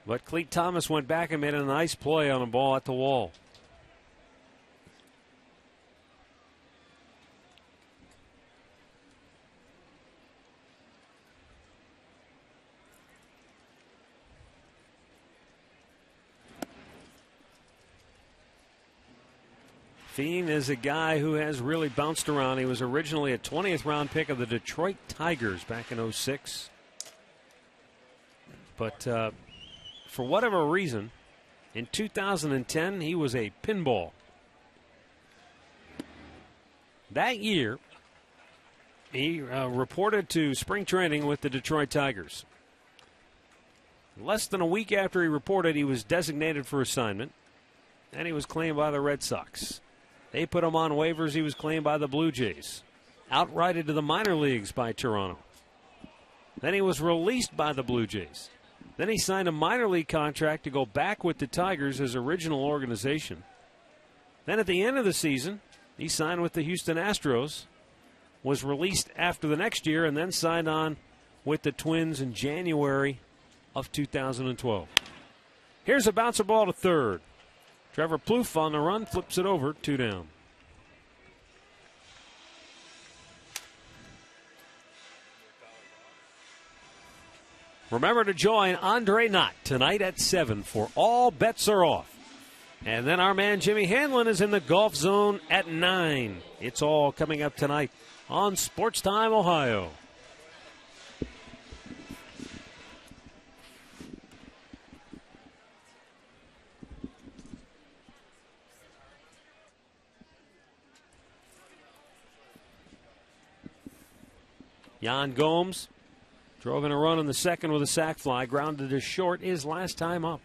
Speaker 6: But Cleet Thomas went back and made a nice play on a ball at the wall. Fiend is a guy who has really bounced around. He was originally a 20th round pick of the Detroit Tigers back in 2006. But for whatever reason, in 2010, he was a pinball. That year, he reported to spring training with the Detroit Tigers. Less than a week after he reported he was designated for assignment, and he was claimed by the Red Sox. They put him on waivers. He was claimed by the Blue Jays. Outrighted to the minor leagues by Toronto. Then he was released by the Blue Jays. Then he signed a minor league contract to go back with the Tigers, his original organization. Then at the end of the season, he signed with the Houston Astros, was released after the next year, and then signed on with the Twins in January of 2012. Here's a bouncer ball to third. Trevor Plouffe on the run, flips it over, 2 down. Remember to join Andre Knott tonight at 7 for All Bets Are Off. And then our man Jimmy Hanlon is in the Golf Zone at 9. It's all coming up tonight on Sports Time Ohio. Jan Gomes drove in a run in the second with a sac fly, grounded to short his last time up.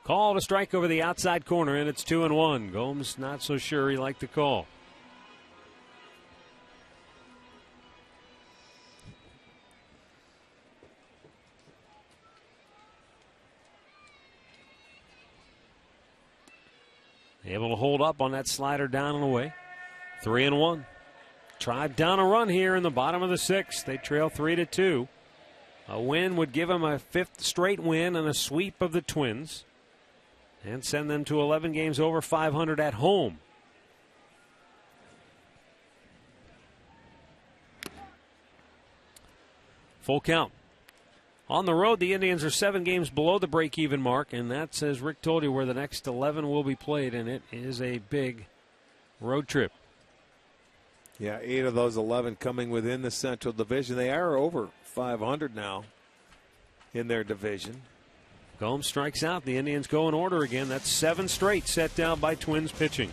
Speaker 6: Call to strike over the outside corner, and it's 2-1. Gomes not so sure he liked the call. Able to hold up on that slider down and away. 3-1. Tried down a run here in the bottom of the sixth. They trail 3-2. A win would give them a 5th straight win and a sweep of the Twins, and send them to 11 games over 500 at home. Full count. On the road, the Indians are 7 games below the break-even mark, and that's, as Rick told you, where the next 11 will be played, and it is a big road trip.
Speaker 3: Yeah, 8 of those 11 coming within the Central Division. They are over 500 now in their division.
Speaker 6: Gomes strikes out. The Indians go in order again. That's 7 straight set down by Twins pitching.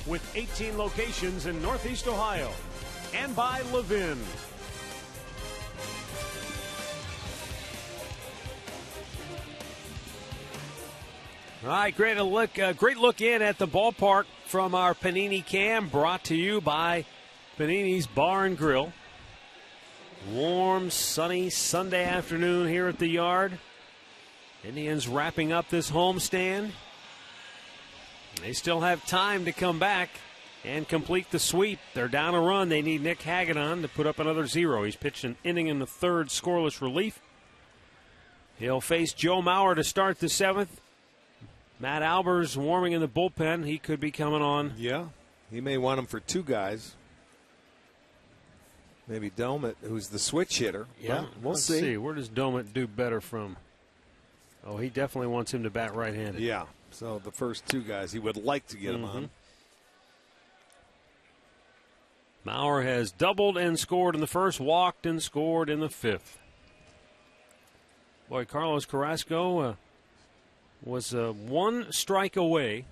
Speaker 6: With 18 locations in Northeast Ohio, and by Levin. All right, great look in at the ballpark from our Panini Cam, brought to you by Panini's Bar and Grill. Warm, sunny Sunday afternoon here at the Yard. Indians wrapping up this homestand. They still have time to come back and complete the sweep. They're down a run. They need Nick Hagedorn to put up another 0. He's pitched an inning in the third, scoreless relief. He'll face Joe Mauer to start the 7th. Matt Albers warming in the bullpen. He could be coming on.
Speaker 3: Yeah, he may want him for 2 guys. Maybe Domet, who's the switch hitter.
Speaker 6: Yeah,
Speaker 3: we'll see.
Speaker 6: Where does Domet do better from? Oh, he definitely wants him to bat right-handed.
Speaker 3: Yeah, so the first 2 guys he would like to get him on.
Speaker 6: Mauer has doubled and scored in the first, walked and scored in the 5th. Boy, Carlos Carrasco was 1 strike away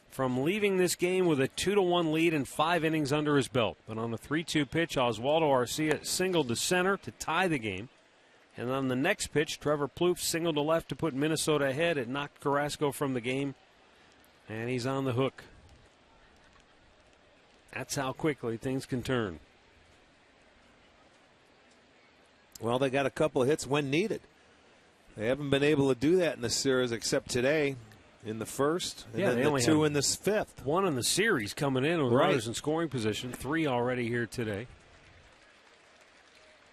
Speaker 6: from leaving this game with a 2-1 lead and 5 innings under his belt. But on the 3-2 pitch, Oswaldo Arcia singled to center to tie the game. And on the next pitch, Trevor Plouffe singled to left to put Minnesota ahead. It knocked Carrasco from the game, and he's on the hook. That's how quickly things can turn.
Speaker 3: Well, they got a couple of hits when needed. They haven't been able to do that in the series except today in the first, and then the 2 in the 5th.
Speaker 6: 1 in the series coming in with runners in scoring position. 3 already here today.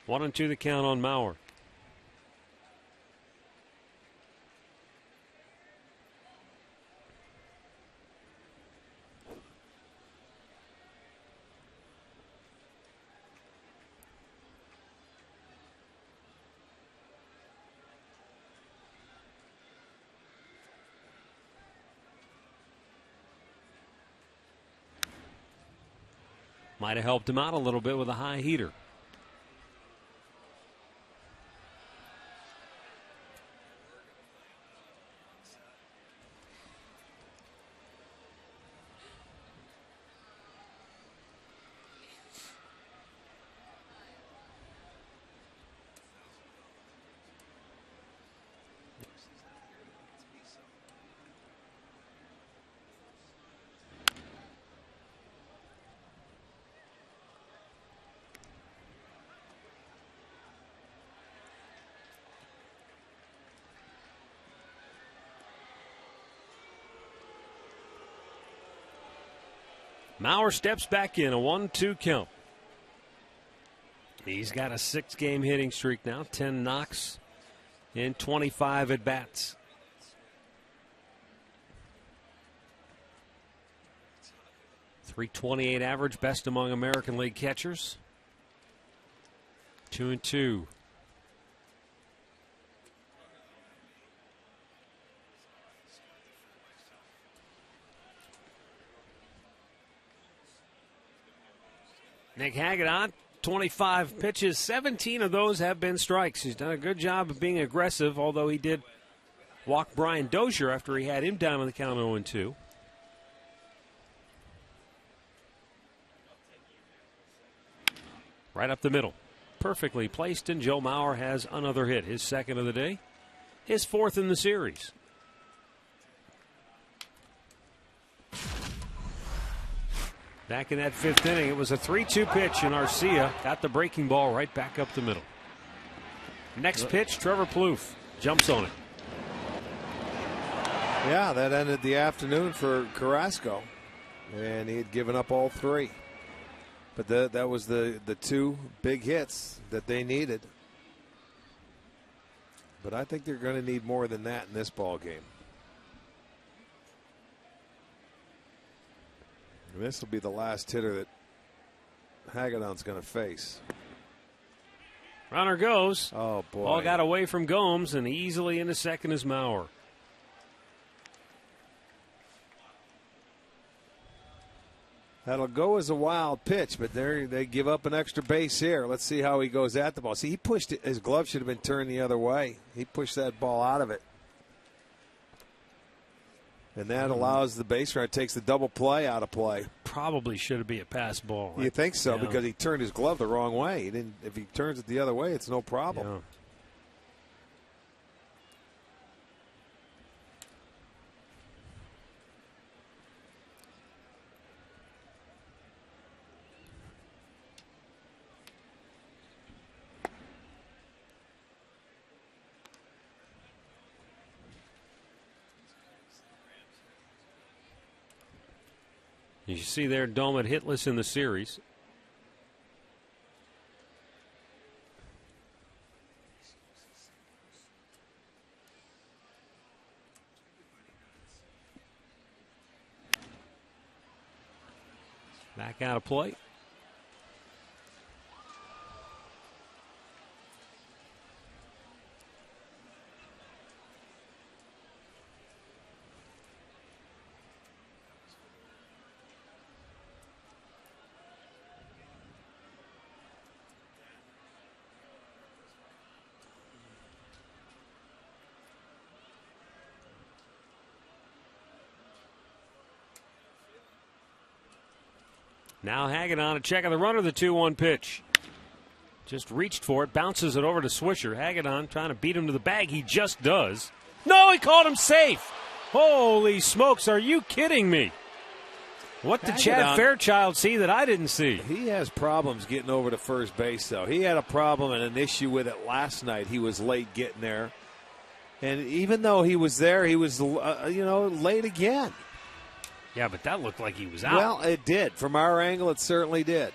Speaker 6: 1-2 the count on Mauer. Might have helped him out a little bit with a high heater. Mauer steps back in, a 1-2 count. He's got a 6-game hitting streak now, 10 knocks in 25 at-bats. .328 average, best among American League catchers. 2-2. Nick Hagedorn, 25 pitches, 17 of those have been strikes. He's done a good job of being aggressive, although he did walk Brian Dozier after he had him down on the count 0-2. Right up the middle. Perfectly placed, and Joe Mauer has another hit, his 2nd of the day, his 4th in the series. Back in that 5th inning, it was a 3-2 pitch, and Arcia got the breaking ball right back up the middle. Next pitch, Trevor Plouffe jumps on it.
Speaker 3: Yeah, that ended the afternoon for Carrasco, and he had given up all 3. But that was the 2 big hits that they needed. But I think they're going to need more than that in this ball game. This will be the last hitter that Hagedorn's going to face.
Speaker 6: Runner goes.
Speaker 3: Oh, boy.
Speaker 6: Ball got away from Gomes, and easily into second is Mauer.
Speaker 3: That'll go as a wild pitch, but they give up an extra base here. Let's see how he goes at the ball. See, he pushed it. His glove should have been turned the other way. He pushed that ball out of it. And that allows the base runner, takes the double play out of play.
Speaker 6: Probably should be a pass ball.
Speaker 3: You think so,
Speaker 6: yeah.
Speaker 3: Because he turned his glove the wrong way. He didn't. If he turns it the other way, it's no problem.
Speaker 6: Yeah. You see there, Domet hitless in the series. Back out of play. Now Hagedon, a check on the runner, the 2-1 pitch. Just reached for it, bounces it over to Swisher. Hagedon trying to beat him to the bag. He just does. No, he called him safe. Holy smokes, are you kidding me? What did Chad Fairchild see that I didn't see?
Speaker 3: He has problems getting over to first base, though. He had a problem and an issue with it last night. He was late getting there. And even though he was there, he was, late again.
Speaker 6: Yeah, but that looked like he was out.
Speaker 3: Well, it did. From our angle, it certainly did.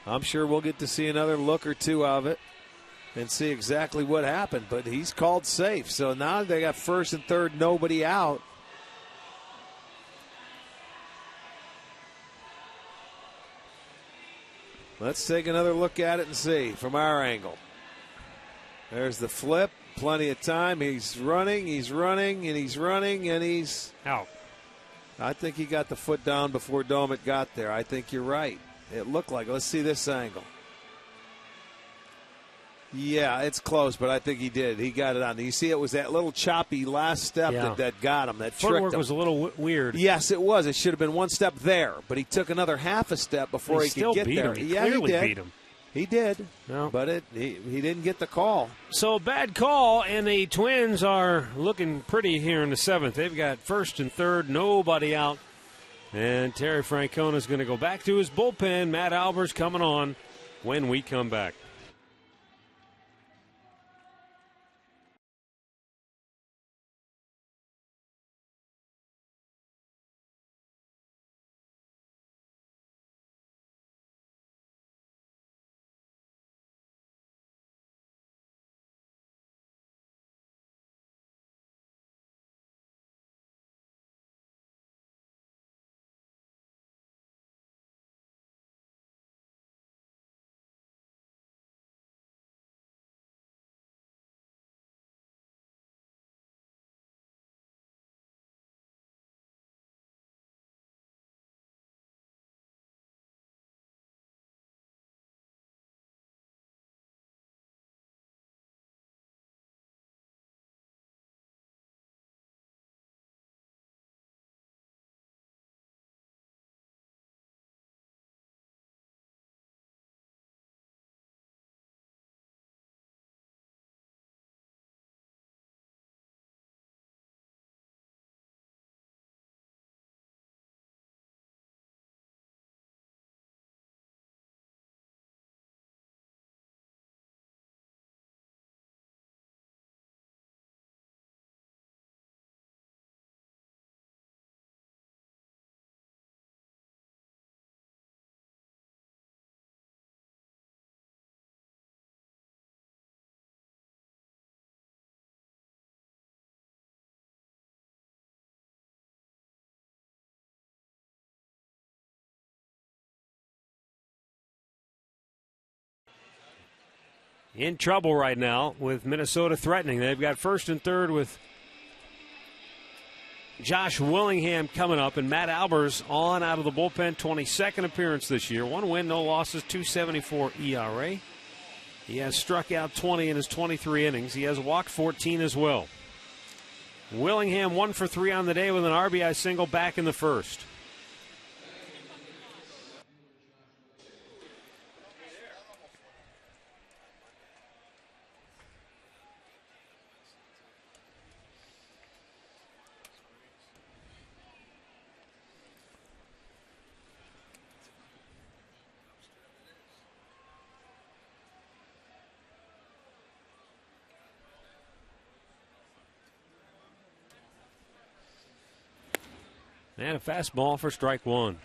Speaker 3: I'm sure we'll get to see another look or two of it and see exactly what happened. But he's called safe. So now they got first and third, nobody out. Let's take another look at it and see from our angle. There's the flip. Plenty of time. He's running, and he's running, and he's
Speaker 6: out.
Speaker 3: I think he got the foot down before Domet got there. I think you're right. It looked like. Let's see this angle. Yeah, it's close, but I think he did. He got it on. You see, it was that little choppy last step that got him, that tricked him.
Speaker 6: Footwork was a little weird.
Speaker 3: Yes, it was. It should have been one step there, but he took another half a step before he could get there.
Speaker 6: He clearly beat him.
Speaker 3: He did,
Speaker 6: no.
Speaker 3: But he didn't get the call.
Speaker 6: So bad call, and the Twins are looking pretty here in the seventh. They've got first and third, nobody out. And Terry Francona is going to go back to his bullpen. Matt Albers coming on when we come back. In trouble right now with Minnesota threatening. They've got first and third with Josh Willingham coming up, and Matt Albers on out of the bullpen, 22nd appearance this year. 1 win, no losses, 2.74 ERA. He has struck out 20 in his 23 innings. He has walked 14 as well. Willingham 1 for 3 on the day with an RBI single back in the first. And a fastball for strike one.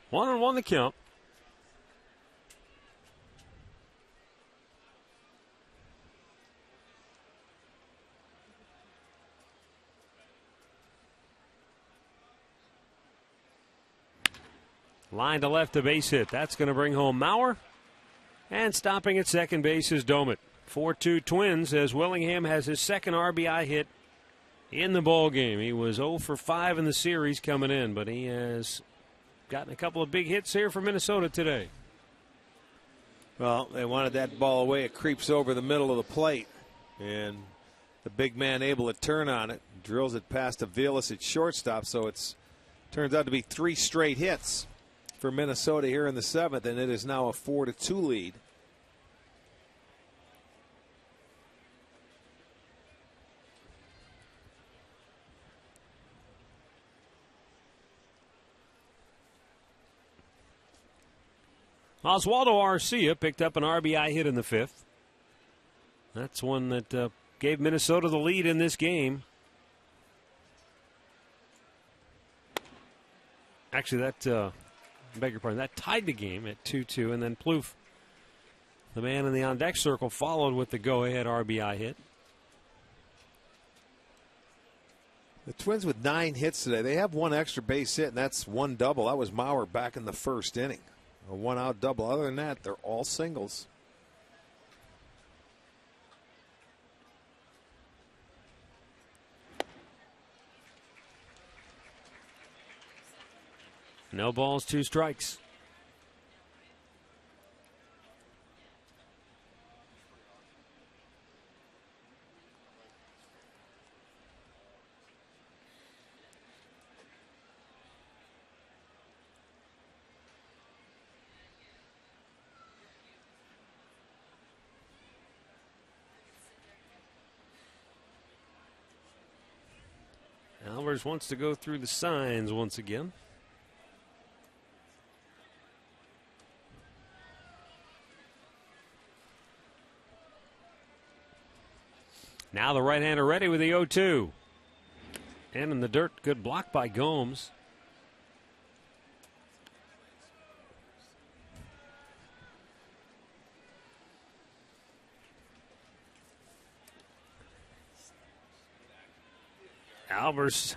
Speaker 6: One on one the count. Line to left, a base hit. That's going to bring home Maurer. And stopping at second base is Domit. 4-2 Twins as Willingham has his second RBI hit in the ball game. He was 0 for 5 in the series coming in, but he has gotten a couple of big hits here for Minnesota today.
Speaker 3: Well, they wanted that ball away. It creeps over the middle of the plate, and the big man able to turn on it, drills it past Aviles at shortstop. So it's turns out to be 3 straight hits for Minnesota here in the 7th, and it is now a 4-2 lead.
Speaker 6: Oswaldo Arcia picked up an RBI hit in the 5th. That's one that gave Minnesota the lead in this game. Actually, that, beg your pardon, that tied the game at 2-2, and then Plouffe, the man in the on-deck circle, followed with the go-ahead RBI hit.
Speaker 3: The Twins with 9 hits today. They have 1 extra base hit, and that's 1 double. That was Maurer back in the 1st inning. A 1-out double. Other than that, they're all singles.
Speaker 6: No balls, 2 strikes. Albers wants to go through the signs once again. Now the right-hander ready with the 0-2. And in the dirt, good block by Gomes. Albers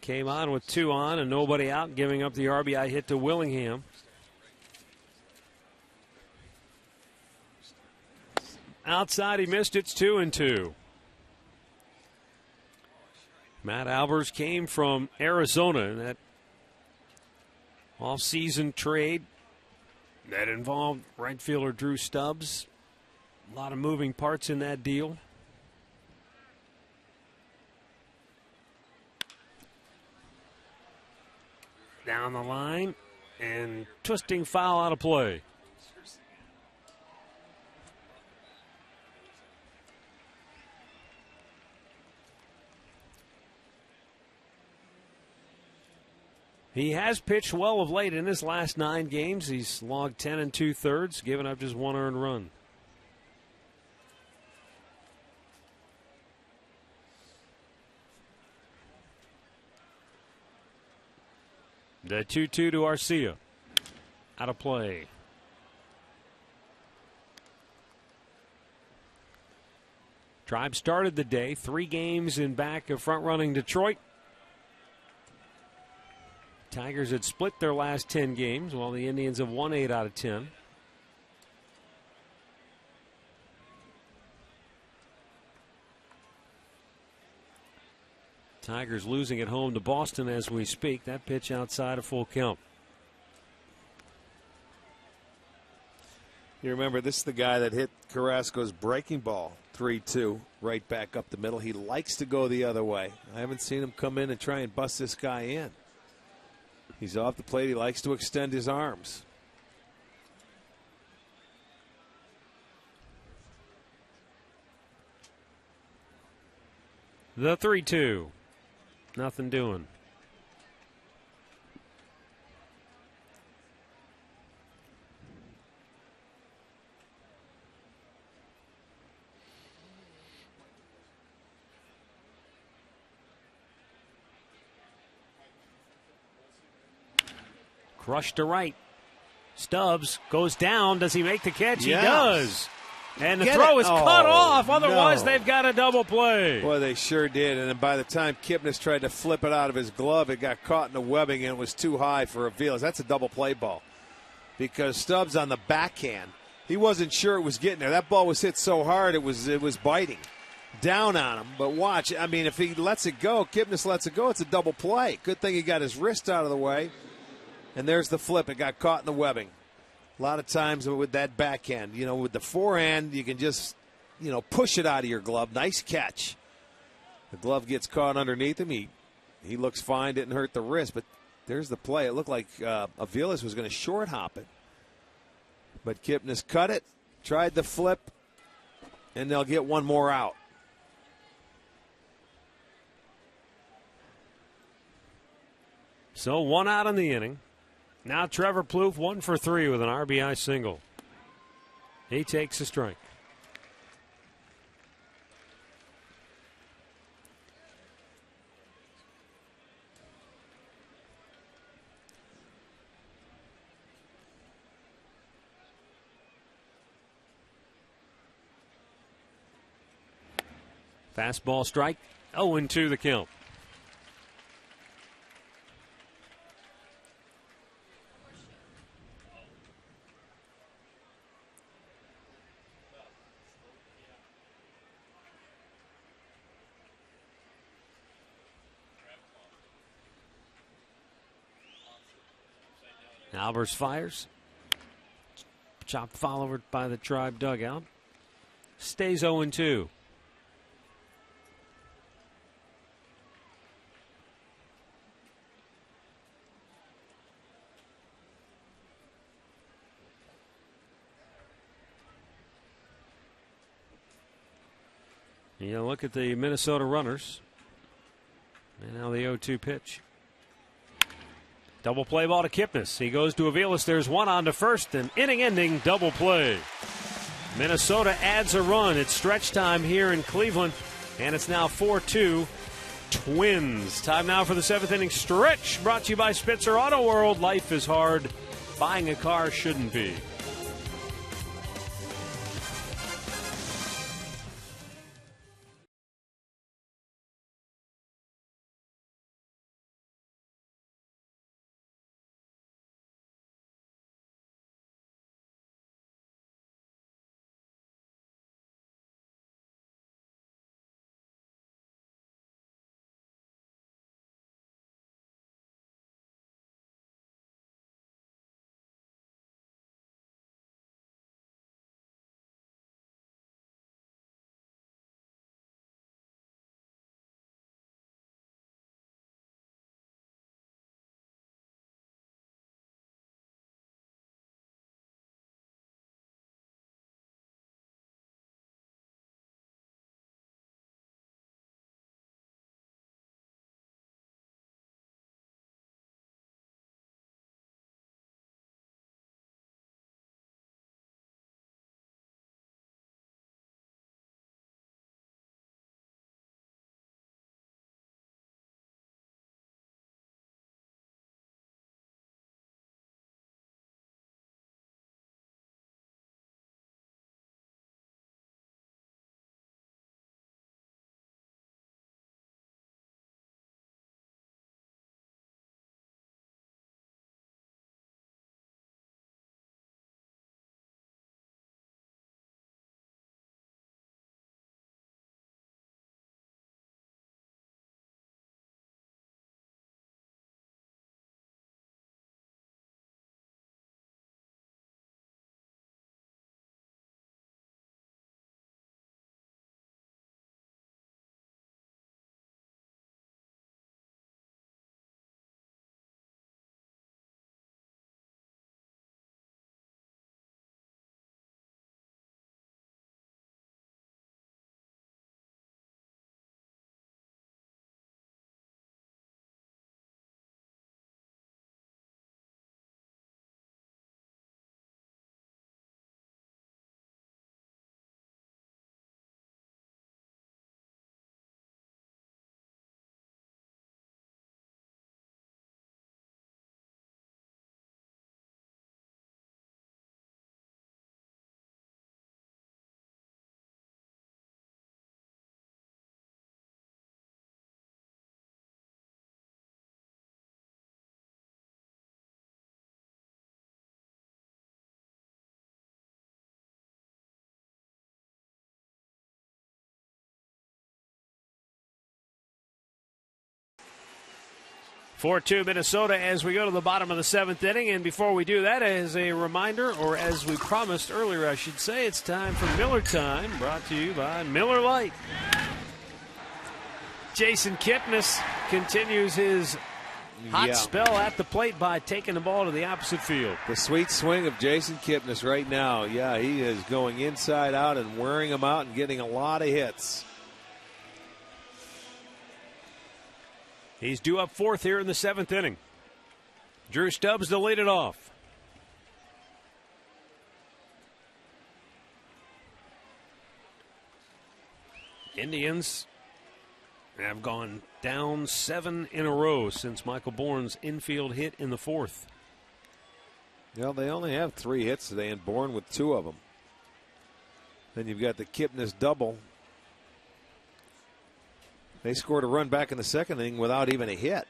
Speaker 6: came on with 2 on and nobody out, giving up the RBI hit to Willingham. Outside, he missed. It's 2-2. Matt Albers came from Arizona in that off-season trade that involved right fielder Drew Stubbs. A lot of moving parts in that deal. Down the line and twisting foul out of play. He has pitched well of late in his last 9 games. He's logged 10 2/3, giving up just 1 earned run. The 2-2 to Arcia. Out of play. Tribe started the day 3 games in back of front-running Detroit. Tigers had split their last 10 games, while the Indians have won 8 out of 10. Tigers losing at home to Boston as we speak. That pitch outside a full count.
Speaker 3: You remember, this is the guy that hit Carrasco's breaking ball 3-2 right back up the middle. He likes to go the other way. I haven't seen him come in and try and bust this guy in. He's off the plate. He likes to extend his arms.
Speaker 6: The 3-2. Nothing doing. Crushed to right. Stubbs goes down. Does he make the catch?
Speaker 3: Yes.
Speaker 6: He does. And the
Speaker 3: Get
Speaker 6: throw
Speaker 3: it.
Speaker 6: is cut
Speaker 3: Oh,
Speaker 6: off. Otherwise,
Speaker 3: no.
Speaker 6: they've got a double play.
Speaker 3: Boy, they sure did. And then by the time Kipnis tried to flip it out of his glove, it got caught in the webbing and it was too high for Aviles. That's a double play ball. Because Stubbs on the backhand, he wasn't sure it was getting there. That ball was hit so hard it was biting down on him. But watch, I mean, if he lets it go, Kipnis lets it go, it's a double play. Good thing he got his wrist out of the way. And there's the flip. It got caught in the webbing. A lot of times with that backhand, with the forehand, you can just, push it out of your glove. Nice catch. The glove gets caught underneath him. He looks fine, didn't hurt the wrist, but there's the play. It looked like Aviles was going to short hop it. But Kipnis cut it, tried the flip, and they'll get one more out.
Speaker 6: So 1 out in the inning. Now Trevor Plouffe 1 for 3 with an RBI single. He takes a strike. Fastball strike. 0-2 the count. Albers fires. Chopped followed by the Tribe dugout. Stays 0-2. You look at the Minnesota runners. And now the 0-2 pitch. Double play ball to Kipnis. He goes to Aviles. There's one on to first. An inning-ending double play. Minnesota adds a run. It's stretch time here in Cleveland. And it's now 4-2 Twins. Time now for the 7th inning stretch. Brought to you by Spitzer Auto World. Life is hard. Buying a car shouldn't be. 4-2 Minnesota as we go to the bottom of the 7th inning. And before we do that, as a reminder, or as we promised earlier, I should say, it's time for Miller Time, brought to you by Miller Lite. Jason Kipnis continues his hot spell at the plate by taking the ball to the opposite field.
Speaker 3: The sweet swing of Jason Kipnis right now. Yeah, he is going inside out and wearing them out and getting a lot of hits.
Speaker 6: He's due up 4th here in the 7th inning. Drew Stubbs to lead it off. Indians have gone down 7 in a row since Michael Bourne's infield hit in the 4th.
Speaker 3: Well, they only have 3 hits today, and Bourne with 2 of them. Then you've got the Kipnis double. They scored a run back in the 2nd inning without even a hit.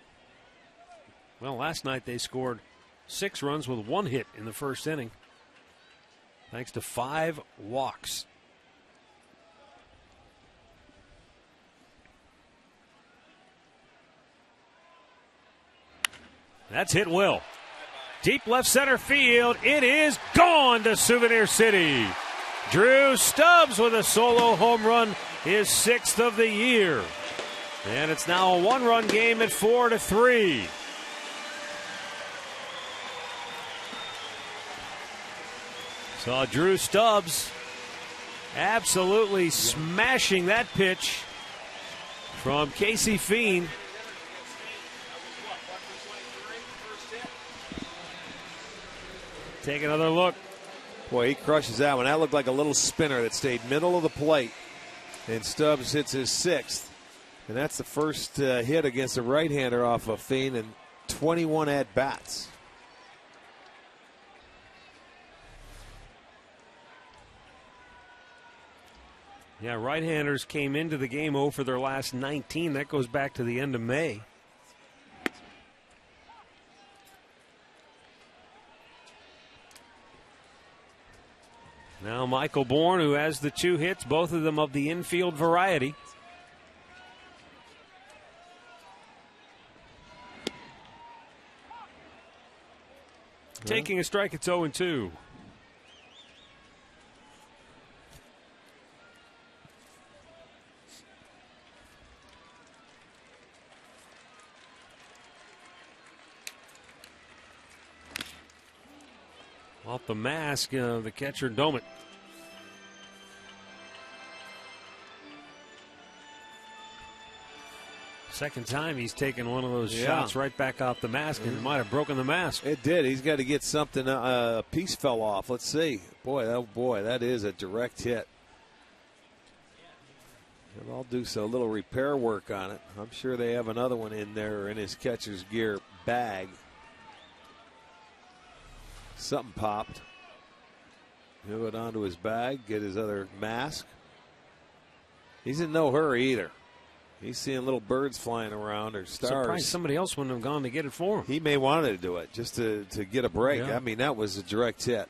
Speaker 6: Well, last night they scored 6 runs with 1 hit in the 1st inning, thanks to 5 walks. That's hit well. Deep left center field. It is gone to Souvenir City. Drew Stubbs with a solo home run, his 6th of the year. And it's now a 1-run game at 4-3. Saw Drew Stubbs absolutely smashing that pitch from Casey Fiend. Take another look.
Speaker 3: Boy, he crushes that one. That looked like a little spinner that stayed middle of the plate. And Stubbs hits his 6th. And that's the first hit against a right-hander off of Fiend in 21 at-bats.
Speaker 6: Yeah, right-handers came into the game 0 for their last 19. That goes back to the end of May. Now Michael Bourne, who has the 2 hits, both of them of the infield variety. Taking a strike, it's 0-2. Off the mask, the catcher Domit. Second time he's taken one of those shots right back off the mask, and might have broken the mask.
Speaker 3: It did. He's got to get something. A piece fell off. Let's see. Boy, that is a direct hit. And I'll do a little repair work on it. I'm sure they have another one in there in his catcher's gear bag. Something popped. He'll go down to his bag, get his other mask. He's in no hurry either. He's seeing little birds flying around or stars.
Speaker 6: Surprised somebody else wouldn't have gone to get it for him.
Speaker 3: He may want to do it just to get a break.
Speaker 6: Yeah.
Speaker 3: I mean, that was a direct hit.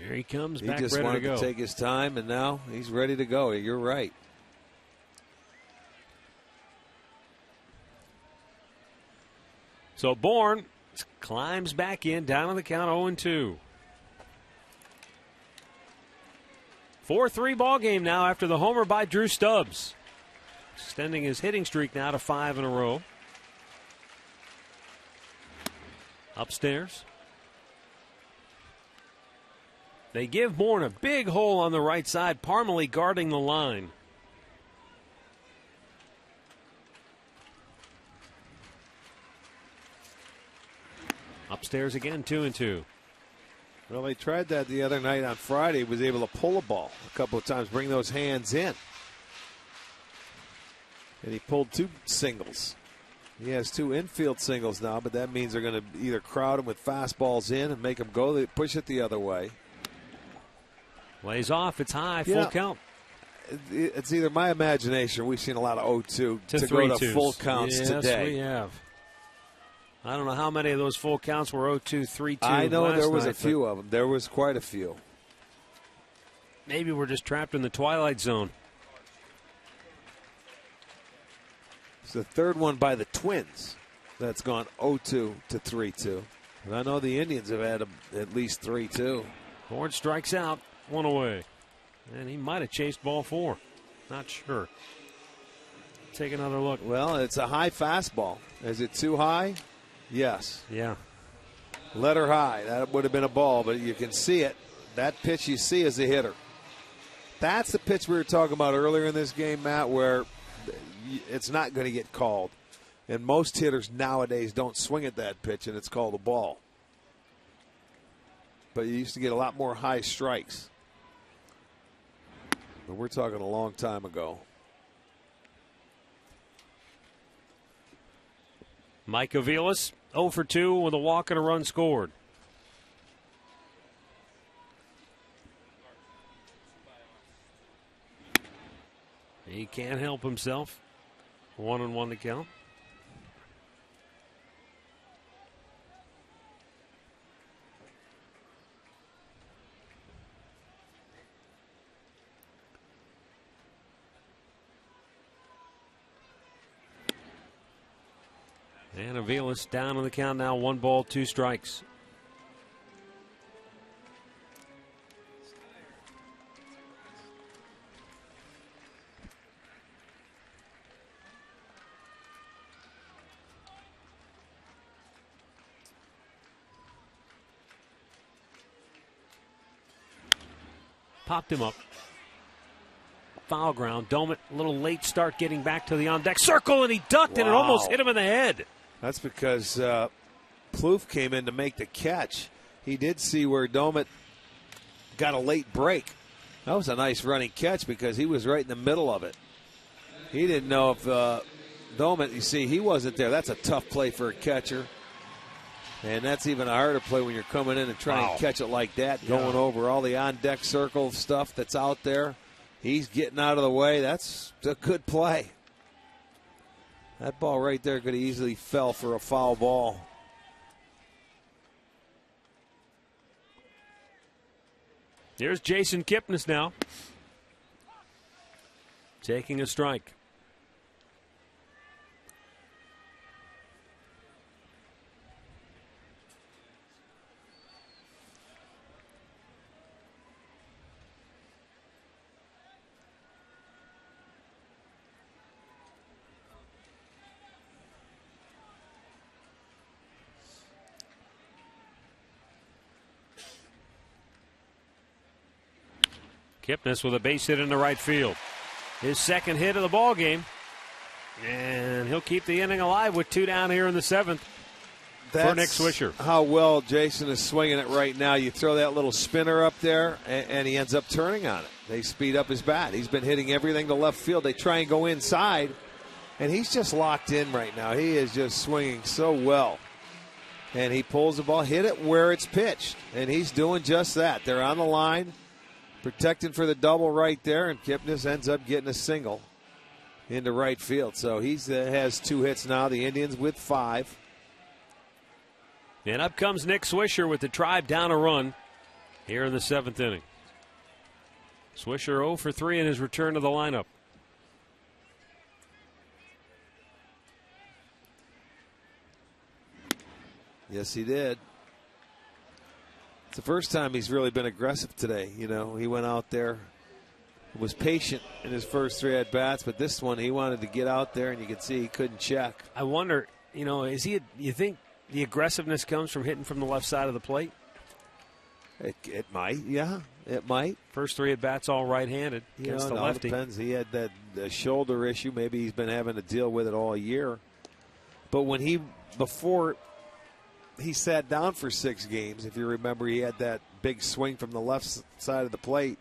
Speaker 6: Here he comes,
Speaker 3: He
Speaker 6: back
Speaker 3: just
Speaker 6: ready to
Speaker 3: wanted
Speaker 6: go.
Speaker 3: to take his time, and now he's ready to go. You're right.
Speaker 6: So Bourne climbs back in, down on the count, 0-2. 4-3 ball game now after the homer by Drew Stubbs, extending his hitting streak now to 5 in a row. Upstairs, they give Bourne a big hole on the right side, Parmalee guarding the line. Upstairs again, 2-2.
Speaker 3: Well, they tried that the other night on Friday. He was able to pull a ball a couple of times, bring those hands in. And he pulled 2 singles. He has 2 infield singles now, but that means they're going to either crowd him with fastballs in and make him go, they push it the other way.
Speaker 6: Lays off, it's high, full count.
Speaker 3: It's either my imagination, we've seen a lot of 0-2 to go to full counts
Speaker 6: yes,
Speaker 3: today.
Speaker 6: We have. I don't know how many of those full counts were 0-2, 3-2.
Speaker 3: I know there was
Speaker 6: night,
Speaker 3: a few of them. There was quite a few.
Speaker 6: Maybe we're just trapped in the twilight zone.
Speaker 3: It's the third one by the Twins that's gone 0-2 to 3-2. And I know the Indians have had at least 3-2.
Speaker 6: Ford strikes out, 1 away. And he might have chased ball 4. Not sure. Take another look.
Speaker 3: Well, it's a high fastball. Is it too high? Yes.
Speaker 6: Yeah.
Speaker 3: Let her high. That would have been a ball, but you can see it. That pitch you see is a hitter. That's the pitch we were talking about earlier in this game, Matt, where it's not going to get called. And most hitters nowadays don't swing at that pitch, and it's called a ball. But you used to get a lot more high strikes. But we're talking a long time ago.
Speaker 6: Mike Aviles, 0 for 2 with a walk and a run scored. He can't help himself. 1-1 to count. And Aviles down on the count now. 1 ball, 2 strikes. Popped him up. Foul ground. Domit, a little late start getting back to the on-deck circle, and he ducked, and it almost hit him in the head.
Speaker 3: That's because Plouffe came in to make the catch. He did see where Domit got a late break. That was a nice running catch because he was right in the middle of it. He didn't know if Domit, you see, he wasn't there. That's a tough play for a catcher. And that's even a harder play when you're coming in and trying to catch it like that, going over all the on-deck circle stuff that's out there. He's getting out of the way. That's a good play. That ball right there could have easily fell for a foul ball.
Speaker 6: Here's Jason Kipnis now. Taking a strike. Kipnis with a base hit into right field. His second hit of the ball game. And he'll keep the inning alive with 2 down here in the 7th for Nick Swisher.
Speaker 3: How well Jason is swinging it right now. You throw that little spinner up there, and he ends up turning on it. They speed up his bat. He's been hitting everything to left field. They try and go inside, and he's just locked in right now. He is just swinging so well. And he pulls the ball, hit it where it's pitched, and he's doing just that. They're on the line, protecting for the double right there, and Kipnis ends up getting a single into right field. So he has 2 hits now. The Indians with 5.
Speaker 6: And up comes Nick Swisher with the Tribe down a run here in the 7th inning. Swisher 0 for 3 in his return to the lineup.
Speaker 3: Yes, he did. It's the first time he's really been aggressive today. You know, he went out there, was patient in his first 3 at-bats, but this one he wanted to get out there, and you could see he couldn't check.
Speaker 6: I wonder, is he? You think the aggressiveness comes from hitting from the left side of the plate?
Speaker 3: It might, yeah, it might.
Speaker 6: First 3 at-bats all right-handed against the lefty.
Speaker 3: It depends. He had that shoulder issue. Maybe he's been having to deal with it all year. But before he sat down for 6 games, if you remember, he had that big swing from the left side of the plate.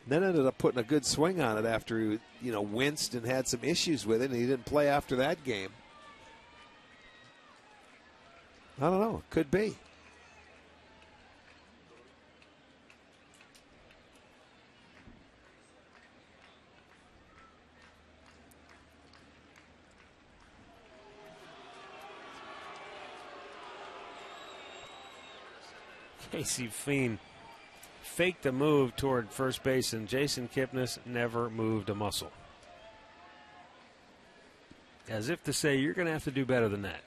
Speaker 3: And then ended up putting a good swing on it after he, winced and had some issues with it, and he didn't play after that game. I don't know. Could be.
Speaker 6: Casey Fiend faked the move toward first base, and Jason Kipnis never moved a muscle. as if to say you're going to have to do better than that.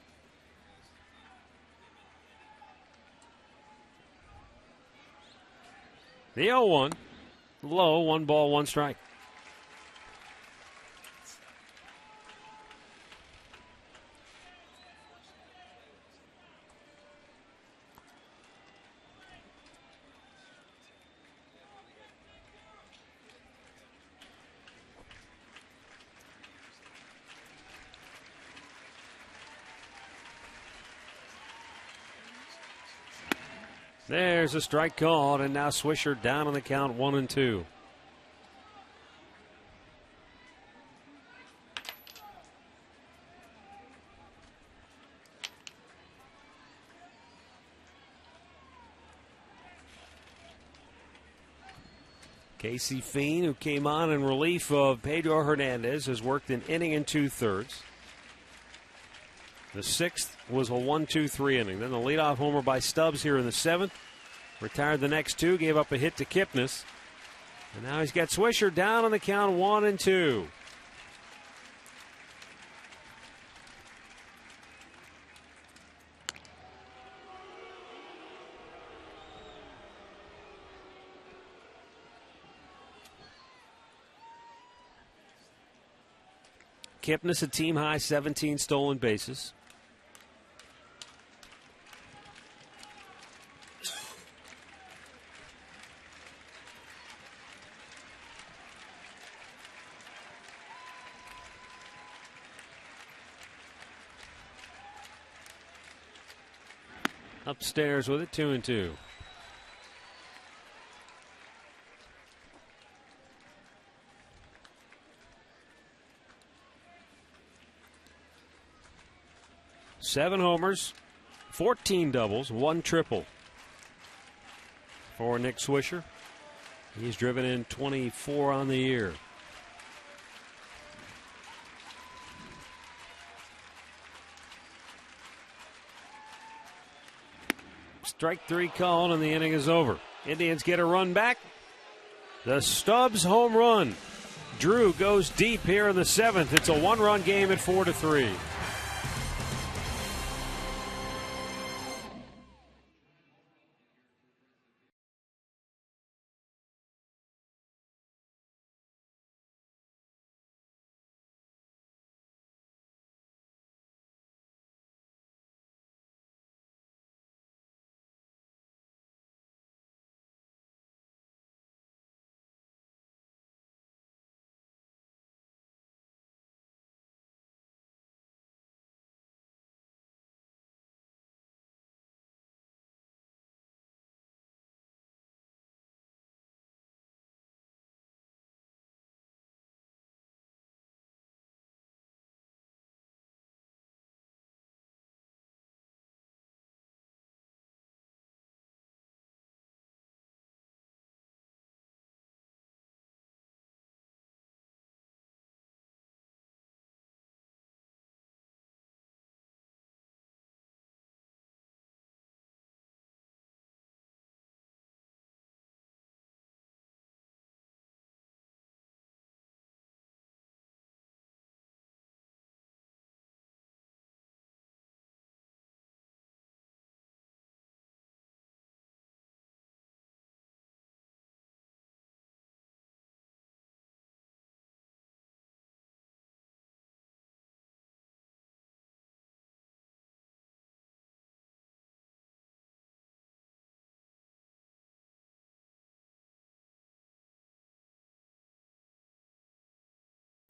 Speaker 6: The 0-1, low, 1 ball, 1 strike. There's a strike called, and now Swisher down on the count, 1-2. Casey Fiend, who came on in relief of Pedro Hernandez, has worked an inning and 2/3. The 6th was a 1-2-3 inning. Then the leadoff homer by Stubbs here in the 7th. Retired the next 2, gave up a hit to Kipnis. And now he's got Swisher down on the count, 1-2. Kipnis a team high 17 stolen bases. Upstairs with it, 2-2. Seven homers, 14 doubles, 1 triple for Nick Swisher. He's driven in 24 on the year. Strike 3 called, and the inning is over. Indians get a run back. The Stubbs home run. Drew goes deep here in the 7th. It's a 1-run game at 4-3.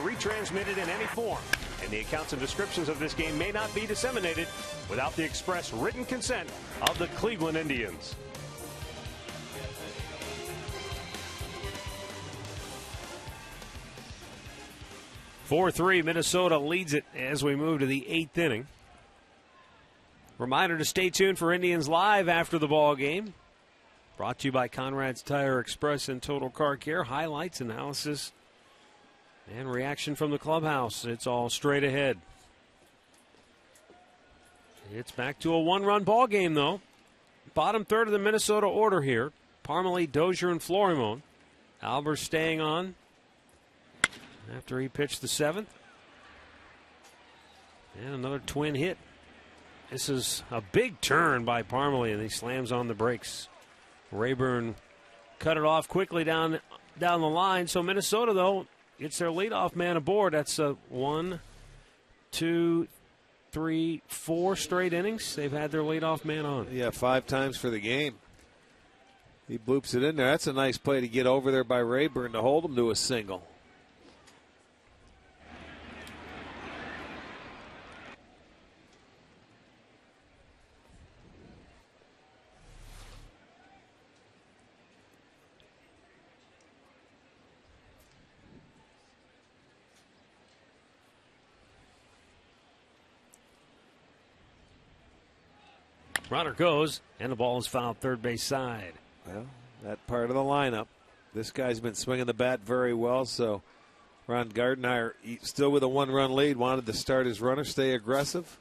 Speaker 6: Retransmitted in any form, and the accounts and descriptions of this game may not be disseminated without the express written consent of the Cleveland Indians. Minnesota leads it as we move to the 8th inning. Reminder to stay tuned for Indians Live after the ball game. Brought to you by Conrad's Tire Express and Total Car Care. Highlights, analysis, and reaction from the clubhouse. It's all straight ahead. It's back to a 1-run ball game, though. Bottom third of the Minnesota order here. Parmalee, Dozier, and Florimon. Albers staying on after he pitched the 7th. And another Twin hit. This is a big turn by Parmalee, and he slams on the brakes. Rayburn cut it off quickly down the line. So Minnesota, though, gets their leadoff man aboard. That's 1, 2, 3, 4 straight innings. They've had their leadoff man on.
Speaker 3: Yeah, 5 times for the game. He bloops it in there. That's a nice play to get over there by Rayburn to hold him to a single.
Speaker 6: Runner goes, and the ball is fouled third base side.
Speaker 3: Well, that part of the lineup. This guy's been swinging the bat very well, so Ron Gardner, still with a 1-run lead, wanted to start his runner, stay aggressive.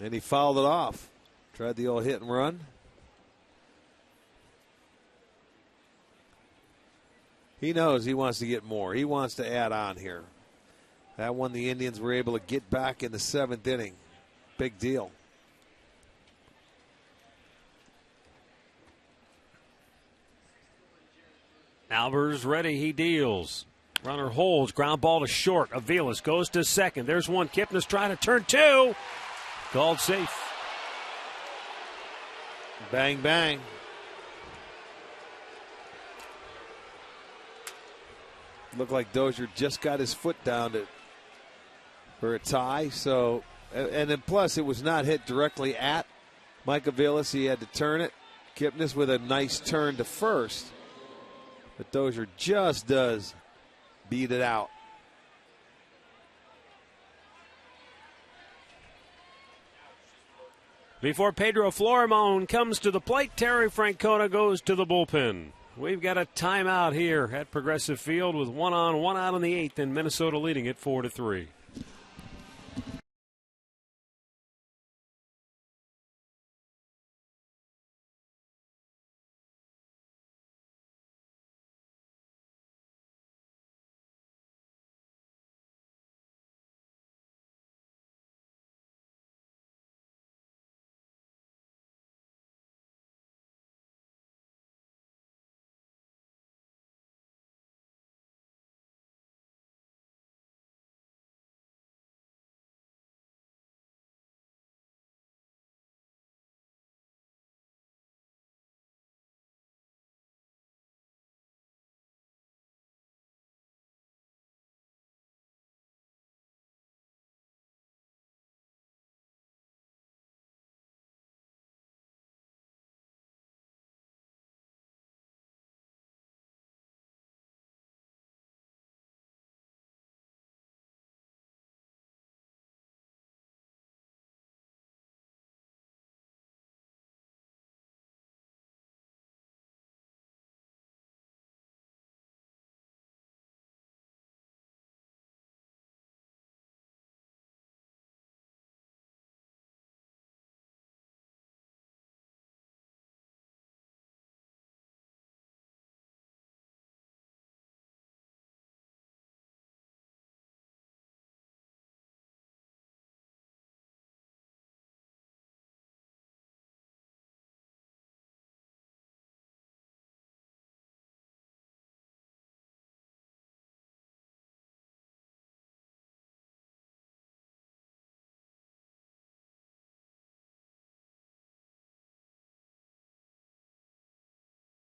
Speaker 3: And he fouled it off. Tried the old hit and run. He knows he wants to get more. He wants to add on here. That one the Indians were able to get back in the 7th inning. Big deal.
Speaker 6: Albers ready, he deals. Runner holds, ground ball to short. Aviles goes to second. There's one. Kipnis trying to turn 2. Called safe.
Speaker 3: Bang, bang. Looked like Dozier just got his foot down for a tie. So, and then plus it was not hit directly at Mike Aviles. He had to turn it. Kipnis with a nice turn to first. But Dozier just does beat it out.
Speaker 6: Before Pedro Florimon comes to the plate, Terry Francona goes to the bullpen. We've got a timeout here at Progressive Field with 1 on, 1 out in the 8th, and Minnesota leading it 4-3.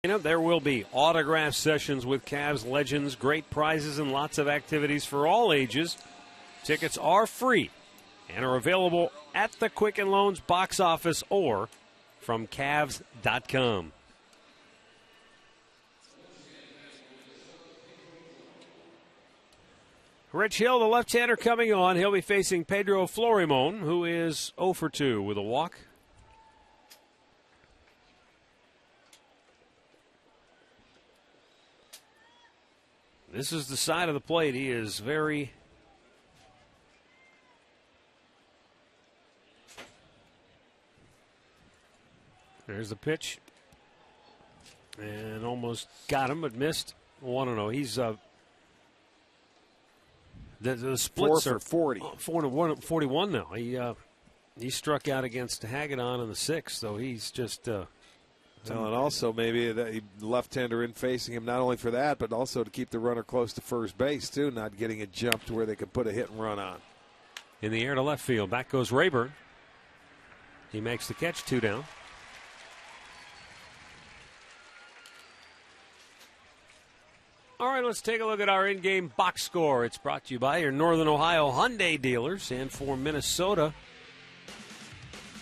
Speaker 6: There will be autograph sessions with Cavs legends, great prizes, and lots of activities for all ages. Tickets are free and are available at the Quicken Loans box office or from Cavs.com. Rich Hill, the left-hander, coming on. He'll be facing Pedro Florimon, who is 0 for 2 with a walk. This is the side of the plate. He is very There's the pitch. And almost got him, but missed. 1-0. He's The splits
Speaker 3: 4 for 40.
Speaker 6: 41 now. He struck out against Hagedon in the 6th, so he's just.
Speaker 3: Well, and also maybe the left-hander in facing him, not only for that, but also to keep the runner close to first base, too, not getting a jump to where they can put a hit and run on.
Speaker 6: In the air to left field. Back goes Rayburn. He makes the catch, 2 down. All right, let's take a look at our in-game box score. It's brought to you by your Northern Ohio Hyundai dealers. And for Minnesota,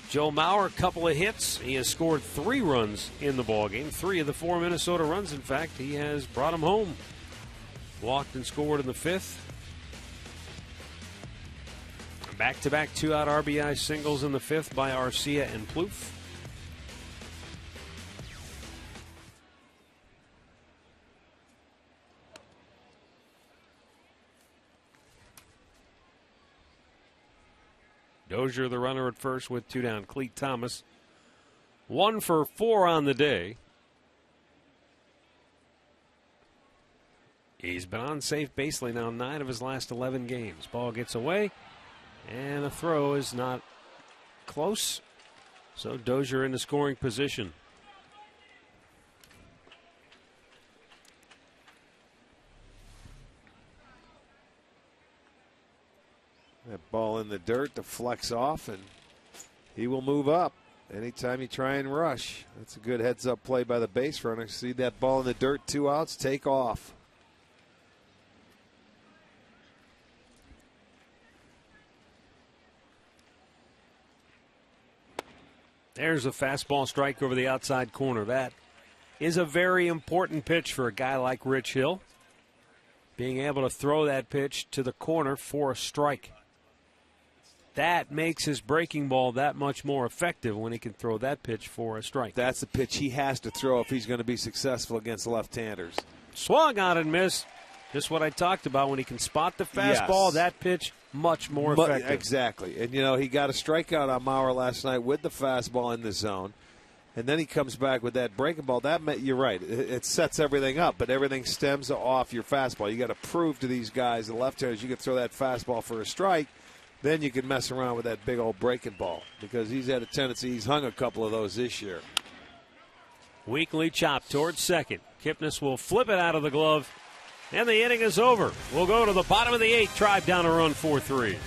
Speaker 6: Joe Mauer, a couple of hits. He has scored 3 runs in the ballgame. 3 of the 4 Minnesota runs, in fact, he has brought them home. Walked and scored in the 5th. Back-to-back 2-out RBI singles in the 5th by Arcia and Plouffe. Dozier, the runner at first with 2 down. Cleat Thomas, 1 for 4 on the day. He's been on safe basically now 9 of his last 11 games. Ball gets away, and the throw is not close. So Dozier in the scoring position.
Speaker 3: That ball in the dirt deflects off, and he will move up anytime you try and rush. That's a good heads-up play by the base runner. See that ball in the dirt, 2 outs, take off.
Speaker 6: There's a fastball strike over the outside corner. That is a very important pitch for a guy like Rich Hill. Being able to throw that pitch to the corner for a strike. That makes his breaking ball that much more effective when he can throw that pitch for a strike.
Speaker 3: That's the pitch he has to throw if he's going to be successful against left-handers.
Speaker 6: Swung on and missed. Just what I talked about. When he can spot the fastball,
Speaker 3: yes.
Speaker 6: That pitch much more effective.
Speaker 3: Exactly. And, he got a strikeout on Mauer last night with the fastball in the zone. And then he comes back with that breaking ball. You're right. It sets everything up, but everything stems off your fastball. You got to prove to these guys, the left-handers, you can throw that fastball for a strike. Then you can mess around with that big old breaking ball because he's had a tendency. He's hung a couple of those this year.
Speaker 6: Weakly chopped towards second. Kipnis will flip it out of the glove, and the inning is over. We'll go to the bottom of the 8th. Tribe down a run 4-3.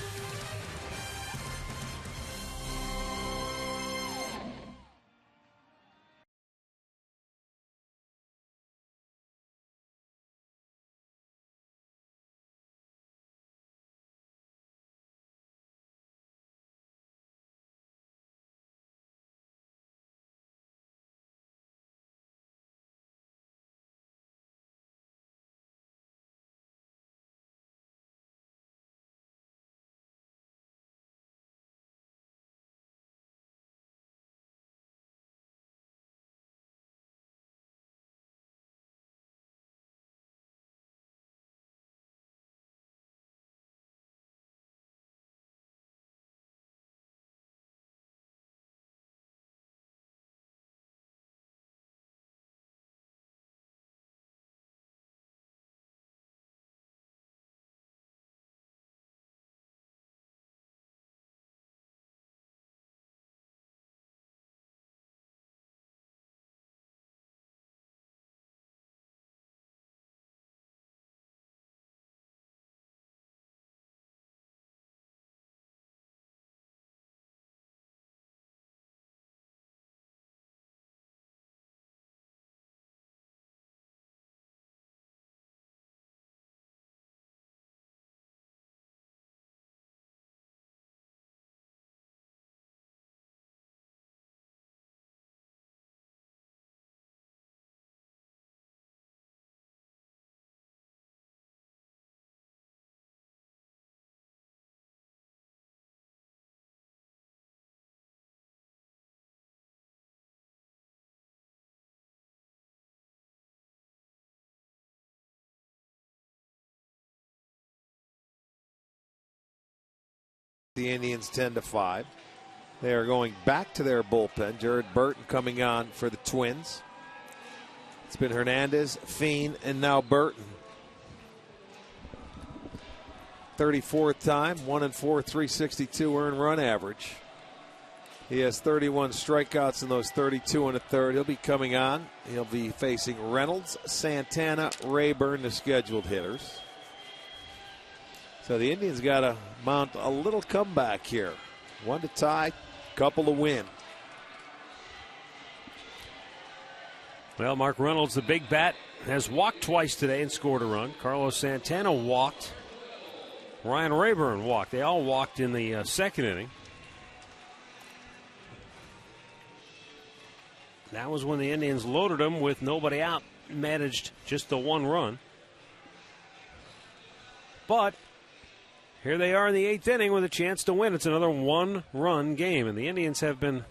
Speaker 3: The Indians 10-5. They are going back to their bullpen. Jared Burton coming on for the Twins. It's been Hernandez, Fiend, and now Burton. 34th time, 1-4, 362 earned run average. He has 31 strikeouts in those 32 and a third. He'll be coming on. He'll be facing Reynolds, Santana, Rayburn, the scheduled hitters. So the Indians got to mount a little comeback here. 1 to tie, couple to win.
Speaker 6: Well, Mark Reynolds, the big bat, has walked twice today and scored a run. Carlos Santana walked. Ryan Rayburn walked. They all walked in the second inning. That was when the Indians loaded them with nobody out, managed just the 1 run. But here they are in the 8th inning with a chance to win. It's another 1-run game, and the Indians have been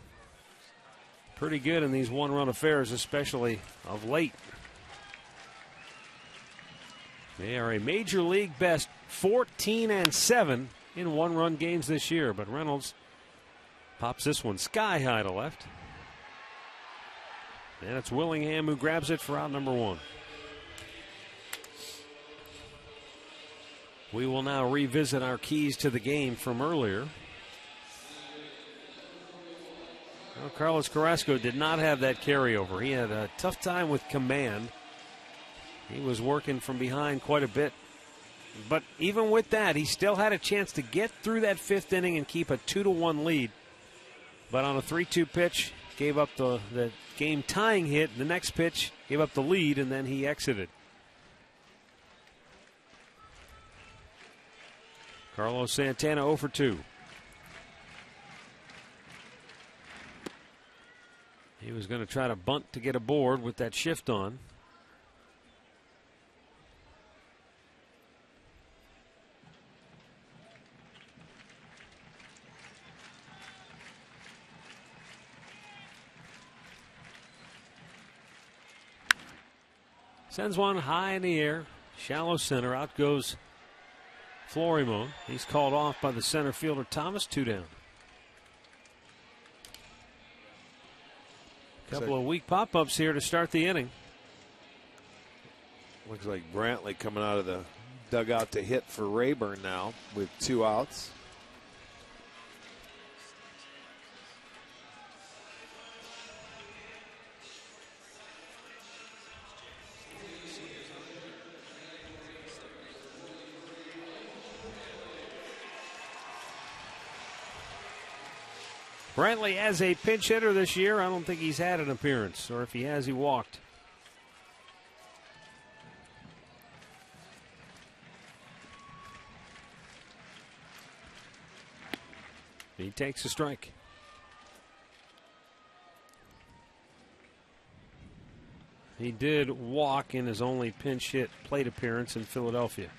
Speaker 6: pretty good in these 1-run affairs, especially of late. They are a major league best 14-7 in 1-run games this year, but Reynolds pops this one sky high to left. And it's Willingham who grabs it for out number 1. We will now revisit our keys to the game from earlier. Well, Carlos Carrasco did not have that carryover. He had a tough time with command. He was working from behind quite a bit. But even with that, he still had a chance to get through that 5th inning and keep a 2-1 lead. But on a 3-2 pitch, gave up the game-tying hit. The next pitch gave up the lead, and then he exited. Carlos Santana 0 for 2. He was going to try to bunt to get aboard with that shift on. Sends one high in the air, shallow center. Out goes Florimon. He's called off by the center fielder Thomas. 2 down. Couple of weak pop-ups here to start the inning.
Speaker 3: Looks like Brantley coming out of the dugout to hit for Rayburn now with 2 outs.
Speaker 6: Brantley as a pinch hitter this year, I don't think he's had an appearance, or if he has, he walked. He takes a strike. He did walk in his only pinch hit plate appearance in Philadelphia.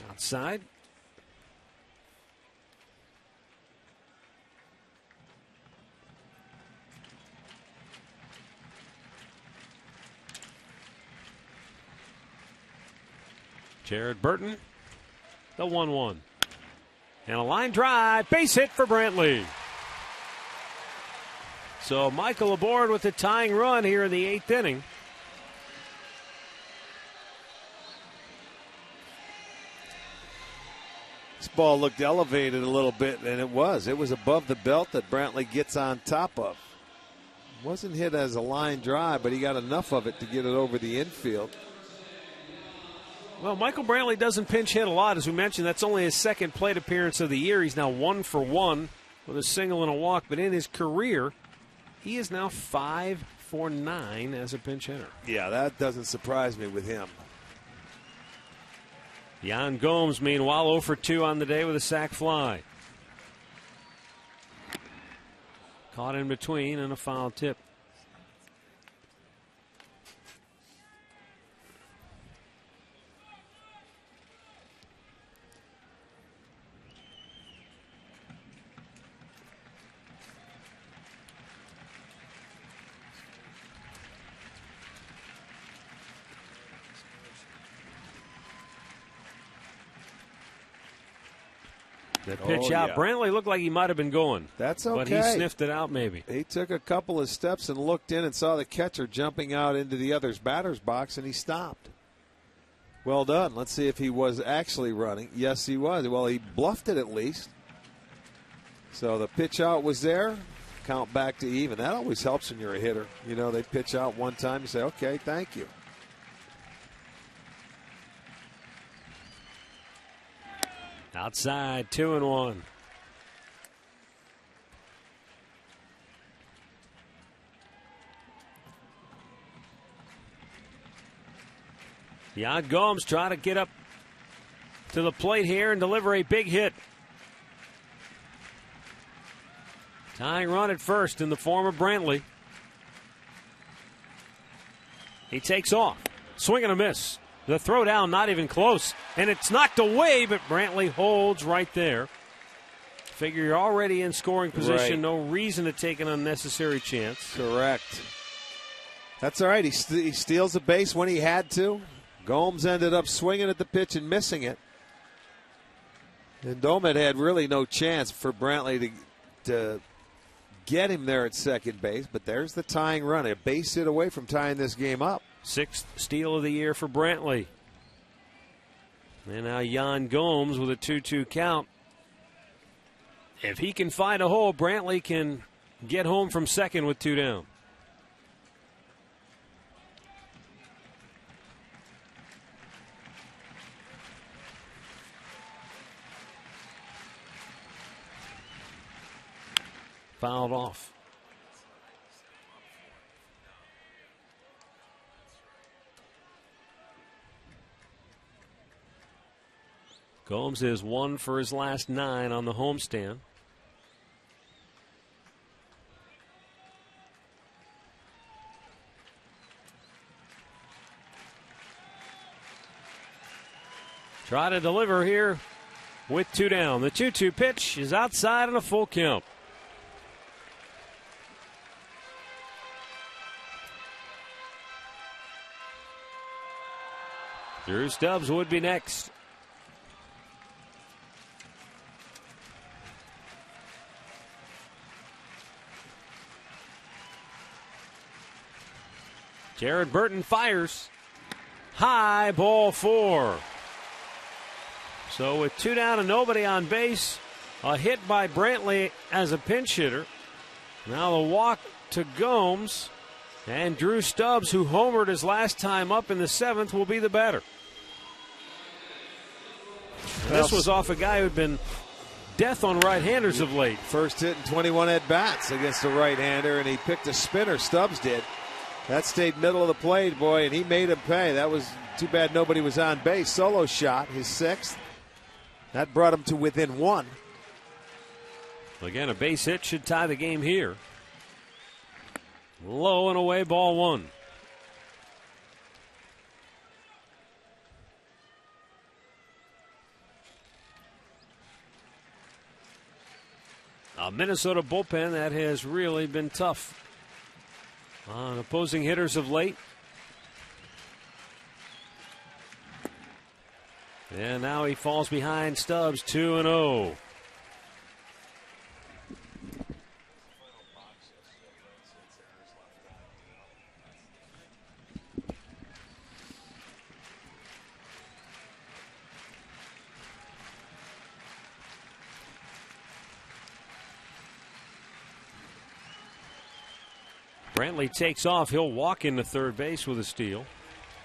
Speaker 6: Outside. Jared Burton, the 1-1. And a line drive, base hit for Brantley. So Michael aboard with the tying run here in the 8th inning.
Speaker 3: This ball looked elevated a little bit, and it was. It was above the belt that Brantley gets on top of. Wasn't hit as a line drive, but he got enough of it to get it over the infield.
Speaker 6: Well, Michael Brantley doesn't pinch hit a lot, as we mentioned. That's only his 2nd plate appearance of the year. He's now 1 for 1 with a single and a walk. But in his career, he is now 5 for 9 as a pinch hitter.
Speaker 3: Yeah, that doesn't surprise me with him.
Speaker 6: Yan Gomes, meanwhile, 0 for 2 on the day with a sac fly. Caught in between and a foul tip. The pitch out.
Speaker 3: Yeah.
Speaker 6: Brantley looked like he might have been going.
Speaker 3: That's okay.
Speaker 6: But he sniffed it out maybe.
Speaker 3: He took a couple of steps and looked in and saw the catcher jumping out into the other's batter's box, and he stopped. Well done. Let's see if he was actually running. Yes, he was. Well, he bluffed it at least. So the pitch out was there. Count back to even. That always helps when you're a hitter. You know, they pitch out one time, you say, okay, thank you.
Speaker 6: Outside, 2-1. Jan Gomes trying to get up to the plate here and deliver a big hit. Tying run at first in the form of Brantley. He takes off. Swing and a miss. The throw down not even close. And it's knocked away, but Brantley holds right there. Figure you're already in scoring position.
Speaker 3: Right.
Speaker 6: No reason to take an unnecessary chance.
Speaker 3: Correct. That's all right. He steals a base when he had to. Gomes ended up swinging at the pitch and missing it. And Domet had really no chance for Brantley to get him there at second base. But there's the tying run. A base hit away from tying this game up.
Speaker 6: 6th steal of the year for Brantley. And now Jan Gomes with a 2-2 count. If he can find a hole, Brantley can get home from second with 2 down. Fouled off. Gomes is 1 for his last 9 on the homestand. Try to deliver here with 2 down. The 2-2 pitch is outside and a full count. Drew Stubbs would be next. Jared Burton fires. High, ball 4. So with 2 down and nobody on base, a hit by Brantley as a pinch hitter. Now the walk to Gomes, and Drew Stubbs, who homered his last time up in the 7th, will be the batter. This was off a guy who'd been death on right-handers of late.
Speaker 3: First hit in 21 at-bats against a right-hander, and he picked a spinner, Stubbs did. That stayed middle of the plate, boy, and he made him pay. That was too bad nobody was on base. Solo shot, his 6th. That brought him to within 1.
Speaker 6: Again, a base hit should tie the game here. Low and away, ball 1. A Minnesota bullpen that has really been tough on opposing hitters of late. And now he falls behind Stubbs, 2-0. Brantley takes off. He'll walk into third base with a steal.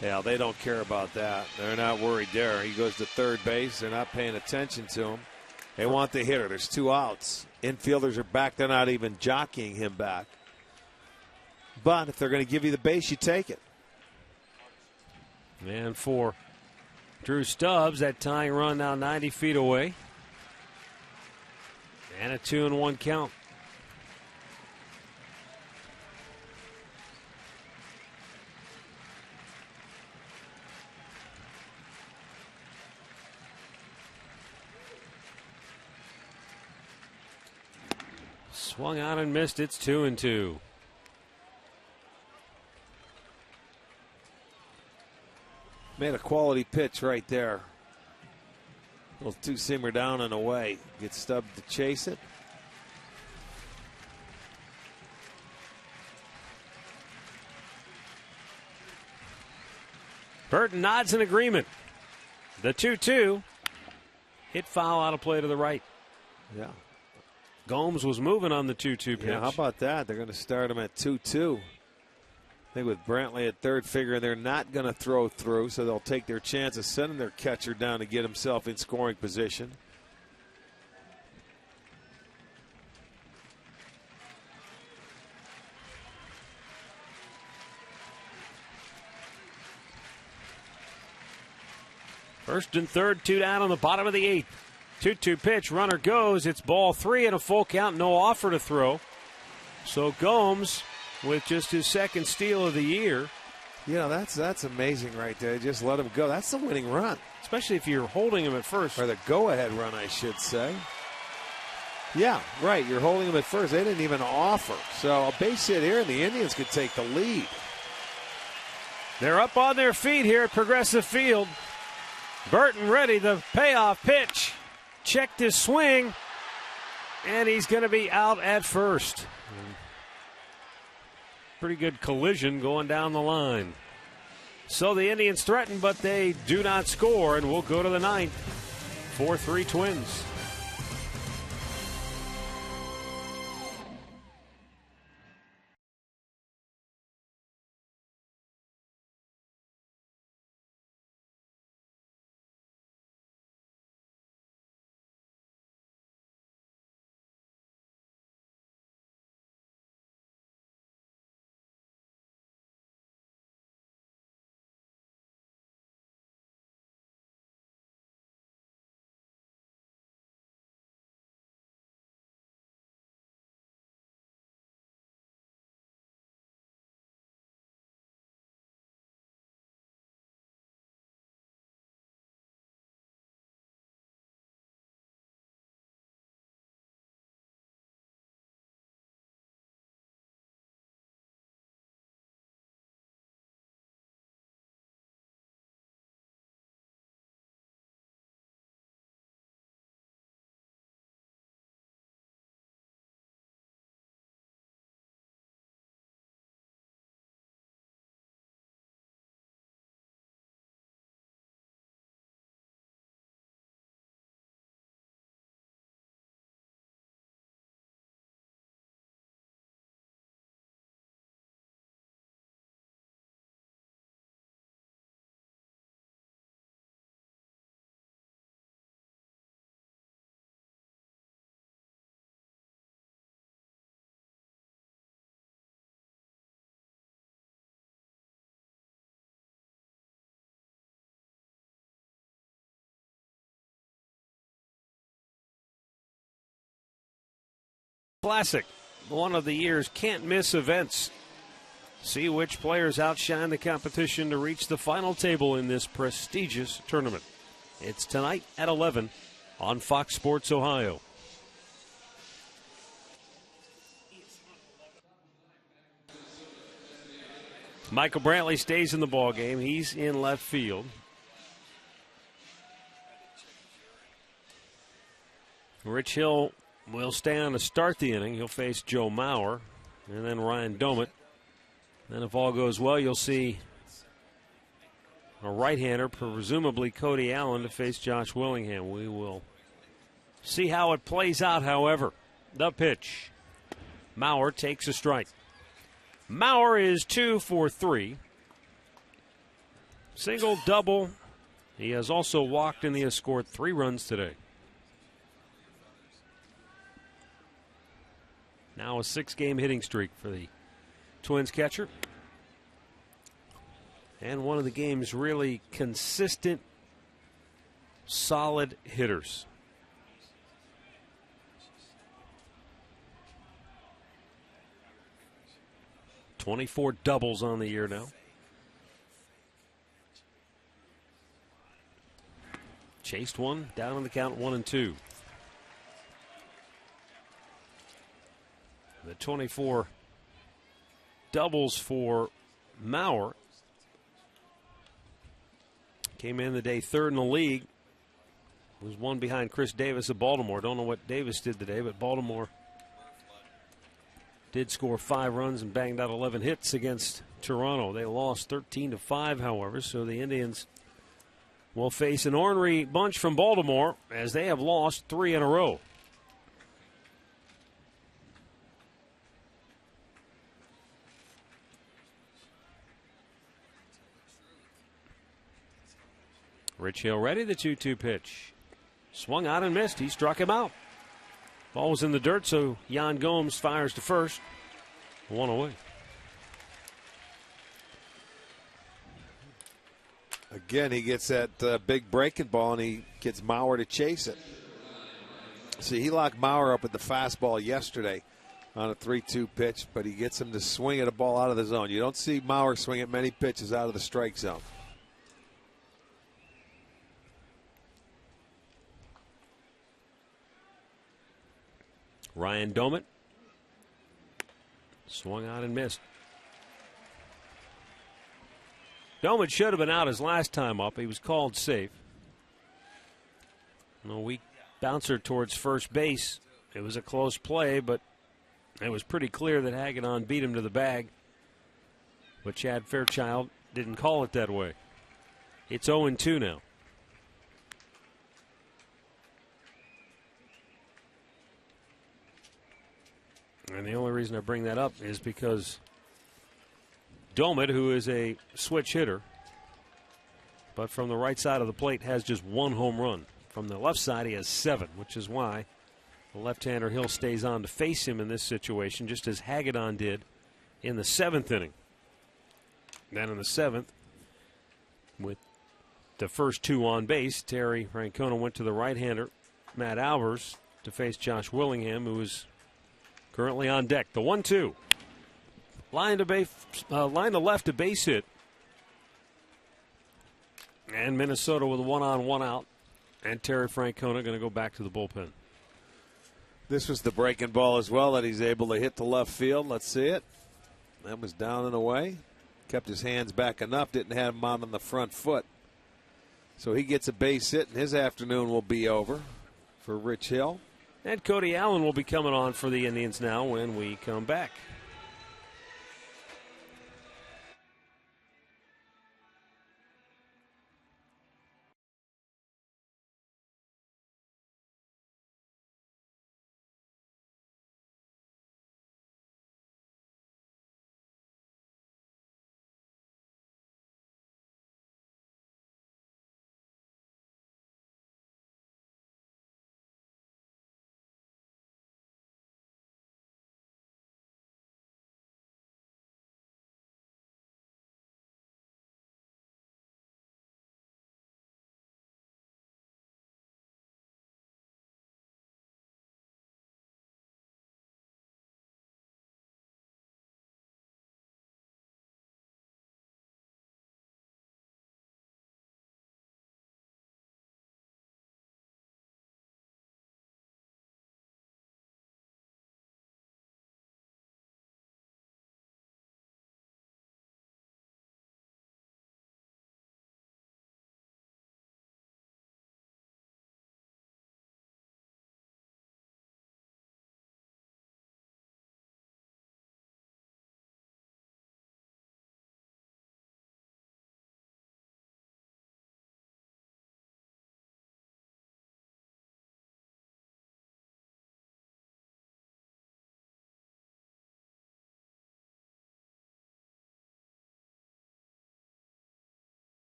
Speaker 3: Yeah, they don't care about that. They're not worried there. He goes to third base. They're not paying attention to him. They want the hitter. There's 2 outs. Infielders are back. They're not even jockeying him back. But if they're going to give you the base, you take it.
Speaker 6: And for Drew Stubbs, that tying run now 90 feet away. And a 2-1 count. Swung on and missed. It's 2-2.
Speaker 3: Made a quality pitch right there. Little two-seamer down and away. Gets Stubbs to chase it.
Speaker 6: Burton nods in agreement. The 2-2. Hit foul out of play to the right.
Speaker 3: Yeah.
Speaker 6: Gomes was moving on the 2-2 pitch.
Speaker 3: Yeah, how about that? They're going to start him at 2-2. I think with Brantley at third, figuring they're not going to throw through, so they'll take their chance of sending their catcher down to get himself in scoring position.
Speaker 6: First and third, 2 down on the bottom of the 8th. 2-2 pitch, runner goes. It's ball 3 and a full count, no offer to throw. So Gomes with just his second steal of the year.
Speaker 3: You know, that's amazing right there. Just let him go. That's the winning run.
Speaker 6: Especially if you're holding him at first.
Speaker 3: Or the go-ahead run, I should say. Yeah, right. You're holding him at first. They didn't even offer. So a base hit here, and the Indians could take the lead.
Speaker 6: They're up on their feet here at Progressive Field. Burton ready, the payoff pitch. Checked his swing, and he's going to be out at first. Pretty good collision going down the line. So the Indians threaten, but they do not score, and we'll go to the 9th. 4-3 Twins. Classic, one of the year's can't-miss events. See which players outshine the competition to reach the final table in this prestigious tournament. It's tonight at 11 on Fox Sports Ohio. Michael Brantley stays in the ballgame. He's in left field. Rich Hill will stay on to start the inning. He'll face Joe Mauer and then Ryan Domit. Then if all goes well, you'll see a right-hander, presumably Cody Allen, to face Josh Willingham. We will see how it plays out, however. The pitch. Mauer takes a strike. Mauer is 2 for 3. Single, double. He has also walked and he has scored 3 runs today. Now a 6-game hitting streak for the Twins catcher. And one of the game's really consistent, solid hitters. .24 doubles on the year now. Chased one, down on the count, 1-2. The 24 doubles for Mauer came in the day 3rd in the league was one behind Chris Davis of Baltimore. Don't know what Davis did today, but Baltimore did score 5 runs and banged out 11 hits against Toronto. They lost 13-5, however, so the Indians will face an ornery bunch from Baltimore as they have lost 3 in a row. Rich Hill ready, the 2-2 pitch. Swung out and missed. He struck him out. Ball was in the dirt, so Yan Gomes fires to first. 1 away.
Speaker 3: Again, he gets that big breaking ball, and he gets Mauer to chase it. See, he locked Mauer up at the fastball yesterday on a 3-2 pitch, but he gets him to swing at a ball out of the zone. You don't see Mauer swing at many pitches out of the strike zone.
Speaker 6: Ryan Domit swung out and missed. Domit should have been out his last time up. He was called safe. A weak bouncer towards first base. It was a close play, but it was pretty clear that Hagedorn beat him to the bag. But Chad Fairchild didn't call it that way. It's 0-2 now. And the only reason I bring that up is because Domit, who is a switch hitter, but from the right side of the plate has just 1 home run. From the left side, he has 7, which is why the left-hander Hill stays on to face him in this situation, just as Hagedorn did in the 7th inning. Then in the 7th, with the first 2 on base, Terry Francona went to the right-hander, Matt Albers, to face Josh Willingham, who is currently on deck. The 1-2. Line to left, a base hit. And Minnesota with a 1-on, 1-out. And Terry Francona going to go back to the bullpen.
Speaker 3: This was the breaking ball as well that he's able to hit to left field. Let's see it. That was down and away. Kept his hands back enough. Didn't have him on the front foot. So he gets a base hit, and his afternoon will be over for Rich Hill.
Speaker 6: And Cody Allen will be coming on for the Indians now when we come back.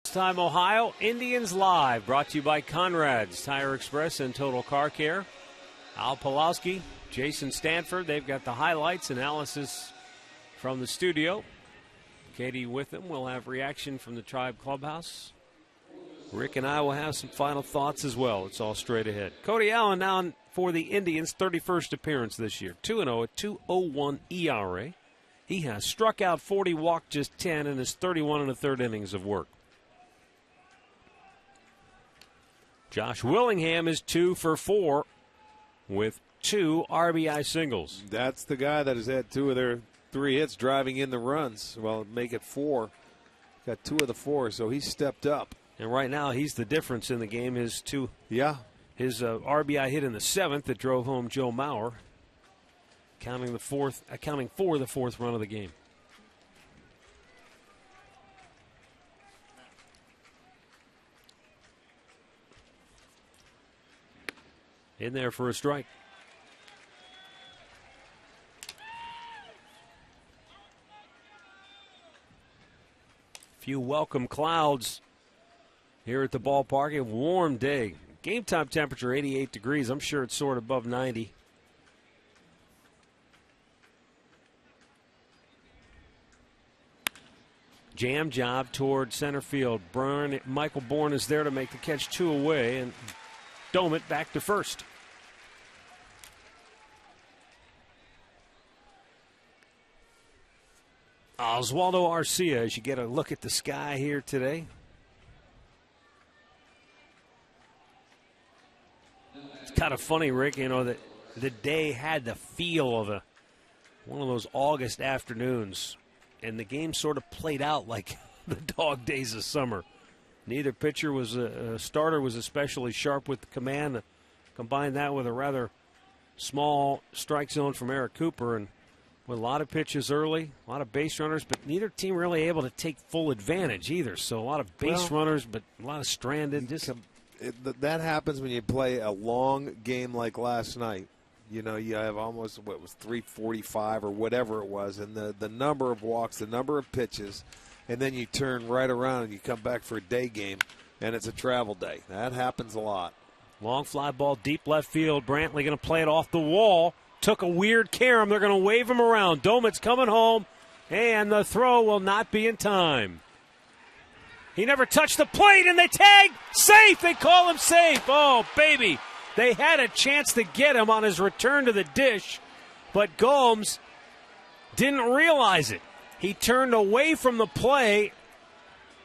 Speaker 6: Time Ohio, Indians Live, brought to you by Conrad's Tire Express and Total Car Care. Al Pawlowski, Jason Stanford, they've got the highlights analysis from the studio. Katie with them will have reaction from the Tribe Clubhouse. Rick and I will have some final thoughts as well. It's all straight ahead. Cody Allen now for the Indians' 31st appearance this year. 2-0 at 2.01 ERA. He has struck out 40, walked just 10 in his 31 1/3 innings of work. Josh Willingham is 2 for 4 with 2 RBI singles.
Speaker 3: That's the guy that has had 2 of their 3 hits driving in the runs. Well, make it 4. Got 2 of the 4, so he stepped up.
Speaker 6: And right now, he's the difference in the game. His RBI hit in the 7th that drove home Joe Mauer, accounting for the 4th run of the game. In there for a strike. Few welcome clouds here at the ballpark. A warm day. Game time temperature 88 degrees. I'm sure it's soared above 90. Jam job toward center field. Michael Bourne is there to make the catch 2 away, and Domit back to first. Oswaldo Arcia, as you get a look at the sky here today. It's kind of funny, Rick, that the day had the feel of one of those August afternoons, and the game sort of played out like the dog days of summer. Neither pitcher was a starter was especially sharp with the command. Combine that with a rather small strike zone from Eric Cooper, and with a lot of pitches early, a lot of base runners, but neither team really able to take full advantage either. So a lot of base runners, but a lot of stranded.
Speaker 3: That happens when you play a long game like last night. You have almost, 345 or whatever it was, and the number of walks, the number of pitches, and then you turn right around and you come back for a day game, and it's a travel day. That happens a lot.
Speaker 6: Long fly ball, deep left field. Brantley going to play it off the wall. Took a weird carom. They're going to wave him around. Domit's coming home, and the throw will not be in time. He never touched the plate, and they tag. Safe. They call him safe. Oh, baby. They had a chance to get him on his return to the dish, but Gomes didn't realize it. He turned away from the play,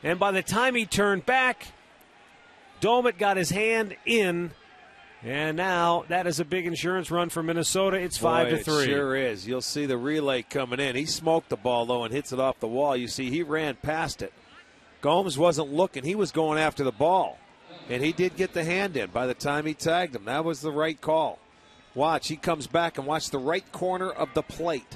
Speaker 6: and by the time he turned back, Domit got his hand in, and now that is a big insurance run for Minnesota. It's 5-3.
Speaker 3: It sure is. You'll see the relay coming in. He smoked the ball, though, and hits it off the wall. You see, he ran past it. Gomes wasn't looking. He was going after the ball, and he did get the hand in by the time he tagged him. That was the right call. Watch, he comes back, and watch the right corner of the plate.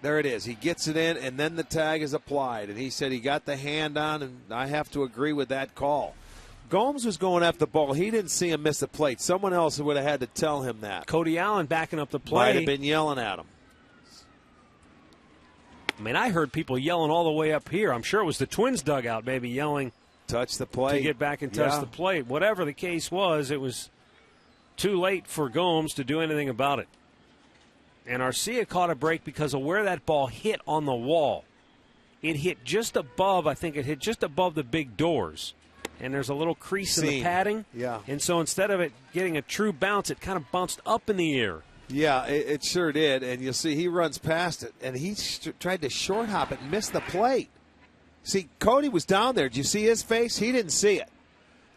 Speaker 3: There it is. He gets it in, and then the tag is applied. And he said he got the hand on, and I have to agree with that call. Gomes was going after the ball. He didn't see him miss the plate. Someone else would have had to tell him that.
Speaker 6: Cody Allen backing up the play.
Speaker 3: Might have been yelling at him.
Speaker 6: I mean, I heard people yelling all the way up here. I'm sure it was the Twins dugout maybe yelling.
Speaker 3: Touch the plate.
Speaker 6: To get back and touch the plate. Whatever the case was, it was too late for Gomes to do anything about it. And Arcia caught a break because of where that ball hit on the wall. It hit just above, I think it hit just above the big doors. And there's a little crease in the padding.
Speaker 3: Yeah.
Speaker 6: And so instead of it getting a true bounce, it kind of bounced up in the air.
Speaker 3: Yeah, it sure did. And you'll see he runs past it, and he tried to short hop it and missed the plate. See, Cody was down there. Did you see his face? He didn't see it.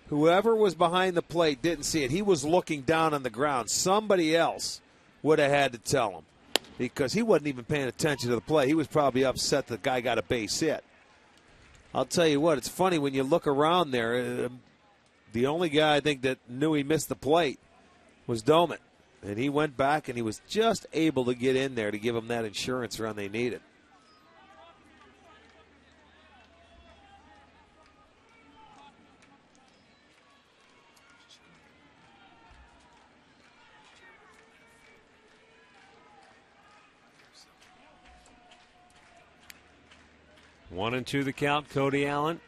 Speaker 3: Whoever was behind the plate didn't see it. He was looking down on the ground. Somebody else would have had to tell him because he wasn't even paying attention to the play. He was probably upset the guy got a base hit. I'll tell you what, it's funny when you look around there, the only guy I think that knew he missed the plate was Domit. And he went back and he was just able to get in there to give him that insurance run they needed.
Speaker 6: One and two the count. Cody Allen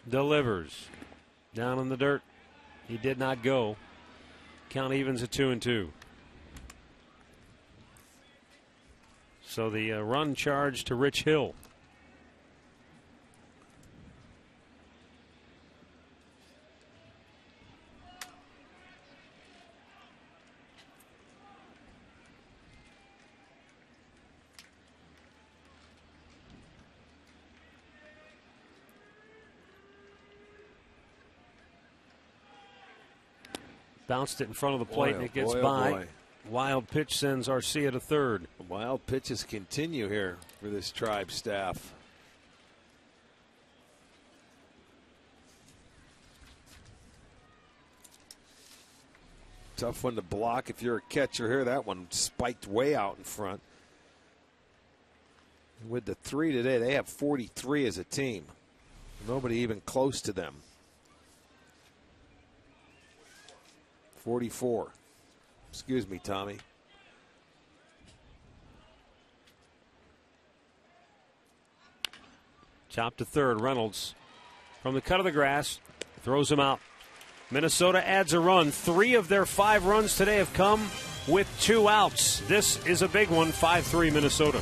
Speaker 6: delivers down in the dirt. He did not go. Count evens at 2-2. So the run charge to Rich Hill. bounced it in front of the plate, and it gets
Speaker 3: boy,
Speaker 6: by.
Speaker 3: boy.
Speaker 6: Wild pitch sends Arcia to third.
Speaker 3: Wild pitches continue here for this Tribe staff. Tough one to block if you're a catcher here. That one spiked way out in front. With the 3 today, they have 43 as a team. Nobody even close to them. 44. Excuse me, Tommy.
Speaker 6: Chop to third. Reynolds from the cut of the grass throws him out. Minnesota adds a run. 3 of their 5 runs today have come with 2 outs. This is a big one. 5-3 Minnesota.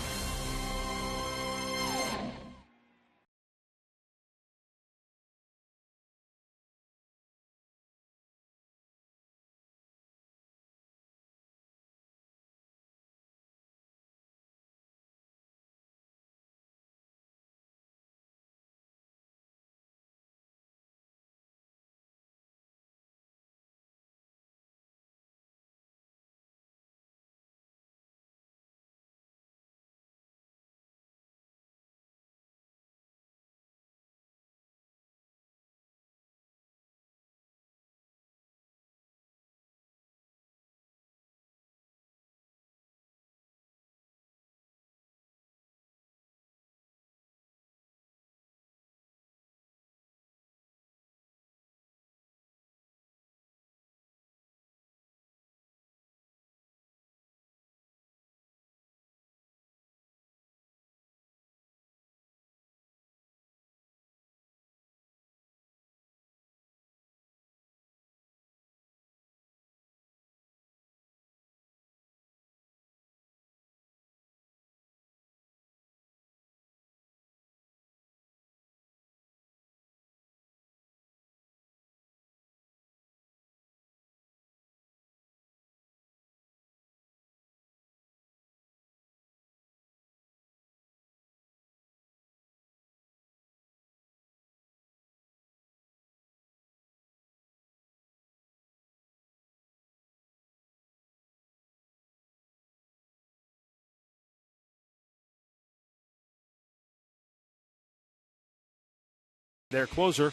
Speaker 6: Their closer,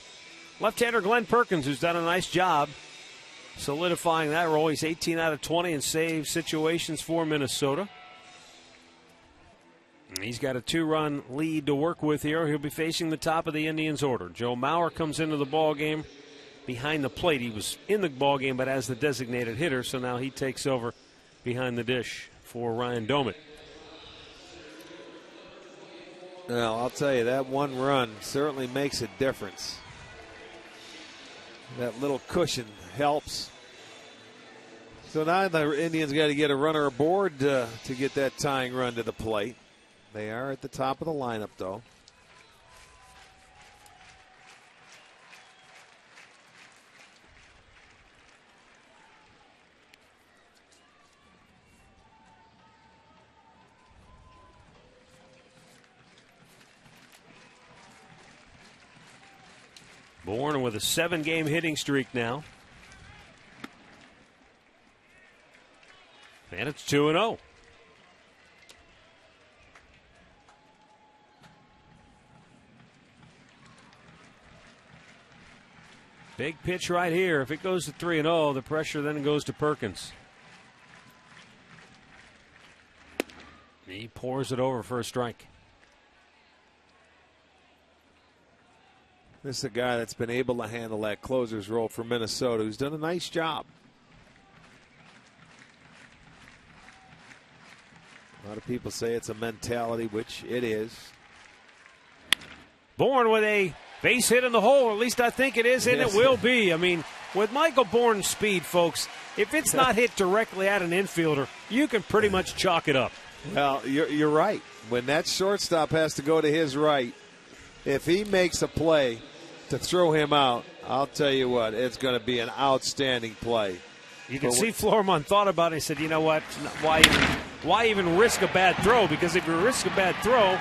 Speaker 6: left-hander Glenn Perkins, who's done a nice job solidifying that role. He's 18 out of 20 in save situations for Minnesota. And he's got a 2-run lead to work with here. He'll be facing the top of the Indians' order. Joe Mauer comes into the ball game behind the plate. He was in the ball game, but as the designated hitter, so now he takes over behind the dish for Ryan Domit.
Speaker 3: Well, I'll tell you, that 1 run certainly makes a difference. That little cushion helps. So now the Indians got to get a runner aboard to get that tying run to the plate. They are at the top of the lineup, though.
Speaker 6: Bourne with a 7-game hitting streak now. And it's 2-0. Big pitch right here. If it goes to 3-0, the pressure then goes to Perkins. He pours it over for a strike.
Speaker 3: This is a guy that's been able to handle that closer's role for Minnesota, who's done a nice job. A lot of people say it's a mentality, which it is.
Speaker 6: Bourne with a base hit in the hole, or at least I think it is, and
Speaker 3: Yes.
Speaker 6: it will be. I mean, with Michael Bourne's speed, folks, if it's not hit directly at an infielder, you can pretty much chalk it up.
Speaker 3: Well, you're right. When that shortstop has to go to his right, if he makes a play to throw him out, I'll tell you what, it's going to be an outstanding play.
Speaker 6: You can see Florimon thought about it. He said, you know what, why even risk a bad throw? Because if you risk a bad throw,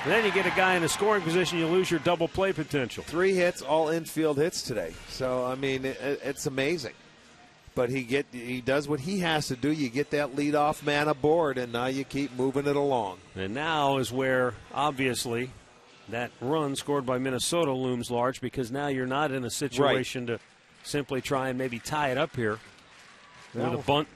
Speaker 6: then you get a guy in a scoring position, you lose your double play potential.
Speaker 3: 3 hits, all infield hits today. So, I mean, it's amazing. but he does what he has to do. You get that leadoff man aboard, and now you keep moving it along.
Speaker 6: And now is where, obviously, that run scored by Minnesota looms large, because now you're not in a situation to simply try and maybe tie it up here with a bunt.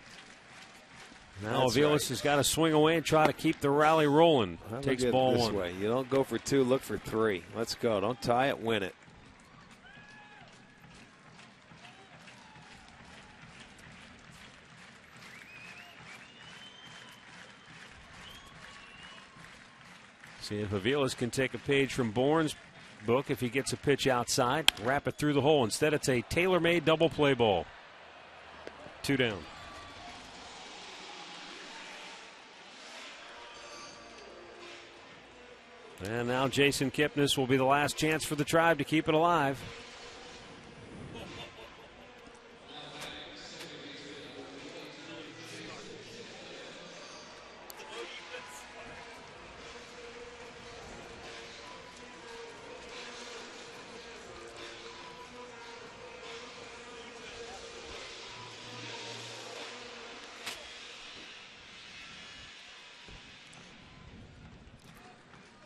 Speaker 6: Now Aviles has got to swing away and try to keep the rally rolling. Takes ball
Speaker 3: this
Speaker 6: one.
Speaker 3: Way. You don't go for 2, look for 3. Let's go. Don't tie it, win it.
Speaker 6: See if Aviles can take a page from Bourne's book if he gets a pitch outside. Wrap it through the hole. Instead, it's a tailor-made double play ball. 2 down. And now Jason Kipnis will be the last chance for the Tribe to keep it alive.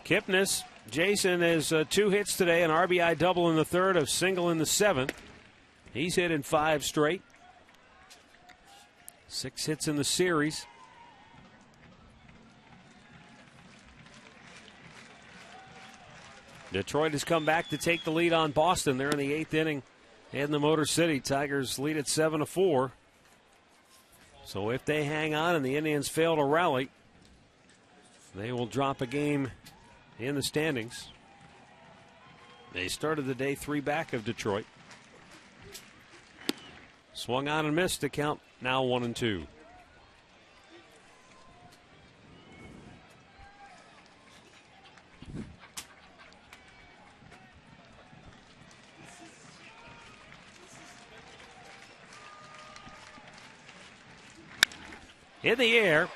Speaker 6: Kipnis, Jason has 2 hits today, an RBI double in the 3rd, a single in the 7th. He's hit in 5 straight. 6 hits in the series. Detroit has come back to take the lead on Boston. They're in the 8th inning in the Motor City. Tigers lead at 7-4. So if they hang on and the Indians fail to rally, they will drop a game in the standings. They started the day 3 back of Detroit. Swung on and missed to count now 1-2. In the air,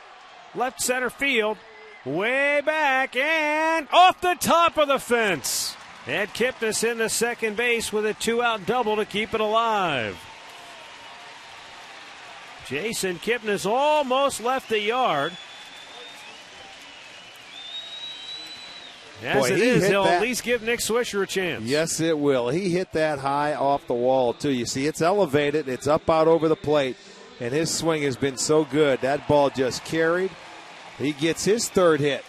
Speaker 6: left center field. Way back and off the top of the fence. And Kipnis into second base with a 2-out double to keep it alive. Jason Kipnis almost left the yard. As it is, he'll at least give Nick Swisher a chance.
Speaker 3: Yes, it will. He hit that high off the wall, too. You see, it's elevated. It's up out over the plate. And his swing has been so good. That ball just carried. He gets his 3rd hit.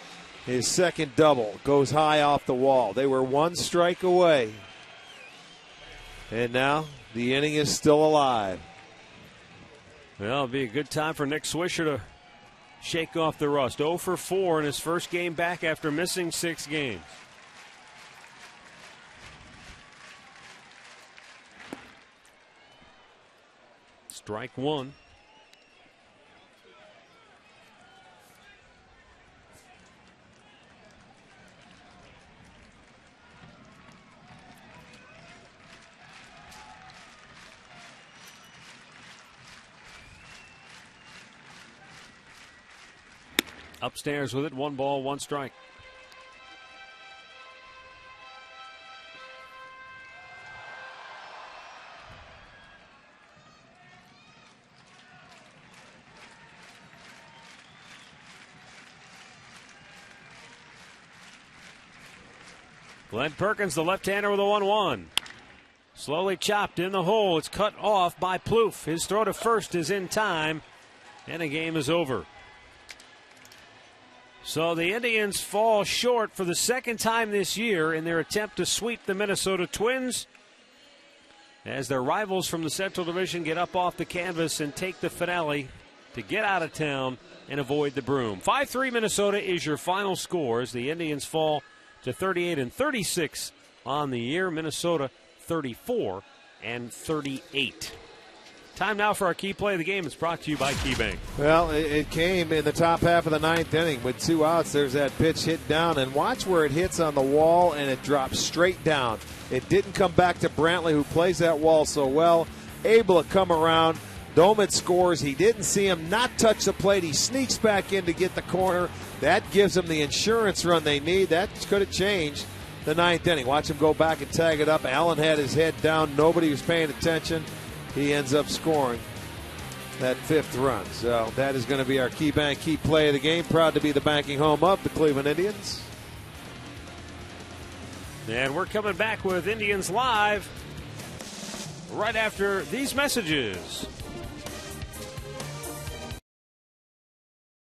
Speaker 3: His 2nd double goes high off the wall. They were 1 strike away. And now the inning is still alive.
Speaker 6: Well, it'll be a good time for Nick Swisher to shake off the rust. 0 for 4 in his first game back after missing 6 games. Strike 1. Upstairs with it, 1 ball, 1 strike. Glenn Perkins, the left-hander, with a 1-1. Slowly chopped in the hole. It's cut off by Plouffe. His throw to first is in time, and the game is over. So the Indians fall short for the 2nd time this year in their attempt to sweep the Minnesota Twins, as their rivals from the Central Division get up off the canvas and take the finale to get out of town and avoid the broom. 5-3 Minnesota is your final score as the Indians fall to 38-36 on the year. Minnesota 34-38. Time now for our key play of the game. It's brought to you by KeyBank.
Speaker 3: Well, it came in the top half of the 9th inning with 2 outs. There's that pitch hit down, and watch where it hits on the wall, and it drops straight down. It didn't come back to Brantley, who plays that wall so well. Able to come around. Domit scores. He didn't see him not touch the plate. He sneaks back in to get the corner. That gives them the insurance run they need. That could have changed the 9th inning. Watch him go back and tag it up. Allen had his head down. Nobody was paying attention. He ends up scoring that 5th run. So that is going to be our key bank, key play of the game. Proud to be the banking home of the Cleveland Indians.
Speaker 6: And we're coming back with Indians Live right after these messages.